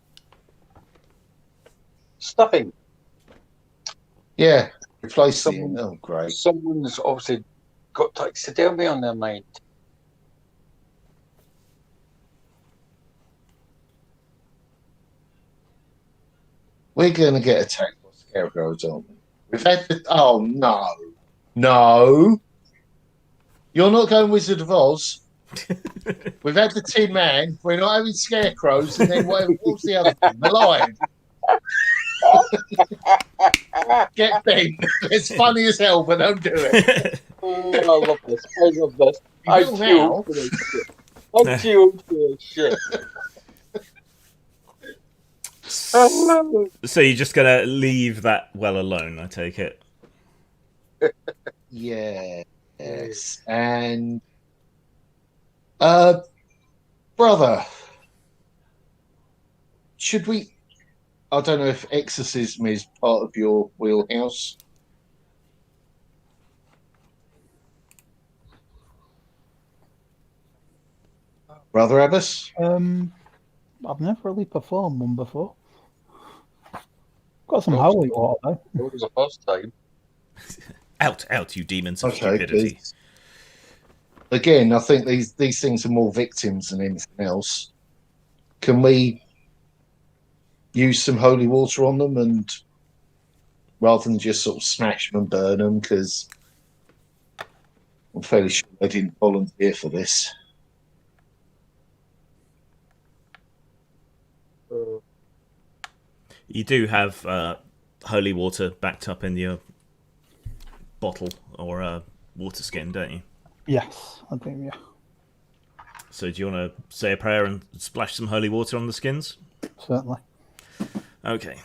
Stuffing. Yeah, replace the Oh, great. Someone's obviously got taxidermy on their mind. We're going to get attacked by scarecrows, aren't we? We've had the... Oh, no. No. You're not going Wizard of Oz. We've had the Tin Man. We're not having scarecrows. And then what was the other thing? The lion. Get Ben. It's funny as hell, but don't do it. Oh, I love this. I love this. You I'm will too now. old for this shit. I'm too old for this shit. So you're just gonna leave that well alone, I take it. Yes. And brother, should we? I don't know if exorcism is part of your wheelhouse. Brother Abbas? I've never really performed one before. Got some Oh, holy water though. It was the first time. Out, you demons of Okay, stupidity. 'cause again, I think these things are more victims than anything else. Can we use some holy water on them, and rather than just sort of smash them and burn them? Because I'm fairly sure they didn't volunteer for this. You do have holy water backed up in your bottle or water skin, don't you? Yes, I think, yeah. So do you want to say a prayer and splash some holy water on the skins? Certainly. Okay.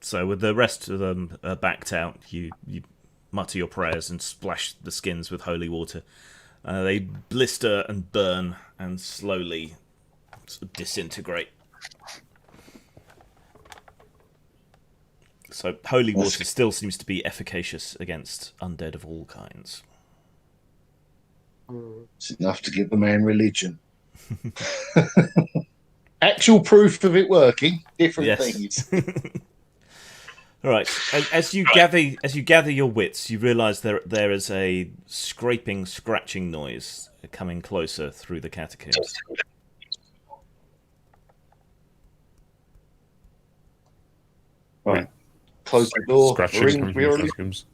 So with the rest of them backed out, you mutter your prayers and splash the skins with holy water. They blister and burn and slowly sort of disintegrate. So holy water still seems to be efficacious against undead of all kinds. It's enough to give the man religion. Actual proof of it working, different things. All right. As you gather your wits, you realise there is a scraping, scratching noise coming closer through the catacombs. Right. Close the door. Scratching Ring coming from the really. catacombs.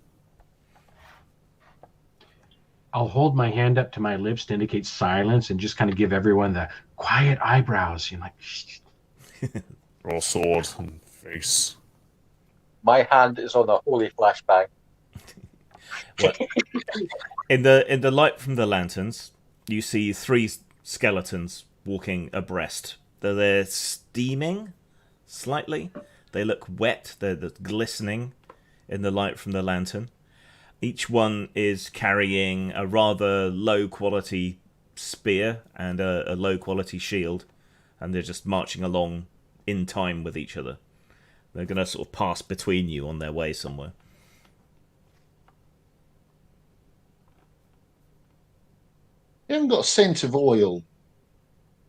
I'll hold my hand up to my lips to indicate silence and just kind of give everyone the quiet eyebrows. You know, like, Or sword and face. My hand is on a holy flashbang. In the light from the lanterns, you see three skeletons walking abreast. They're steaming slightly. They look wet. They're glistening in the light from the lantern. Each one is carrying a rather low-quality spear and a low-quality shield, and they're just marching along in time with each other. They're going to sort of pass between you on their way somewhere. You haven't got a scent of oil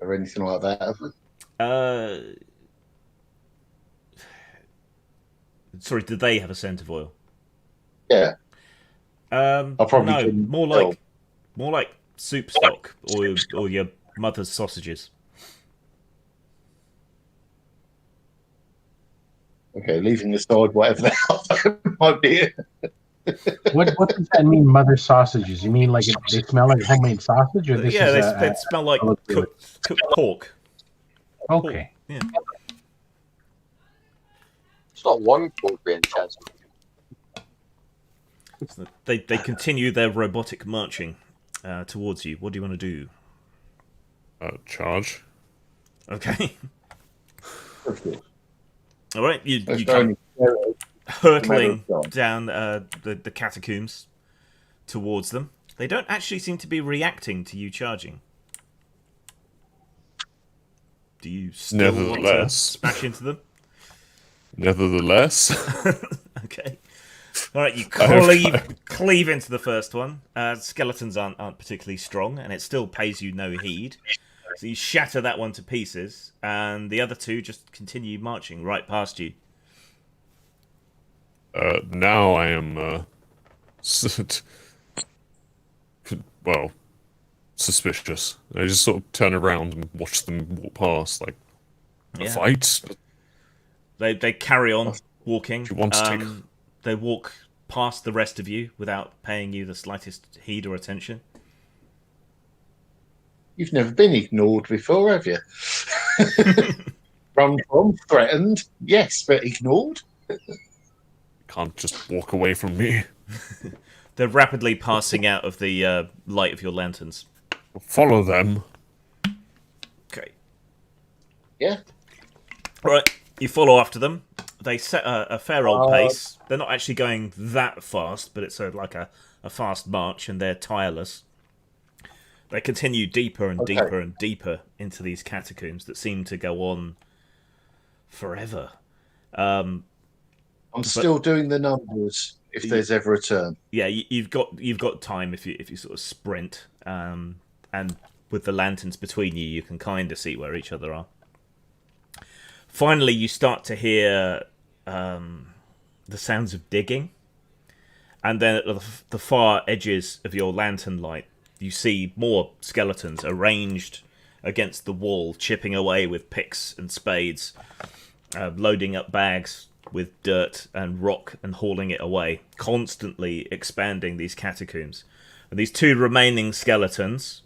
or anything like that, have we? Sorry, did they have a scent of oil? Yeah. I probably no, didn't more tell. like soup stock or your mother's sausages. Okay, leaving aside whatever the hell that might be. what does that mean, mother sausages? You mean like they smell like homemade sausage, or this Yeah, is they smell like cooked pork. Okay. Yeah. It's not one pork by any chance. So they continue their robotic marching towards you. What do you want to do? Charge. Okay. Okay. All right. You That's come very- hurtling matter of down the catacombs towards them. They don't actually seem to be reacting to you charging. Do you still want to Nevertheless. smash into them? Nevertheless. Okay. All right, you Okay. cleave into the first one. Skeletons aren't particularly strong, and it still pays you no heed. So you shatter that one to pieces, and the other two just continue marching right past you. Now I am, well, suspicious. I just sort of turn around and watch them walk past, like, a Yeah. fight? They carry on walking. Do you want to take- They walk past the rest of you without paying you the slightest heed or attention. You've never been ignored before, have you? Run from, threatened, yes, but ignored? Can't just walk away from me. They're rapidly passing out of the light of your lanterns. Follow them. Okay. Yeah. Right, you follow after them. They set a fair old pace. They're not actually going that fast, but it's like a fast march, and they're tireless. They continue deeper and deeper and deeper into these catacombs that seem to go on forever. I'm still doing the numbers if there's ever a turn. Yeah, you've got time if you sort of sprint, and with the lanterns between you, you can kind of see where each other are. Finally, you start to hear the sounds of digging, and then at the far edges of your lantern light, you see more skeletons arranged against the wall, chipping away with picks and spades, loading up bags with dirt and rock and hauling it away, constantly expanding these catacombs. And these two remaining skeletons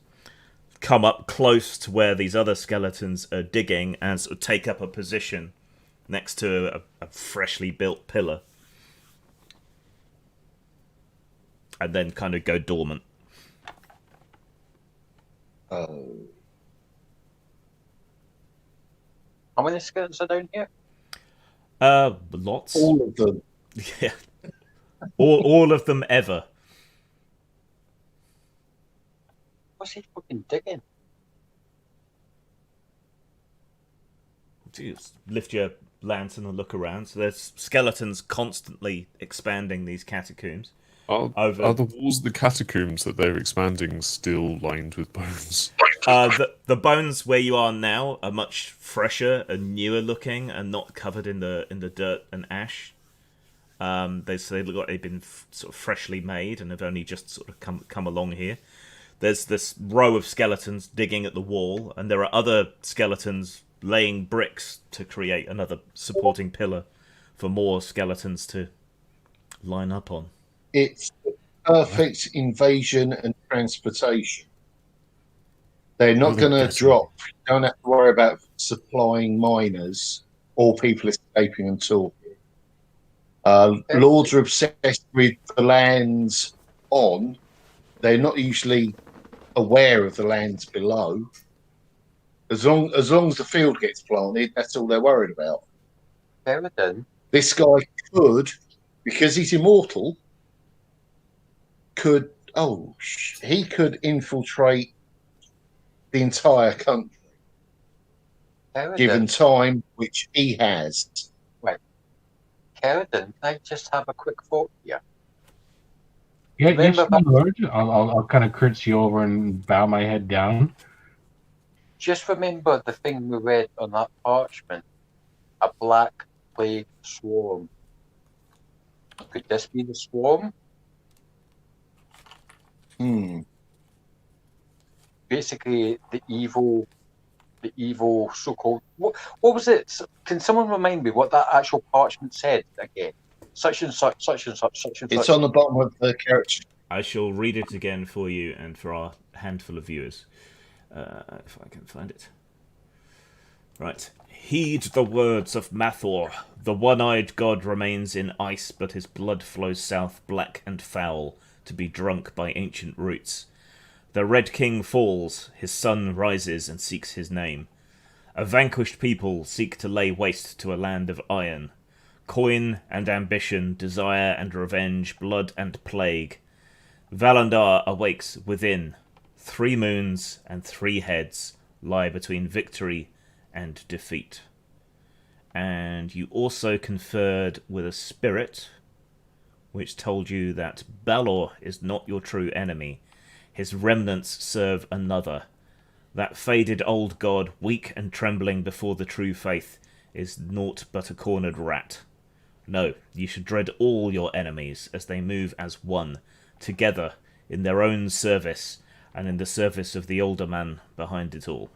come up close to where these other skeletons are digging and sort of take up a position next to a freshly built pillar. And then kind of go dormant. Oh. How many skeletons are down here? Lots. All of them. Yeah. all of them ever. What's he fucking digging? Just lift your lantern and look around. So there's skeletons constantly expanding these catacombs. Are the walls of the catacombs that they're expanding still lined with bones? The bones where you are now are much fresher and newer looking, and not covered in the dirt and ash. They look like they've been sort of freshly made and have only just sort of come along here. There's this row of skeletons digging at the wall, and there are other skeletons laying bricks to create another supporting pillar for more skeletons to line up on. It's perfect invasion and transportation. They're not going to drop. You don't have to worry about supplying miners or people escaping and talking. Lords are obsessed with the lands on. They're not usually aware of the lands below. As long as the field gets planted, that's all they're worried about. Sheridan? This guy could, because he's immortal, he could infiltrate the entire country, given time, which he has. Right. Sheridan, can I just have a quick thought here? Yeah, yes, my lord. I'll kind of curtsy over and bow my head down. Just remember the thing we read on that parchment. A black plague swarm. Could this be the swarm? Basically, the evil so-called. What was it? Can someone remind me what that actual parchment said again? Such and such, such and such, such and such. It's on the bottom of the character. I shall read it again for you and for our handful of viewers, if I can find it. Right. Heed the words of Mathor. The one-eyed god remains in ice, but his blood flows south, black and foul, to be drunk by ancient roots. The Red King falls, his sun rises and seeks his name. A vanquished people seek to lay waste to a land of iron. Coin and ambition, desire and revenge, blood and plague. Valandar awakes within. 3 moons and 3 heads lie between victory and defeat. And you also conferred with a spirit which told you that Balor is not your true enemy. His remnants serve another. That faded old god, weak and trembling before the true faith, is naught but a cornered rat. No, you should dread all your enemies as they move as one, together, in their own service, and in the service of the older man behind it all.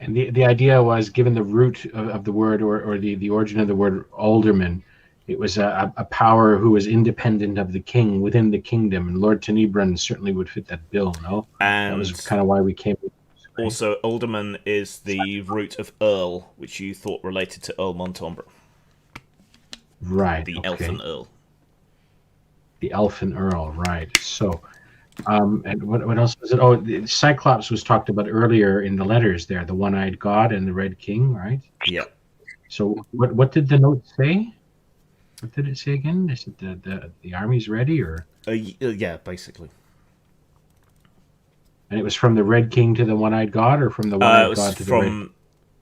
And the idea was, given the root of the word or the origin of the word alderman, it was a power who was independent of the king within the kingdom, and Lord Tenebran certainly would fit that bill, no? And that was kind of why we came. Also, Alderman is the root of Earl, which you thought related to Earl Montombre. Right. The okay. Elfin Earl. The Elfin Earl, right. So, and what else was it? Oh, the Cyclops was talked about earlier in the letters there, the One-Eyed God and the Red King, right? Yeah. So what did the note say? What did it say again? Is it the army's ready, or? Yeah, basically. And it was from the Red King to the One-Eyed God, or from the It One-Eyed was God to from...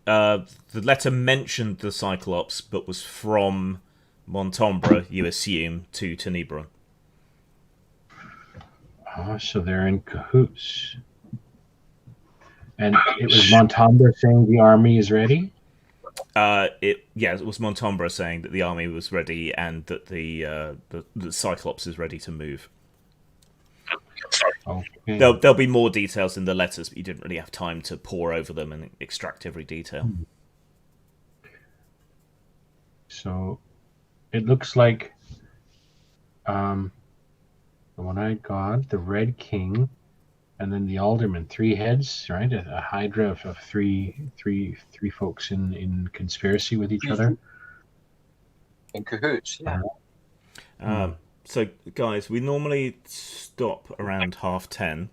the letter mentioned the Cyclops, but was from Montombre, you assume, to Tenebron. Oh, so they're in cahoots. And it was Montombre saying the army is ready? It was Montombre saying that the army was ready and that the Cyclops is ready to move. Okay. There'll be more details in the letters, but you didn't really have time to pore over them and extract every detail. So it looks like the One-Eyed God, the Red King, and then the Alderman, 3 heads, right? A hydra of three folks in conspiracy with each other. In cahoots, yeah. So, guys, we normally stop around 10:30.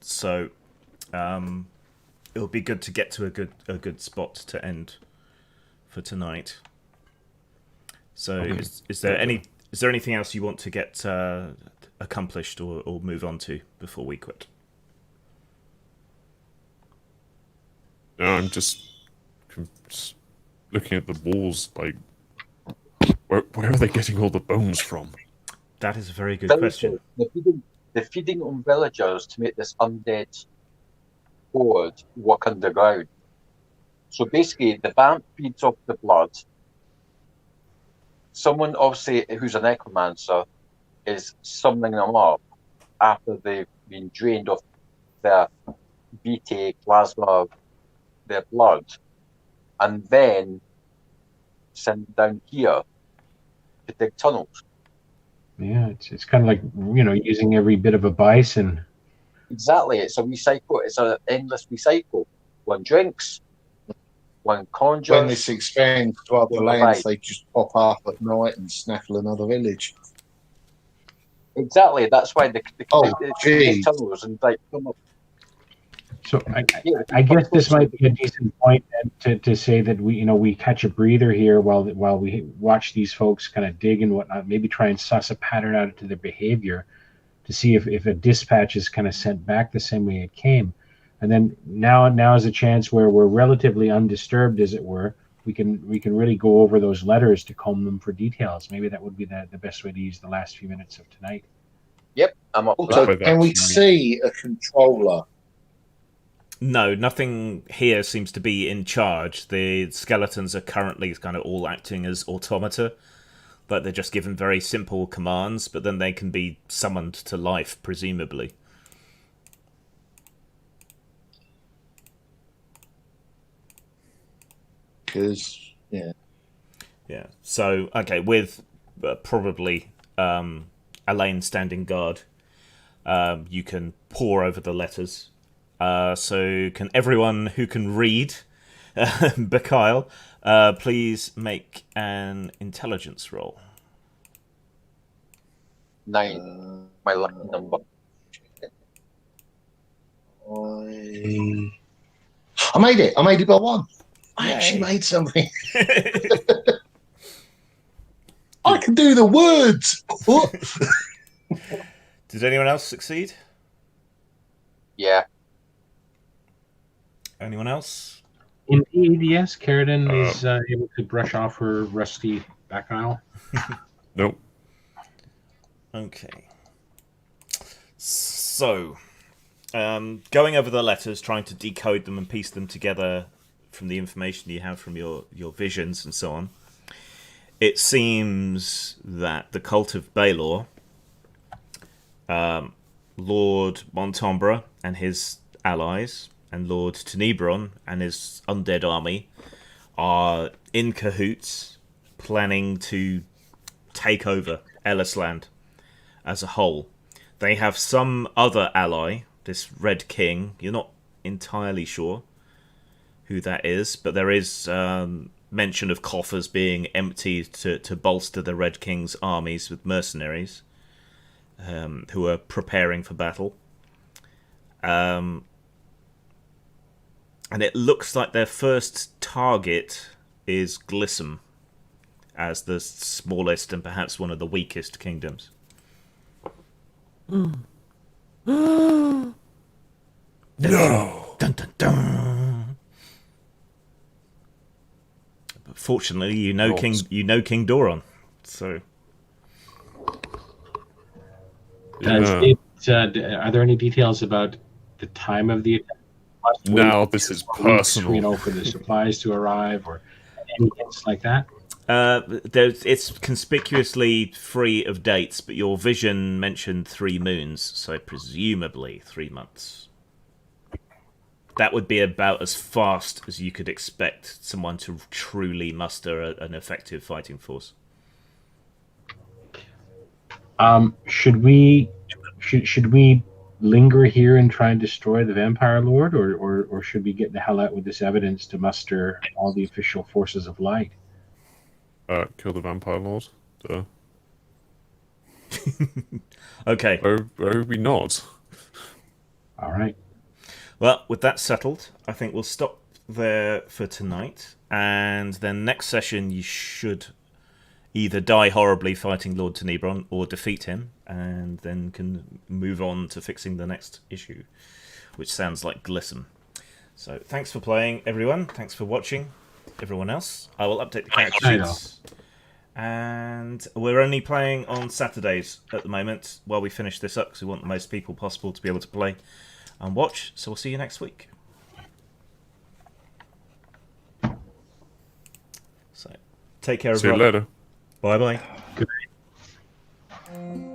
So, it'll be good to get to a good spot to end for tonight. So, Okay. is there anything else you want to get accomplished or move on to before we quit? No, I'm just looking at the walls, like, where are they getting all the bones from? That is a very good question. They're feeding on villagers to make this undead horde walk underground. So basically, the vamp feeds off the blood. Someone, obviously, who's a necromancer, is summoning them up after they've been drained of their vitae, plasma, their blood, and then sent down here to dig tunnels. Yeah, it's kind of like, using every bit of a bison. Exactly, it's a recycle. It's an endless recycle. One drinks, one conjures. When this expands to other lands, they just pop up at night and snaffle another village. Exactly, that's why they gee. dig tunnels and like come up. So I guess this might be a decent point to say that we catch a breather here while we watch these folks kind of dig and whatnot. Maybe try and suss a pattern out into their behavior to see if a dispatch is kind of sent back the same way it came. And then now is a chance where we're relatively undisturbed, as it were. We can really go over those letters to comb them for details. Maybe that would be the best way to use the last few minutes of tonight. Yep, I'm up for Also, that. can we see a controller? No, nothing here seems to be in charge. The skeletons are currently kind of all acting as automata. Like they're just given very simple commands, but then they can be summoned to life, presumably. Because, yeah. Yeah. So, okay, with probably Elaine standing guard, you can pore over the letters. So can everyone who can read, Bakyle, please make an intelligence roll. 9, my lucky number. I made it. I made it by 1. I Yay. actually made something. I can do the words. Did anyone else succeed? Yeah. Anyone else? Indeed, yes. Carradine is able to brush off her rusty back aisle. Nope. Okay. So, going over the letters, trying to decode them and piece them together from the information you have from your visions and so on, it seems that the cult of Baelor, Lord Montombre and his allies, and Lord Tenebron and his undead army are in cahoots, planning to take over Ellisland as a whole. They have some other ally, this Red King. You're not entirely sure who that is, but there is mention of coffers being emptied to bolster the Red King's armies with mercenaries who are preparing for battle. And it looks like their first target is Glissom, as the smallest and perhaps one of the weakest kingdoms. No. Dun, dun, dun. But fortunately, you know King Doran, so. Are there any details about the time of the attack? Now this is personal. You know, for the supplies to arrive or any hints like that. It's conspicuously free of dates, but your vision mentioned 3 moons, so presumably 3 months. That would be about as fast as you could expect someone to truly muster an effective fighting force. Should we linger here and try and destroy the Vampire Lord, or should we get the hell out with this evidence to muster all the official forces of light? Kill the Vampire Lord. Duh. Okay. Why would we not? All right. Well, with that settled, I think we'll stop there for tonight. And then next session, you should either die horribly fighting Lord Tenebron or defeat him, and then can move on to fixing the next issue, which sounds like Glissom. So thanks for playing, everyone. Thanks for watching, everyone else. I will update the character sheets. And we're only playing on Saturdays at the moment while we finish this up, because we want the most people possible to be able to play and watch. So we'll see you next week. So take care, See you everyone. later. Bye bye. Good night.